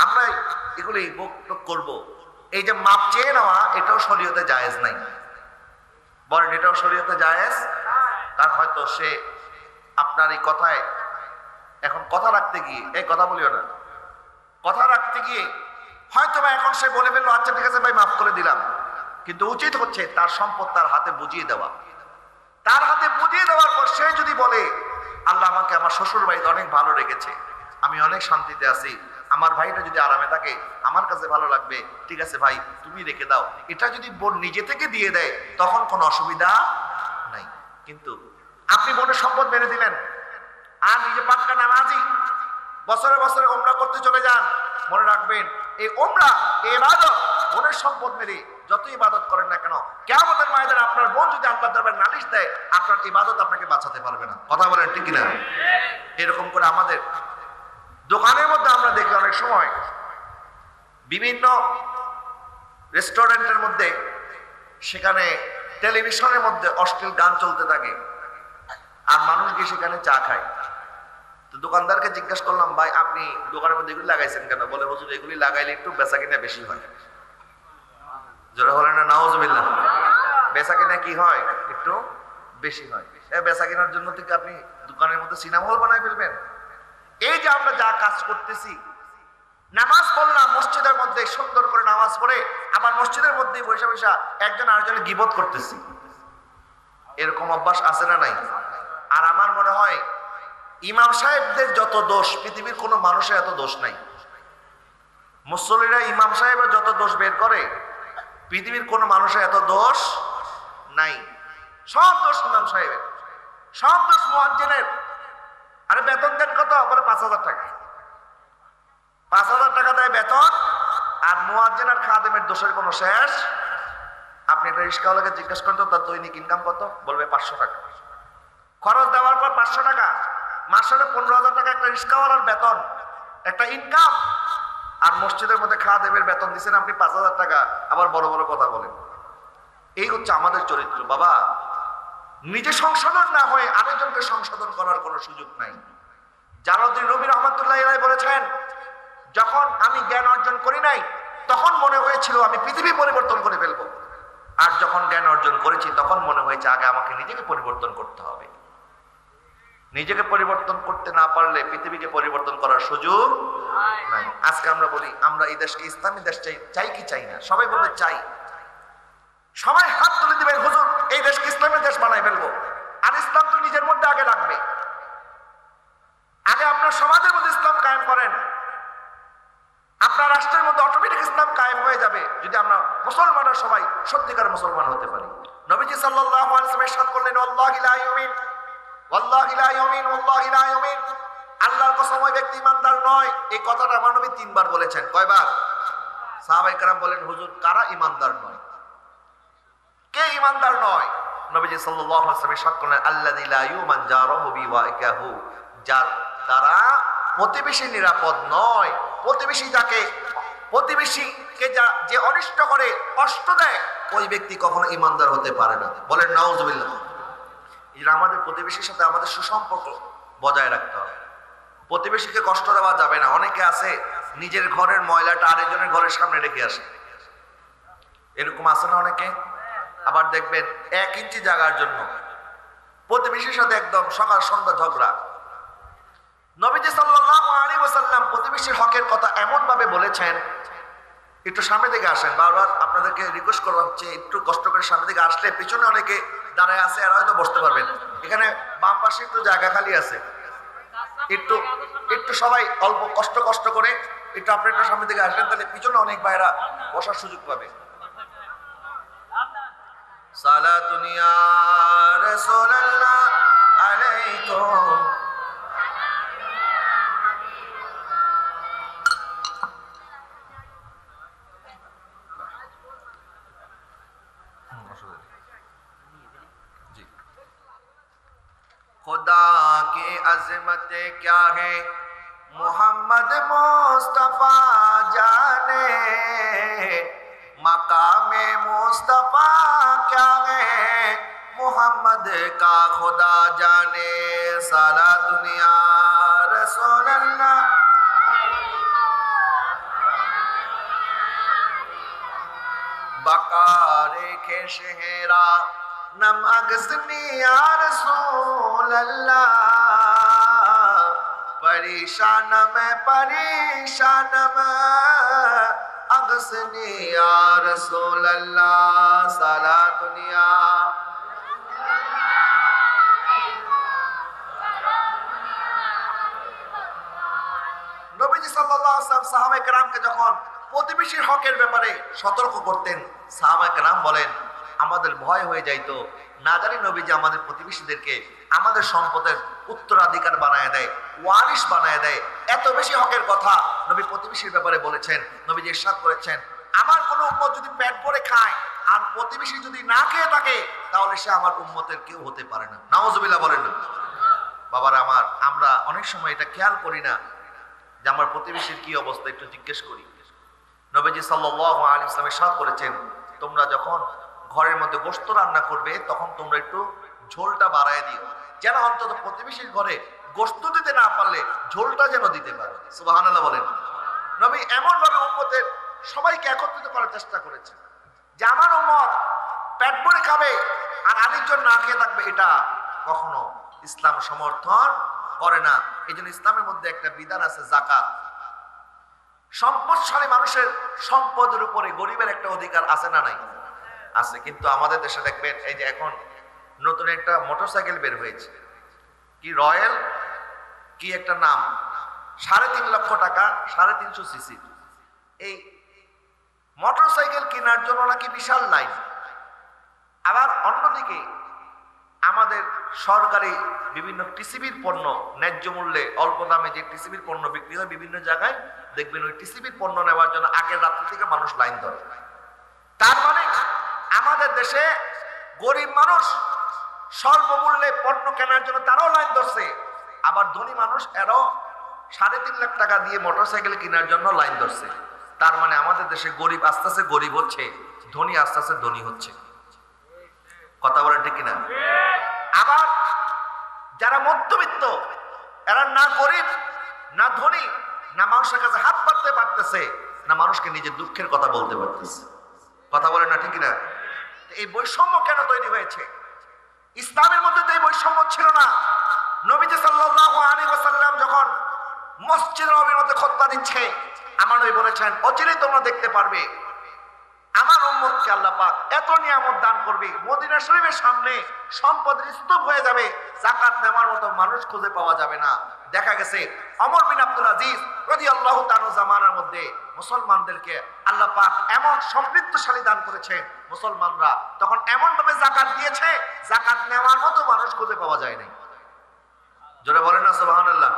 আমরা এগুলি ভোগ করবো। এই যে মাপ চেয়ে নেওয়া, এটাও শরীয়তে জায়েজ নাই। বলেন এটাও শরীয়তে জায়েজ? তার হয়তো সে আপনার এই কথায় এখন কথা রাখতে গিয়ে, এই কথা বলিও না, কথা রাখতে গিয়ে হয়তো বা এখন সে বলে ফেললো, আচ্ছা ঠিক আছে ভাই মাফ করে দিলাম, কিন্তু উচিত হচ্ছে তার সম্পদ তার হাতে বুঝিয়ে দেওয়া। তার হাতে বুঝিয়ে দেওয়ার পর সে যদি বলে, আল্লাহ আমাকে আমার শ্বশুর বাড়িতে অনেক ভালো রেখেছে, আমি অনেক শান্তিতে আছি, আমার ভাইটা যদি আরামে থাকে আমার কাছে ভালো লাগবে, ঠিক আছে ভাই তুমি রেখে দাও, এটা যদি বোন নিজে থেকে দিয়ে দেয় তখন কোনো অসুবিধা নাই। কিন্তু আপনি বোনের সম্পদ মেরে দিলেন, আর নিজে পাক্কা নামাজি, বছরে বছরে ওমরা করতে চলে যান, মনে রাখবেন এই ওমরা, এই ইবাদত, বোনের সম্পদ মেরে যত ইবাদত করেন না কেন, কিয়ামতের ময়দানে আপনার বোন যদি আল্লাহর দরবারে নালিশ দেয়, আপনার ইবাদত আপনাকে বাঁচাতে পারবে না। কথা বলেন ঠিক কিনা? এরকম করে আমাদের দোকানের মধ্যে আমরা দেখি অনেক সময় বিভিন্ন রেস্টুরেন্টের মধ্যে, সেখানে টেলিভিশনের মধ্যে অশ্লীল গান চলতে থাকে, আর মানুষ গিয়ে সেখানে চা খায়। তো দোকানদারকে জিজ্ঞাসা করলাম, ভাই আপনি দোকানের মধ্যে এগুলি লাগাইছেন কেন? বলে হুজুর এগুলি লাগাইলে একটু বেচা কিনা বেশি হয়। জোরে বলেন না নাউজুবিল্লাহ। বেচা কিনা কি হয়? একটু বেশি হয়। বেচা কেনার জন্য থেকে আপনি দোকানের মধ্যে সিনেমা হল বানাই ফেলবেন? এই যে আমরা যা কাজ করতেছি, নামাজ পড়লাম মসজিদের মধ্যে, সুন্দর করে নামাজ পড়ে আবার মসজিদের মধ্যে বৈশা বৈশা একজন আরেকজনের গীবত করতেছি, এরকম অভ্যাস আছে না নাই? আর আমার মনে হয় ইমাম সাহেবদের যত দোষ, পৃথিবীর কোনো মানুষের এত দোষ নাই। মুসল্লিরা ইমাম সাহেবের যত দোষ বের করে, পৃথিবীর কোনো মানুষের এত দোষ নাই। সব দোষ ইমাম সাহেবের, সব দোষ মুয়াজ্জিনের। আরে বেতন দেন কত? বলে 5,000 টাকা। 5,000 টাকা দেয় বেতন, আর মুয়াজ্জিন আর খাদেমের দোষের কোনো শেষ। আপনি একটা রিস্কাওয়ালাকে জিজ্ঞেস করেন তো তার দৈনিক ইনকাম কত? বলবে 500 টাকা। খরচ দেওয়ার পর 500 টাকা, মাসে 15,000 টাকা একটা রিস্কাওয়ালার বেতন, একটা ইনকাম। আর মসজিদের মধ্যে খাদেমের বেতন দিচ্ছেন আপনি 5,000 টাকা, আবার বড় বড় কথা বলেন। এই হচ্ছে আমাদের চরিত্র। বাবা, নিজে সংশোধন না হয়ে আরেকজনকে সংশোধন করার কোনো সুযোগ নাই। জালালউদ্দিন রুমি রহমাতুল্লাহ আলাইহি বলেছেন, যখন আমি জ্ঞান অর্জন করি নাই তখন মনে হয়েছিল আমি পৃথিবী পরিবর্তন করে ফেলবো, আর যখন জ্ঞান অর্জন করেছি তখন মনে হয়েছে আগে আমাকে নিজেকে পরিবর্তন করতে হবে। নিজেকে পরিবর্তন করতে না পারলে পৃথিবীকে পরিবর্তন করার সুযোগ নাই। আজকে আমরা বলি আমরা এই দেশকে ইসলামী দেশ চাই, চাই কি চাই না? সবাই বলবে চাই। সবাই হাত তুলে দিবেন, হুজুর এই দেশকে ইসলামের দেশ বানাই ফেলবো। আর ইসলাম তো নিজের মধ্যে আগে লাগবে। আগে আপনার সমাজের মধ্যে ইসলাম কায়েম করেন, আপনার রাষ্ট্রের মধ্যে অটোমেটিক ইসলাম কায়েম হয়ে যাবে যদি আমরা মুসলমানরা সবাই সত্যিকার মুসলমান হতে পারি। নবীজি সাল্লাল্লাহু আলাইহি ওয়াসাল্লাম ইরশাদ করলেন, ওয়াল্লাহি লা ইউমিন, ওয়াল্লাহি লা ইউমিন, ওয়াল্লাহি লা ইউমিন। আল্লাহর কসম ওই ব্যক্তি ইমানদার নয়। এই কথাটা আমার নবী 3 বার বলেছেন। কয়বার? সাহাবায়ে কেরাম বলেন, হুজুর কারা ইমানদার নয়? কে ইমানদার নয়? নবীজি সাল্লাল্লাহু আলাইহি ওয়াসাল্লাম ইরশাদ করলেন, আল্লাযী লা ইউমান জারুহু বিওয়াইকাহু, যার দ্বারা প্রতিবেশী নিরাপদ নয়। প্রতিবেশীকে যে অনিষ্ট করে, কষ্ট দেয়, ওই ব্যক্তি কখনো ইমানদার হতে পারে না। বলেন নাউজুবিল্লাহ। আমাদের প্রতিবেশীর সাথে আমাদের সুসম্পর্ক বজায় রাখতে হবে। প্রতিবেশীকে কষ্ট দেওয়া যাবে না। অনেকে আছে নিজের ঘরের ময়লাটা আরেকজনের ঘরের সামনে রেখে আসে, এরকম আছে না অনেকে? আবার দেখবেন 1 ইঞ্চি জায়গার জন্য প্রতিবেশীর সাথে একদম সকাল সন্ধ্যা ঝগড়া। নবীজি সাল্লাল্লাহু আলাইহি ওয়াসাল্লাম প্রতিবেশীর হকের কথা এমন ভাবে বলেছেন, একটু সামনে দিকে আসেন। বারবার আপনাদেরকে রিকোয়েস্ট করা হচ্ছে একটু কষ্ট করে সামনে দিকে আসলে, পিছনে অনেকে দাঁড়ায় আছে, আর হয়তো বসতে পারবেন। এখানে বাম পাশে একটু জায়গা খালি আছে, একটু সবাই অল্প কষ্ট করে একটু আপনি একটু সামনে দিকে আসলেন, তাহলে পিছনে অনেক ভাইরা বসার সুযোগ পাবে। সালাতুন ইয়া রাসূলুল্লাহ আলাইকুম। खुदा की अजमत क्या है मोहम्मद मुस्तफा जाने, मकामे मुस्तफा क्या है मोहम्मद का खुदा जाने। सारा दुनिया रसूल अल्लाह बकारे के शहरा नम अगसनी या रसूल अल्लाह, परेशान में अगसनी या रसूल अल्लाह। साला दुनिया নবীজি সাল্লাল্লাহু আলাইহি ওয়াসাল্লাম সাহাবায়ে কেরামকে যখন প্রতিবেশীর হকের ব্যাপারে সতর্ক করতেন, সাহাবায়ে কেরাম বলেন আমাদের ভয় হয়ে যাইতো, না জানি নবীজি আমাদের প্রতিবেশীদেরকে আমাদের সম্পদের উত্তরাধিকার বানায় দেয়, ওয়ারিশ বানায় দেয়। এত বেশি হকের কথা নবী প্রতিবেশীর ব্যাপারে বলেছেন। নবীজি ইরশাদ করেছেন, আমার কোন উম্মত যদি পেট ভরে খায় আর প্রতিবেশী যদি না খেয়ে থাকে, তাহলে সে আমার উম্মতের কেউ হতে পারে না। নাউজুবিল্লাহ বলেন না। বাবারা আমার, আমরা অনেক সময় এটা খেয়াল করি না যে আমার প্রতিবেশীর কি অবস্থা, একটু জিজ্ঞেস করি। নবীজি সাল্লাল্লাহু আলাইহি ওয়াসাল্লাম ইরশাদ করেছেন, তোমরা যখন ঘরের মধ্যে গোশত রান্না করবে তখন তোমরা একটু ঝোলটা বাড়ায় দিও, যেন অন্তত প্রতিবেশীর ঘরে গোশত দিতে না পারলে ঝোলটা যেন দিতে পারে। সুবহানাল্লাহ বলেন। নবী এমন ভাবে উম্মতের সবাইকে একত্রিত করার চেষ্টা করেছেন যে আমার উম্মত পেট ভরে খাবে আর আরেকজন না খেয়ে থাকবে, এটা কখনো ইসলাম সমর্থন করে না। এই জন্য ইসলামের মধ্যে একটা বিধান আছে যাকাত। সম্পদশালী মানুষের সম্পদের উপরে গরিবের একটা অধিকার আছে না নাই? আছে। কিন্তু আমাদের দেশে দেখবেন এই যে এখন নতুন একটা মোটরসাইকেল বের হয়েছে, কি রয়্যাল কি একটা নাম, 3.5 লক্ষ টাকা, 350 সিসি। এই মোটরসাইকেল কেনার জন্য নাকি বিশাল লাইন। আবার অন্যদিকে আমাদের সরকারি বিভিন্ন টিসিবির পণ্য ন্যায্য মূল্যে অল্প দামে যে টিসিবির পণ্য বিক্রি হয় বিভিন্ন জায়গায়, দেখবেন ওই টিসিবির পণ্য নেওয়ার জন্য আগের রাত্রি থেকে মানুষ লাইন ধরে। তার মানে আমাদের দেশে গরিব মানুষ স্বল্প মূল্যে পণ্য কেনার জন্য তারাও লাইন ধরছে, আবার ধনী মানুষ এরাও 3.5 লাখ টাকা দিয়ে মোটরসাইকেল কেনার জন্য লাইন ধরছে। তার মানে আমাদের দেশে গরিব আস্তে আস্তে গরিব হচ্ছে, ধনী আস্তে আস্তে ধনী হচ্ছে। কথা বলেন ঠিক কিনা? আবার যারা মধ্যবিত্ত, এরা না গরিব না ধনী, না মানুষের কাছে হাত পাততে পারতেছে, না মানুষকে নিজের দুঃখের কথা বলতে পারতেছে। কথা বলেন না ঠিক কিনা? এই বৈষম্য কেন তৈরি হয়েছে? ইসলামের মধ্যে তো এই বৈষম্য ছিল না। নবীজি সাল্লাল্লাহু আলাইহি ওয়াসাল্লাম যখন মসজিদ নববীর মধ্যে খুতবা দিচ্ছে, আমার নবী বলেছেন অচিরেই তোমরা দেখতে পারবে আমার উম্মতকে আল্লাহ পাক এত নিয়ামত দান করবে, মদিনা শরীফের সামনে সম্পদের স্তূপ হয়ে যাবে, যাকাত নেওয়ার মতো মানুষ খুঁজে পাওয়া যাবে না। দেখা গেছে ওমর বিন আব্দুল আজিজ রাদিয়াল্লাহু তাআলা জামানার মধ্যে মুসলমানদেরকে আল্লাহ পাক এমন সমৃদ্ধশালী দান করেছে, মুসলমানরা তখন এমন ভাবে যাকাত দিয়েছে, যাকাত নেওয়ার মতো মানুষ খুঁজে পাওয়া যায় নাই। জোরে বলেন না সুবহানাল্লাহ।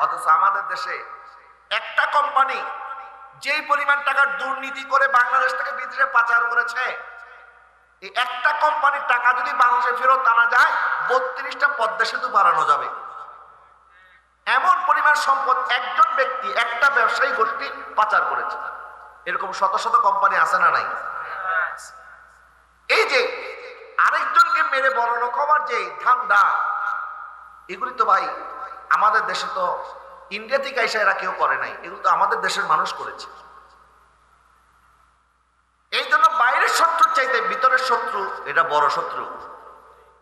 অথচ আমাদের দেশে একটা কোম্পানি যেই পরিমাণ টাকার দুর্নীতি করে বাংলাদেশ থেকে বিদেশে পাচার করেছে, এই একটা কোম্পানির টাকা যদি বাংলাদেশে ফেরত আনা যায় 32টা পদ্মা সেতু বানানো যাবে। এমন পরিমাণ সম্পদ একজন ব্যক্তি, একটা ব্যবসায়ী গোষ্ঠী পাচার করেছে। এরকম শত শত কোম্পানি আছে না নাই? এই যে আরেকজনকে মেরে বড়লোক হওয়ার যে ধান্দা, এগুলি তো ভাই আমাদের দেশে তো ইন্ডিয়া থেকে এসে এরা কেউ করে নাই, এগুলো তো আমাদের দেশের মানুষ করেছে। এই জন্য বাইরের শত্রুর চাইতে ভিতরের শত্রু এটা বড় শত্রু।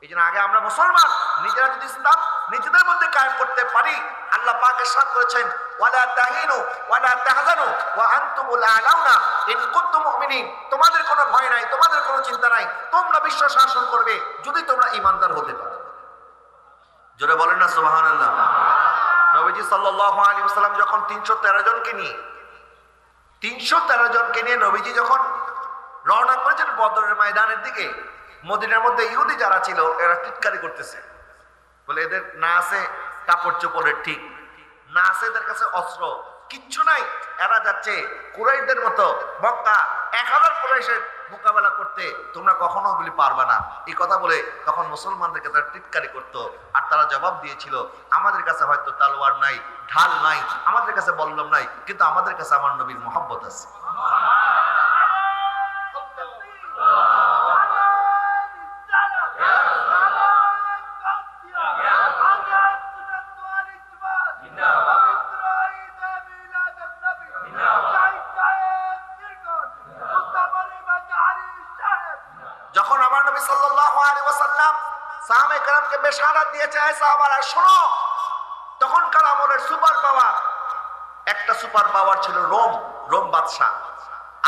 এই জন্য আগে আমরা মুসলমান নিজেরা যদি ইসলাম নিজেদের মধ্যে কায়েম করতে পারি, আল্লাহ পাক ইরশাদ করেছেন ওয়ালা তাহিনু ওয়ালা তাহজানু ওয়া আনতুমুল আলাউনা ইন কুনতুম মুমিনিন। তোমাদের কোনো ভয় নাই, তোমাদের কোনো চিন্তা নাই, তোমরা বিশ্ব শাসন করবে যদি তোমরা ঈমানদার হতে পারো। জোরে বলেন না সুবহানাল্লাহ। নবীজি সাল্লাল্লাহু আলাইহি ওয়াসাল্লাম যখন 313 জনকে নিয়ে নবীজি যখন রওনা করেছেন বদরের ময়দানের দিকে, মদিনার মধ্যে ইহুদি যারা ছিল এরা টিটকারি করতেছে, বলে এদের না আছে কাপড় চোপড়ের ঠিক, না আছে এদের কাছে অস্ত্র, কিচ্ছু নাই। এরা যাচ্ছে কুরাইশদের মতো মক্কা 1000 কুরাইশের মোকাবেলা করতে, তোমরা কখনো ওগুলি পারবা না। এই কথা বলে তখন মুসলমানদেরকে তারা টিটকারি করতো। আর তারা জবাব দিয়েছিল আমাদের কাছে হয়তো তালোয়ার নাই, ঢাল নাই, আমাদের কাছে বল্লম নাই, কিন্তু আমাদের কাছে আমার নবীর মহব্বত আছে। যখন আমার নবী সাল্লাল্লাহু আলাইহি ওয়াসাল্লাম সাহাবায়ে কেরামকে বেশারাত দিয়েছে, এই সাহাবারা শোনো, তখনকার আমলের সুপার পাওয়ার, একটা সুপার পাওয়ার ছিল রোম বাদশা,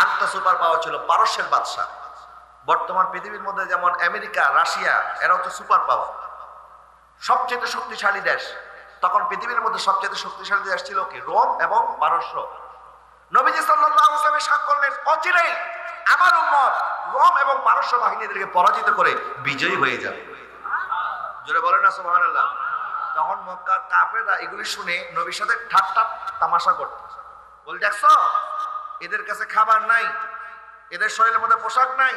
আরেকটা সুপার পাওয়ার ছিল পারস্যের বাদশা। বর্তমান পৃথিবীর মধ্যে যেমন আমেরিকা, রাশিয়া, এরা হচ্ছে সুপার পাওয়ার, সবচেয়ে শক্তিশালী দেশ। তখন পৃথিবীর মধ্যে সবচেয়ে শক্তিশালী দেশ ছিল কি? রোম এবং পারস্য। নবীজি সাল্লাল্লাহু আলাইহি ওয়াসাল্লাম সাক্ষ্য করলেন অচিরেই আমার উম্মত রোম এবং পারস্য বাহিনীদেরকে পরাজিত করে বিজয়ী হয়ে যাবে। জোরে বলেন না সুবহানাল্লাহ। তখন মক্কার কাফেররা এগুলি শুনে নবীর সাথে ঠাট্টা তামাশা করত, বল দেখছো এদের কাছে খাবার নাই, এদের শরীরের মধ্যে পোশাক নাই,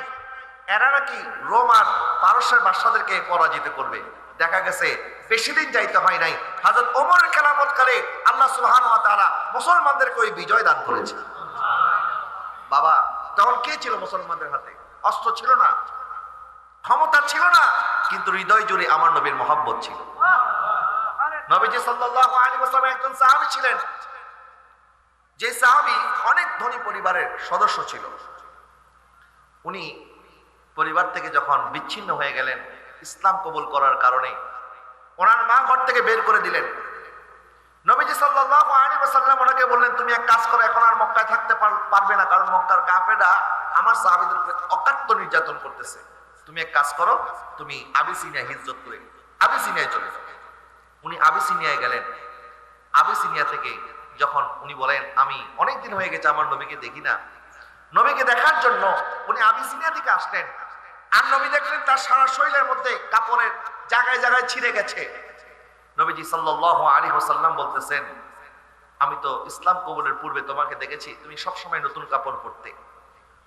এরা নাকি রোম আর পারস্যের বাদশাদেরকে পরাজিত করবে। দেখা গেছে বেশি দিন যাইতে হয় নাই, হযরত ওমরের খেলাফতকালে আল্লাহ সুবহানাহু ওয়া তাআলা মুসলমানদেরকে ওই বিজয় দান করেছে। বাবা তখন কে ছিল মুসলমানদের হাতে? অস্ত্র ছিল না, ক্ষমতা ছিল না, কিন্তু হৃদয় জুড়ে আমার নবীর মহব্বত ছিল। নবীজি সাল্লাল্লাহু আলাইহি ওয়াসাল্লাম একজন সাহাবী ছিলেন, যে সাহাবী অনেক ধনী পরিবারের সদস্য ছিল। উনি পরিবার থেকে যখন বিচ্ছিন্ন হয়ে গেলেন ইসলাম কবুল করার কারণে, ওনার মা ঘর থেকে বের করে দিলেন। নবীজি সাল্লাল্লাহু আলাইহি ওয়াসাল্লাম ওনাকে বললেন, তুমি এক কাজ করো, এখন আর মক্কায় থাকতে পারবে না, কারণ মক্কার কাফেররা আমার সাহাবীদের উপরে অকাট্য নির্যাতন করতেছে। তুমি এক কাজ করো, তুমি আবিসিনিয়া হিজরত করে আবিসিনিয়ায় চলে যাও। উনি আবিসিনিয়ায় গেলেন। আবিসিনিয়া থেকে যখন উনি বলেন, আমি অনেক দিন হয়ে গেছে আমার নবীকে দেখি না, নবীকে দেখার জন্য উনি আবিসিনিয়া থেকে আসলেন। আর নবী দেখলেন তার সারা শরীরের মধ্যে কাপড়ের জায়গায় জায়গায় ছিঁড়ে গেছে। নবীজি সাল্লাল্লাহু আলাইহি ওয়াসাল্লাম বলতেছেন, আমি তো ইসলাম কবুলের পূর্বে তোমাকে দেখেছি তুমি সবসময় নতুন কাপড় পরতে,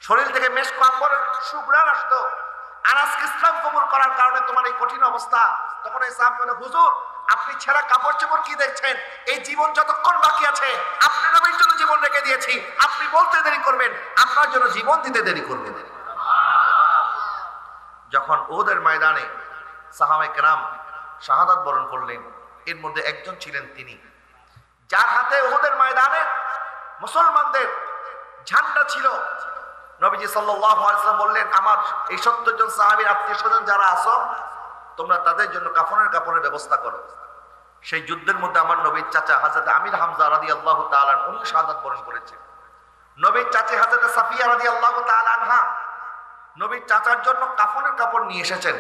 শরীর থেকে মেশ কাপড়ের সুঘ্রাণ আসতো, আর আজকে ইসলাম কবুল করার কারণে তোমার এই কঠিন অবস্থা। তখন এই সাহাবী বলে, হুজুর আপনি ছেঁড়া কাপড় চোপড় কি দেখছেন? এই জীবন যতক্ষণ বাকি আছে আপনি নবীর জন্য জীবন রেখে দিয়েছি, আপনি বলতে দেরি করবেন, আপনার জন্য জীবন দিতে দেরি করবেন। যখন উহুদের ময়দানে সাহাবায়ে কেরাম শাহাদাত বরণ করলেন, এর মধ্যে একজন ছিলেন তিনি, যার হাতে উহুদের ময়দানে মুসলমানদের ঝান্ডা ছিল। নবীজি সাল্লাল্লাহু আলাইহি ওয়াসাল্লাম বললেন, আমার এই 70 জন সাহাবীর আত্মীয়স্বজন যারা আছো, তোমরা তাদের জন্য কাপড়ের ব্যবস্থা করো। সেই যুদ্ধের মধ্যে আমার নবীর চাচা হযরত আমির হামজা রাদিয়াল্লাহু তাআলা উনি শাহাদাত বরণ করেছেন। নবীর চাচা হযরত সাফিয়া রাদিয়াল্লাহু তাআলা আনহা নবীর চাচার জন্য কাপড় নিয়ে এসেছেন।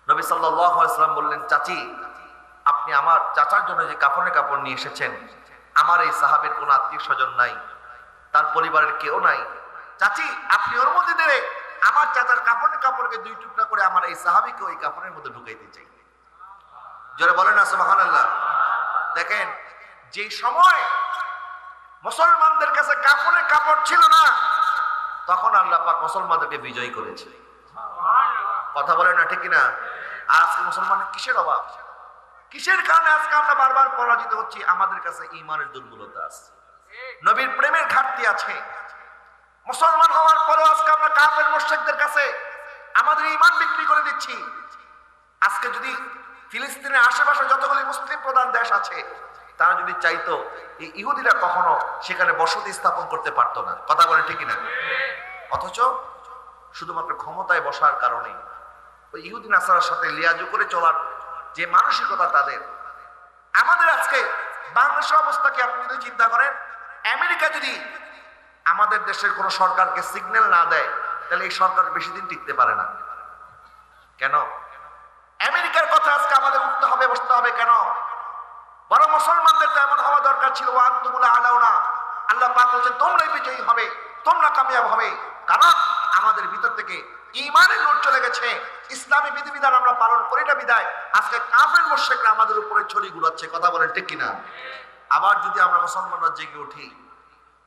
নবী সাল্লাল্লাহু আলাইহি ওয়াসাল্লাম বললেন, চাচি আপনি আমার চাচার জন্য যে কাপড় নিয়ে এসেছেন, আমার এই সাহাবীর কোনো আত্মীয়স্বজন নাই, তার পরিবারের কেউ নাই, চাচি আপনি ওর মধ্যে দিয়ে আমার চাচার কাপড়কে 2 টুকরা করে আমার এই সাহাবীকে ওই কাপড়ের মধ্যে ঢুকাইতে চাই। জোরে বলেন না সুবহানাল্লাহ। দেখেন, যে সময় মুসলমানদের কাছে কাপড় ছিল না, তখন আল্লাহ পাক মুসলমানদেরকে বিজয় করেছে। কথা বলেন না ঠিক কিনা? আজকে মুসলমানের কিসের অভাব, কিসের কারণে আজকে আমরা বারবার পরাজিত হচ্ছি? আমাদের কাছে ঈমানের দুর্বলতা আছে, নবীর প্রেমের ঘাটতি আছে। মুসলমান হওয়ার পরেও আজকে আমরা কাফের মুশরিকদের কাছে আমাদের ঈমান বিক্রি করে দিচ্ছি। আজকে যদি ফিলিস্তিনের আশেপাশে যতগুলি মুসলিম প্রধান দেশ আছে, তারা যদি চাইতো, এই ইহুদিরা কখনো সেখানে বসতি স্থাপন করতে পারতো না। কথা বলে ঠিক না? অথচ শুধুমাত্র ক্ষমতায় বসার কারণে ওই ইহুদি নাসারার সাথে লিয়াজু করে চলার যে মানসিকতা তাদের, আমাদের আজকে বাংলাদেশের অবস্থা কি আপনি যদি চিন্তা করেন, আমেরিকা যদি আমাদের দেশের কোন সরকারকে সিগন্যাল না দেয়, তাহলে এই সরকার বেশি দিন টিকতে পারে না। কেন? আমেরিকার কথা আজকে আমাদের উঠতে হবে, বসতে হবে কেন? বরং মুসলমানদের তো এমন হওয়া দরকার ছিল, ওয়া আনতুমুল আলাউনা, আল্লাহ পাক বলেছেন তোমরাই বিজয়ী হবে, তোমরা কামিয়াব হবে। কারণ আমাদের ভিতর থেকে ঈমানের নূর চলে গেছে, ইসলামী বিধিবিধান আমরা পালন করি না বিদায় আজকে কাফের মুশরিকরা আমাদের উপরে ছড়ি ঘুরাচ্ছে। কথা বলেন ঠিক কিনা? আবার যদি আমরা মুসলমানরা জেগে উঠি,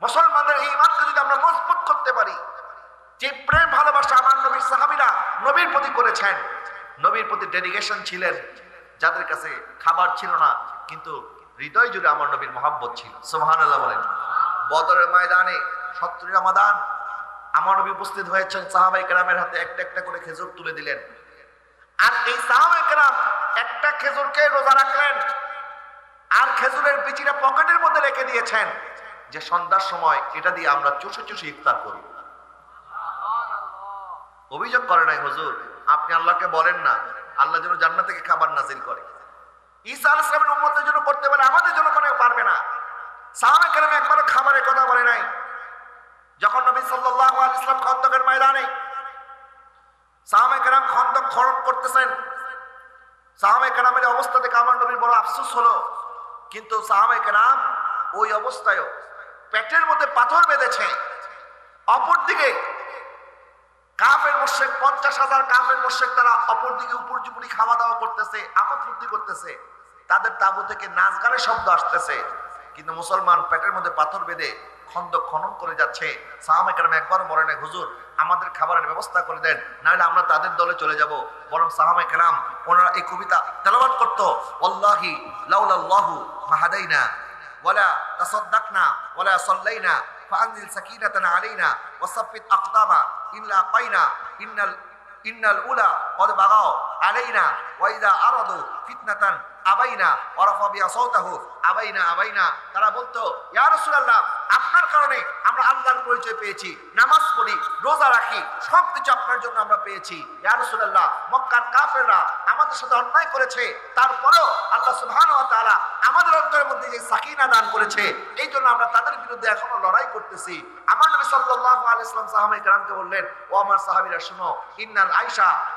মুসলমানদের এই ঈমানকে যদি আমরা মজবুত করতে পারি, যে প্রেম ভালোবাসা আমার নবীর সাহাবীরা নবীর প্রতি করেছেন, নবীর প্রতি ডেডিকেশন ছিলেন, যাদের কাছে খাবার ছিল না কিন্তু হৃদয় জুড়ে আমার নবীর মহব্বত ছিল। সুবহানাল্লাহ বলেন। বদরের ময়দানে 70 রমাদান আমার নবী উপস্থিত হয়েছেন, সাহাবায়ে কেরামের হাতে একটা একটা করে খেজুর তুলে দিলেন। আর এই সাহাবায়ে কেরাম একটা খেজুরকে রোজা রাখলেন, আর খেজুরের বিচিটা পকেটের মধ্যে রেখে দিয়েছেন, যে সন্ধ্যার সময় এটা দিয়ে আমরা চুষে চুষে ইফতার করি। অভিযোগ করে নাই, হুজুর আপনি আল্লাহকে বলেন না আল্লাহ যেন জান্নাত থেকে খাবার নাজিল করে। ঈসা আলাইহিস সালামের উম্মতের জন্য করতে পারে, আমাদের জন্য কেন পারবে না? সাহাবায়ে কেরাম একবারও খাবারের কথা বলে নাই। যখন নবী সাল্লাল্লাহু আলাইহি ওয়াসাল্লাম খন্দকের ময়দানে সাহাবায়ে কেরাম খন্দক খনন করতেছেন, সাহাবায়ে কেরামের অবস্থা দেখে আমার নবীর বড় আফসোস হলো। কিন্তু সাহাবায়ে কেরাম ওই অবস্থায়ও পেটের মধ্যে পাথর বেঁধেছে। অপরদিকে কাফের মুশরিক 50,000 কাফের মুশরিক তারা অপরদিকে উপরজুপুরি খাওয়া দাওয়া করতেছে, আমোদ ফুর্তি করতেছে, তাদের তাঁবু থেকে নাচ গানের শব্দ আসতেছে। কিন্তু মুসলমান পেটের মধ্যে পাথর বেঁধে খন্দক খনন করে যাচ্ছে। সাহাবায়ে কেরাম একবারও বলে নাই, হুজুর আমাদের খাবারের ব্যবস্থা করে দেন, নাহলে আমরা তাদের দলে চলে যাব। বরং সাহাবায়ে কেরাম ওনারা এই কবিতা তেলাওয়াত করতো, ওয়াল্লাহি লাউলাল্লাহু মাহাদাইনা ওয়ালা তাসাদদাকনা ওয়ালা সাল্লাইনা ফাআনজিল সাকিনাতান আলাইনা ওয়াসাফিত আকদামা ইল্লা কাইনা ইন্নাল উলা ক্বাদ বাগাও আলাইনা ওয়া ইযা আরাদু ফিতনাতান আবাইনা ওয়ারাফা বিআসাউতাহু আবাইনা আবাইনা। তারা বলতো ইয়া রাসূলুল্লাহ আপনার কারণে আমরা আল্লাহর পরিচয় পেয়েছি, নামাজ পড়ি, রোজা রাখি, সবকিছু আপনার জন্য আমরা পেয়েছি। ইয়া রাসূলুল্লাহ মক্কার কাফেররা আমাদের সাথে অন্যায় করেছে, তারপরেও আল্লাহ সুবহানাহু ওয়া তাআলা আমাদের অন্তরের মধ্যে যে সাকিনা দান করেছে, এই জন্য আমরা তাদের বিরুদ্ধে এখনো লড়াই করতেছি। আমার নবী সাল্লাল্লাহু আলাইহি ওয়াসাল্লাম সাহাবায়ে কেরামকে বললেন, ও আমার সাহাবীরা শুনো, ইন্নাল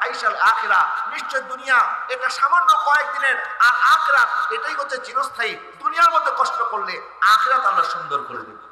আইশাল আখিরা, নিশ্চয় দুনিয়া এটা সামান্য কয়েকদিনের, আর আখিরাত এটাই হচ্ছে চিরস্থায়ী। দুনিয়ার মধ্যে কষ্ট করলে আখিরাত আল্লাহ সুন্দর করে দেবে।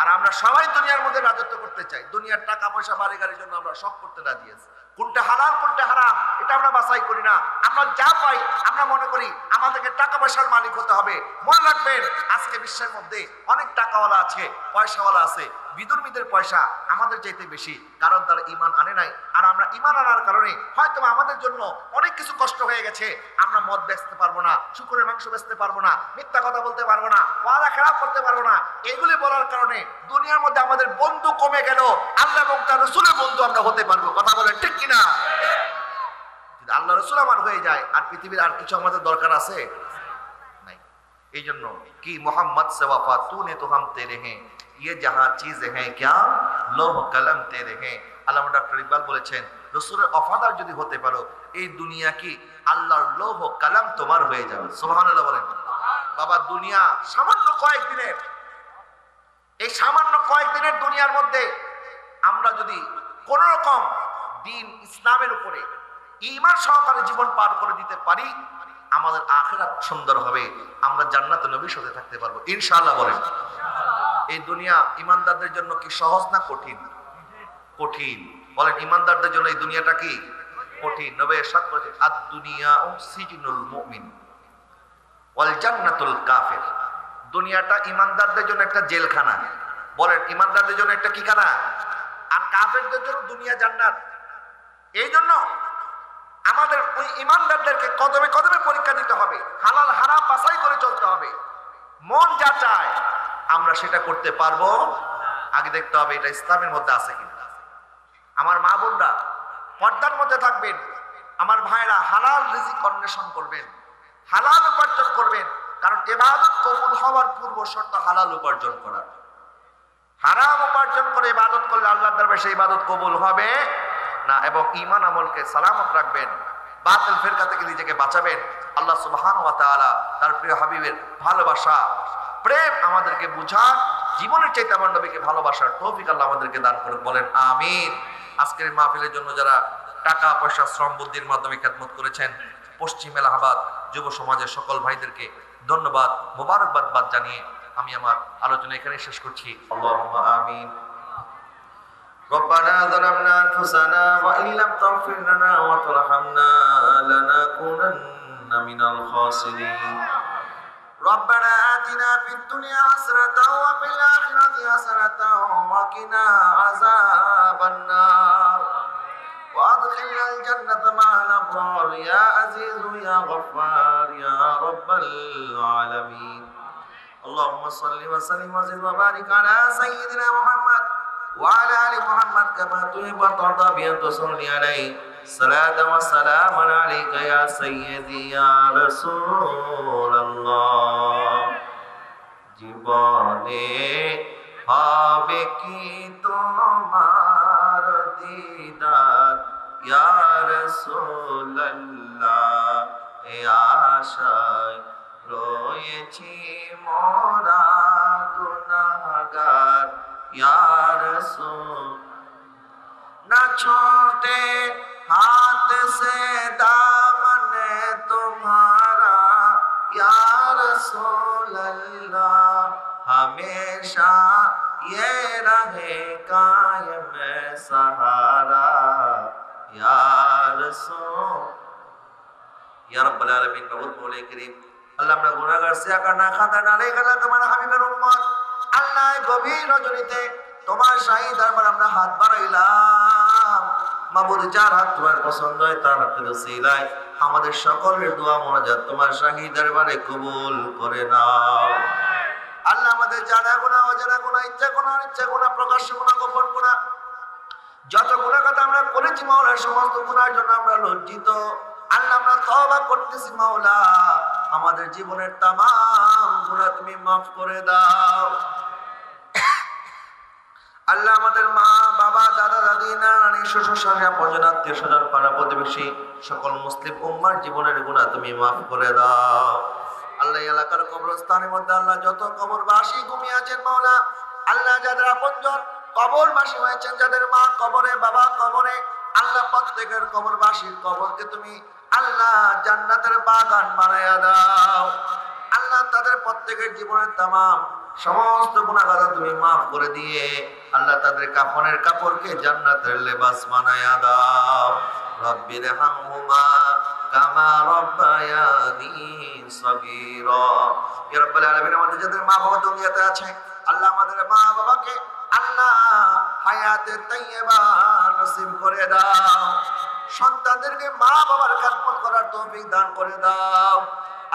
আর আমরা সবাই দুনিয়ার মধ্যে রাজত্ব করতে চাই, দুনিয়ার টাকা পয়সা বাড়ি গাড়ির জন্য আমরা সব করতে রাজি আছি। কোনটা হালাল কোনটা হারাম এটা আমরা বাছাই করি না। আমরা যা পাই আমরা মনে করি আমাদেরকে টাকা পয়সার মালিক হতে হবে। মনে রাখবেন আজকে বিশ্বের মধ্যে অনেক টাকাওয়ালা আছে, পয়সাওয়ালা আছে, বিদুর্মীদের পয়সা আমাদের চাইতে বেশি, কারণ তারা ঈমান আনে নাই। আর আমরা ঈমান আনার কারণে হয়তো আমাদের জন্য অনেক কিছু কষ্ট হয়ে গেছে। আমরা মদ বেচতে পারবো না, শুকরের মাংস বেচতে পারবো না, মিথ্যা কথা বলতে পারবো না, ওয়াদা খেলাপ করতে পারবো না। এগুলি বলার কারণে দুনিয়ার মধ্যে আমাদের বন্ধু কমে গেল, আল্লাহ এবং তার রাসূলের বন্ধু আমরা হতে পারবো। কথা বলেন ঠিক কিনা? যদি আল্লাহ রাসূল আমার হয়ে যায় আর পৃথিবীর আর কিছু আমাদের দরকার আছে নাই। এই জন্য কি মোহাম্মদ से वफा तूने तो हम तेरे हैं, ये जहां चीजें हैं क्या लोह कलम तेरे हैं। আল্লামা ডক্টর ইকবাল বলেছেন রাসূলের ওফাদার যদি হতে পারো, এই দুনিয়া কি আল্লাহর লৌহ কালাম তোমার হয়ে যাবে। সুবহানাল্লাহ বলেন। বাবা দুনিয়া সামান্য কয়েকদিনের, এই সামান্য কয়েকদিনের দুনিয়ার মধ্যে আমরা যদি কোন রকম দিন ইসলামের উপরে ঈমান সহকারে জীবন পার করে দিতে পারি, আমাদের আখিরাত সুন্দর হবে, আমরা জান্নাতে নবীর সাথে থাকতে পারবো ইনশাআল্লাহ বলেন। এই দুনিয়া ঈমানদারদের জন্য কি সহজ না কঠিন? কঠিন। বলেন ঈমানদারদের জন্য এই দুনিয়াটা কি কঠিন? নবী ইরশাদ করেছেন আদ দুনিয়া সিজনুল মুমিন ওয়াল জান্নাতুল কাফির। দুনিয়াটা ঈমানদারদের জন্য একটা জেলখানা। বলেন ঈমানদারদের জন্য একটা কি খানা? আর কাফেরদের জন্য দুনিয়া জান্নাত। এই জন্য আমাদের ওই ঈমানদারদেরকে কদমে কদমে পরীক্ষা দিতে হবে, হালাল হারাম বাছাই করে চলতে হবে। মন যা চায় আমরা সেটা করতে পারবো, আগে দেখতে হবে এটা ইসলামের মধ্যে আছে কিনা। আমার মা বোনরা পর্দার মধ্যে থাকবেন, আমার ভাইরা হালাল রিজিক অন্বেষণ করবেন, হালাল উপার্জন করবেন, কারণ ইবাদত কবুল হওয়ার পূর্ব শর্ত হালাল উপার্জন করা। হারাম উপার্জন করে ইবাদত করলে আল্লাহর দরবারে সেই ইবাদত কবুল হবে না। এবং ঈমান আমলকে সালামত রাখবেন, বাতিল ফিরকা থেকে নিজেকে বাঁচাবেন। আল্লাহ সুবহানাহু ওয়া তাআলা তার প্রিয় হাবিবের ভালোবাসা প্রেম আমাদেরকে বুঝান, জীবনের চাইতে আমার নবীকে ভালোবাসার তৌফিক আল্লাহ আমাদেরকে দান করুন। বলেন আমিন। আজকের মাহফিলের জন্য যারা টাকা পয়সা শ্রম বুদ্ধির মাধ্যমে খেদমত করেছেন, পশ্চিম এলাহাবাদ যুব সমাজের সকল ভাইদেরকে ধন্যবাদ, মোবারকবাদ জানিয়ে আমি আমার আলোচনা এখানে শেষ করছি। আল্লাহুম্মা আমিন। ربنا ظلمنا أنفسنا وإن لم تغفر لنا وترحمنا لنكونن من الخاسرين. ربنا آتنا في الدنيا حسنة وفي الآخرة حسنة وقنا عذاب النار وأدخلنا الجنة مع الأبرار يا عزيز يا غفار يا رب العالمين. اللهم صل وسلم وزد وبارك على سيدنا محمد وعلى آل محمد كما تحب وترضى بأن تصلي عليه صلاة وسلام عليك يا سيدي يا رسول الله. জীবনে হবে কি তোমার দিদার ইয়া রাসূলুল্লাহ, এ আশায় রয়েছি মোরা গুনাহগার ইয়া রাসূল। না छोटे हाथ से दामने तुम्हारा या रसूल अल्लाह, हमेशा ये रहे कायम सहारा या रसूल। या रब्बुल आलमीन बहुत बोले करीम আল্লাহ আমরা গুনাহগার সিয়াকার না খাতা না রে গেলে তোমার হাবিবের উম্মত আল্লাহ গভীর রজনীতে তোমার শাহী দরবার আমরা হাত বাড়াইলাম। মাবুদ যার হাত তোমার পছন্দ হয় তার হাতের উসিলায় আমাদের সকলের দোয়া মুনাজাত তোমার শাহী দরবারে কবুল করে নাও। আল্লাহ আমাদের জানা গুনাহ অজানা গুনাহ ইচ্ছা গুনাহ অনিচ্ছা গুনাহ প্রকাশ্য গুনাহ গোপন গুনাহ যত গুনাহ কথা আমরা করেছি মাওলার সমস্ত গুনাহের জন্য আমরা লজ্জিত। আল্লাহ আমরা তওবা করতেছি মাওলা, আমাদের জীবনের তামাম গুনাহ তুমি মাফ করে দাও। আল্লাহ আমাদের মা বাবা দাদা দাদি নানি শ্বশুর শাশুড়ি পরিজন আত্মীয় স্বজন পাড়া প্রতিবেশী সকল মুসলিম উম্মার জীবনের গুনাহ তুমি মাফ করে দাও। আল্লাহ এলাকার কবরস্থানের মধ্যে আল্লাহ যত কবরবাসী ঘুমিয়ে আছেন মাওলা, আল্লাহ যাদের আপনজন কবরবাসী হয়েছেন, যাদের মা কবরে বাবা কবরে, আল্লাহ প্রত্যেকের কবরবাসীর কবরকে তুমি আল্লাহ জান্নাতের বাগান বানায়া দাও। আল্লাহ তাদের প্রত্যেকের জীবনের তামাম সমস্ত গুনাহগার তুমি মাফ করে দিয়ে আল্লাহ তাদের কাফনের কাপড়কে জান্নাতের লেবাস বানায়া দাও। রব্বির হামহুমা কামা রব্বায়ানি সগীরা। ইয়া রাব্বাল আলামিন, আমাদের যাদের মা বাবা দুনিয়াতে আছে আল্লাহ আমাদের মা বাবাকে আল্লাহ হায়াতে তাইয়্যিবা নসিব করে দাও। সন্তানদেরকে মা বাবার খেদমত করার তৌফিক দান করে দাও।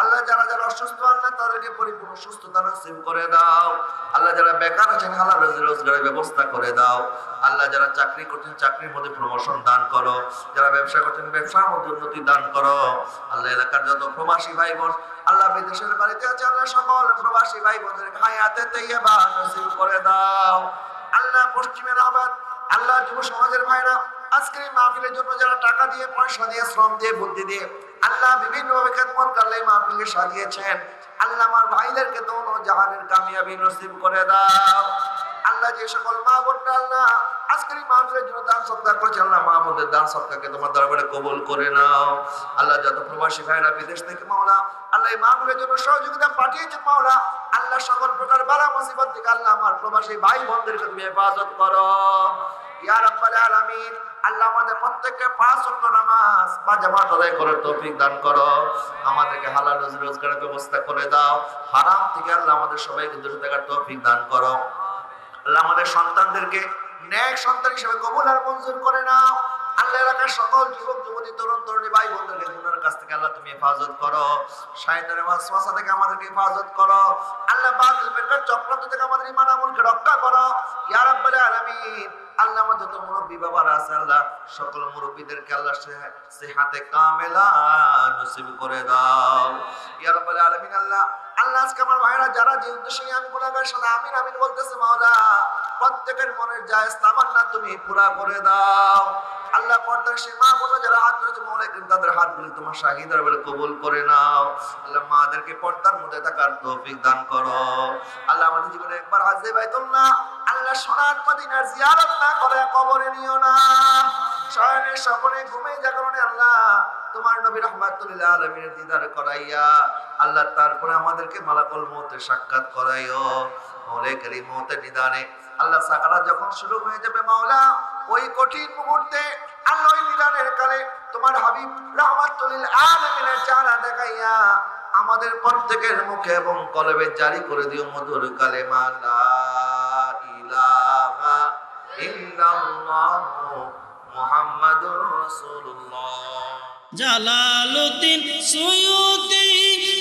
আল্লাহ যারা যারা অসুস্থ আল্লাহ তাদেরকে পরিপূর্ণ সুস্থতা নসিব করে দাও। আল্লাহ যারা বেকার আছেন হালাল রুজি রোজগারের ব্যবস্থা করে দাও। আল্লাহ যারা চাকরি করছেন চাকরির মধ্যে প্রমোশন দান করো, যারা ব্যবসা করছেন ব্যবসার মধ্যে উন্নতি দান করো। আল্লাহ এলাকার যত প্রবাসী ভাই বোন আল্লাহ বিদেশের বাড়িতে আছে আল্লাহ সকল প্রবাসী ভাই বোনদের হায়াতে তাইয়্যিবা নসিব করে দাও। আল্লাহ পশ্চিমের আবাদ আল্লাহ যুব সমাজের ভাইরা আজকের এই মাহফিলের জন্য যারা টাকা দিয়ে পয়সা দিয়ে শ্রম দিয়ে বুদ্ধি দিয়ে আল্লাহ বিভিন্ন ভাবে খেদমত করলে মাহফিলকে সাজিয়েছেন, আল্লাহ আমার ভাইদেরকে দোনো জাহানের কামিয়াবি নসিব করে দাও। আল্লাহ যে সকল মা বোনরা আল্লাহ আজকের এই মাহফিলের জন্য দান সদকা করেছে আল্লাহ মা বোনদের দান সদকাকে তোমার দরবারে কবুল করে নাও। আল্লাহ যত প্রবাসী ভাইরা বিদেশ থেকে মাওলা আল্লাহ এই মাহফিলের জন্য সহযোগিতা পাঠিয়েছেন মাওলা, আল্লাহ সকল প্রকার বালা মুসিবত থেকে আল্লাহ আমার প্রবাসী ভাই বোনদেরকে তুমি হেফাজত করো। ইয়া রাব্বাল আলামিন, আল্লাহ আমাদের প্রত্যেককে 5 ওয়াক্ত নামাজ বা জামাত আদায় করার তৌফিক দান করো। আমাদেরকে হালাল রুজি রোজগারের ব্যবস্থা করে দাও। হারাম থেকে আল্লাহ আমাদের সবাইকে দূরে থাকার তৌফিক দান করো। আল্লাহ আমাদের সন্তানদেরকে নেক সন্তান হিসেবে কবুল আর মঞ্জুর করে নাও। আল্লাহ এলাকার সকল যুবক যুবতী তরুণ তরুণী ভাই বোনদেরকে গুনাহের কাছ থেকে আল্লাহ তুমি হেফাজত করো। শয়তানের ওয়াসওয়াসা থেকে আমাদেরকে হেফাজত করো। আল্লাহ বাতিল ফিতনার চক্রান্ত থেকে আমাদের ঈমান আমলকে রক্ষা করো। ইয়া রাব্বাল আলামিন, আল্লাহ আমার যত মুরব্বী বাবারা আছে আল্লাহ সকল মুরব্বীদেরকে আল্লাহ সেহাতে কামেলা নসিব করে দাও। ইয়া রাব্বাল আলামিন, আল্লাহ আজকে আমার ভাইরা যারা যে উদ্দেশ্যে আমি গুনাহগার সাথে আমিন আমিন বলতেছে মাওলা, প্রত্যেকের মনের জায়েজ তামান্না তুমি পুরা করে দাও। আল্লাহ পর্দার সে মা বোনরা যারা হাত ধরেছে মাওলা তাদের হাতগুলি তোমার শাহিদার বলে কবুল করে নাও। আল্লাহ মাদেরকে পর্দার মধ্যে থাকার তৌফিক দান করো। আল্লাহ আমাদের জীবনে একবার হাজে বাইতুল্লাহ আল্লাহ সোনার মদিনার জিয়ারত না করে কবরে নিও না। শয়নে স্বপ্নে ঘুমে জাগরণে আল্লাহ তোমার নবী রাহমাতুল লিল আলামিনের দিদার করাইয়া আল্লাহ তারপরে আমাদেরকে মালাকুল মউতের সাক্ষাৎ করাইও। মওলা কারীম মউতের নিদানে আল্লাহ সাকারাত যখন শুরু হয়ে যাবে মাওলা, ওই কঠিন মুহূর্তে আল্লাহ ওই নিদানের কালে তোমার হাবিব রাহমাতুল লিল আলামিনের চেহারা দেখাইয়া আমাদের প্রত্যেকের মুখে এবং কলবে জারি করে দিও মধুর কালেমা লা ইলাহা ইল্লাল্লাহু মুহাম্মাদুর রাসূলুল্লাহ। জালালউদ্দিন সুয়ুতি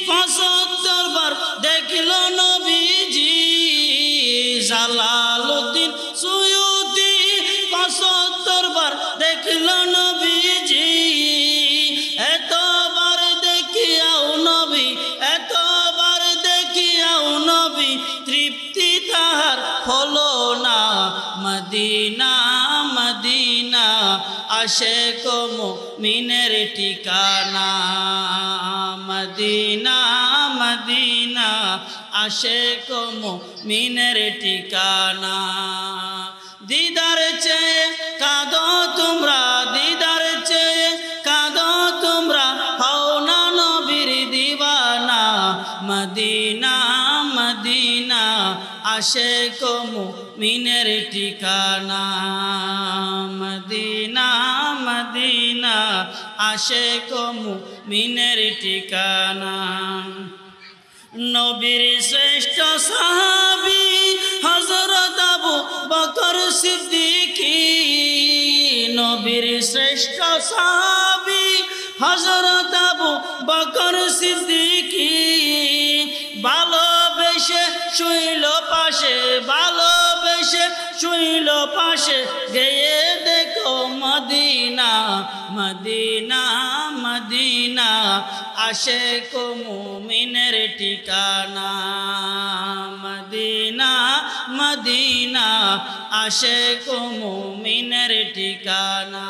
৭৫ বার দেখল নবীজি। জালালউদ্দিন সুয়ুতি ৭৫ বার দেখল নবীজি। এতবার দেখিয়াও নবী, এতবার দেখিয়াও নবী, তৃপ্তি তাহার হলো না। মদিনা মদিনা আশিক মুমিনের ঠিকানা। মদিনা মদিনা আশিক মুমিনের ঠিকানা। দিদার চেয়ে কাঁদো তোমরা, দিদার চেয়ে কাঁদো তোমরা, হও না নবীর দিওয়ানা। মদিনা মদিনা আশিক মুমিনের ঠিকানা। মদিনা মদিনা আশিক মুমিনের ঠিকানা। নবীর শ্রেষ্ঠ সাহাবী হযরত আবু বকর সিদ্দিকী। নবীর শ্রেষ্ঠ সাহাবী হযরত আবু বকর সিদ্দিকী। ভালোবেসে শুইল পাশে, ভালোবেসে শুইল পাশে, গেয়ে দেখো মদিনা মদিনা মদিনা আশিক মুমিনের ঠিকানা মদিনা মদিনা আশিক মুমিনের ঠিকানা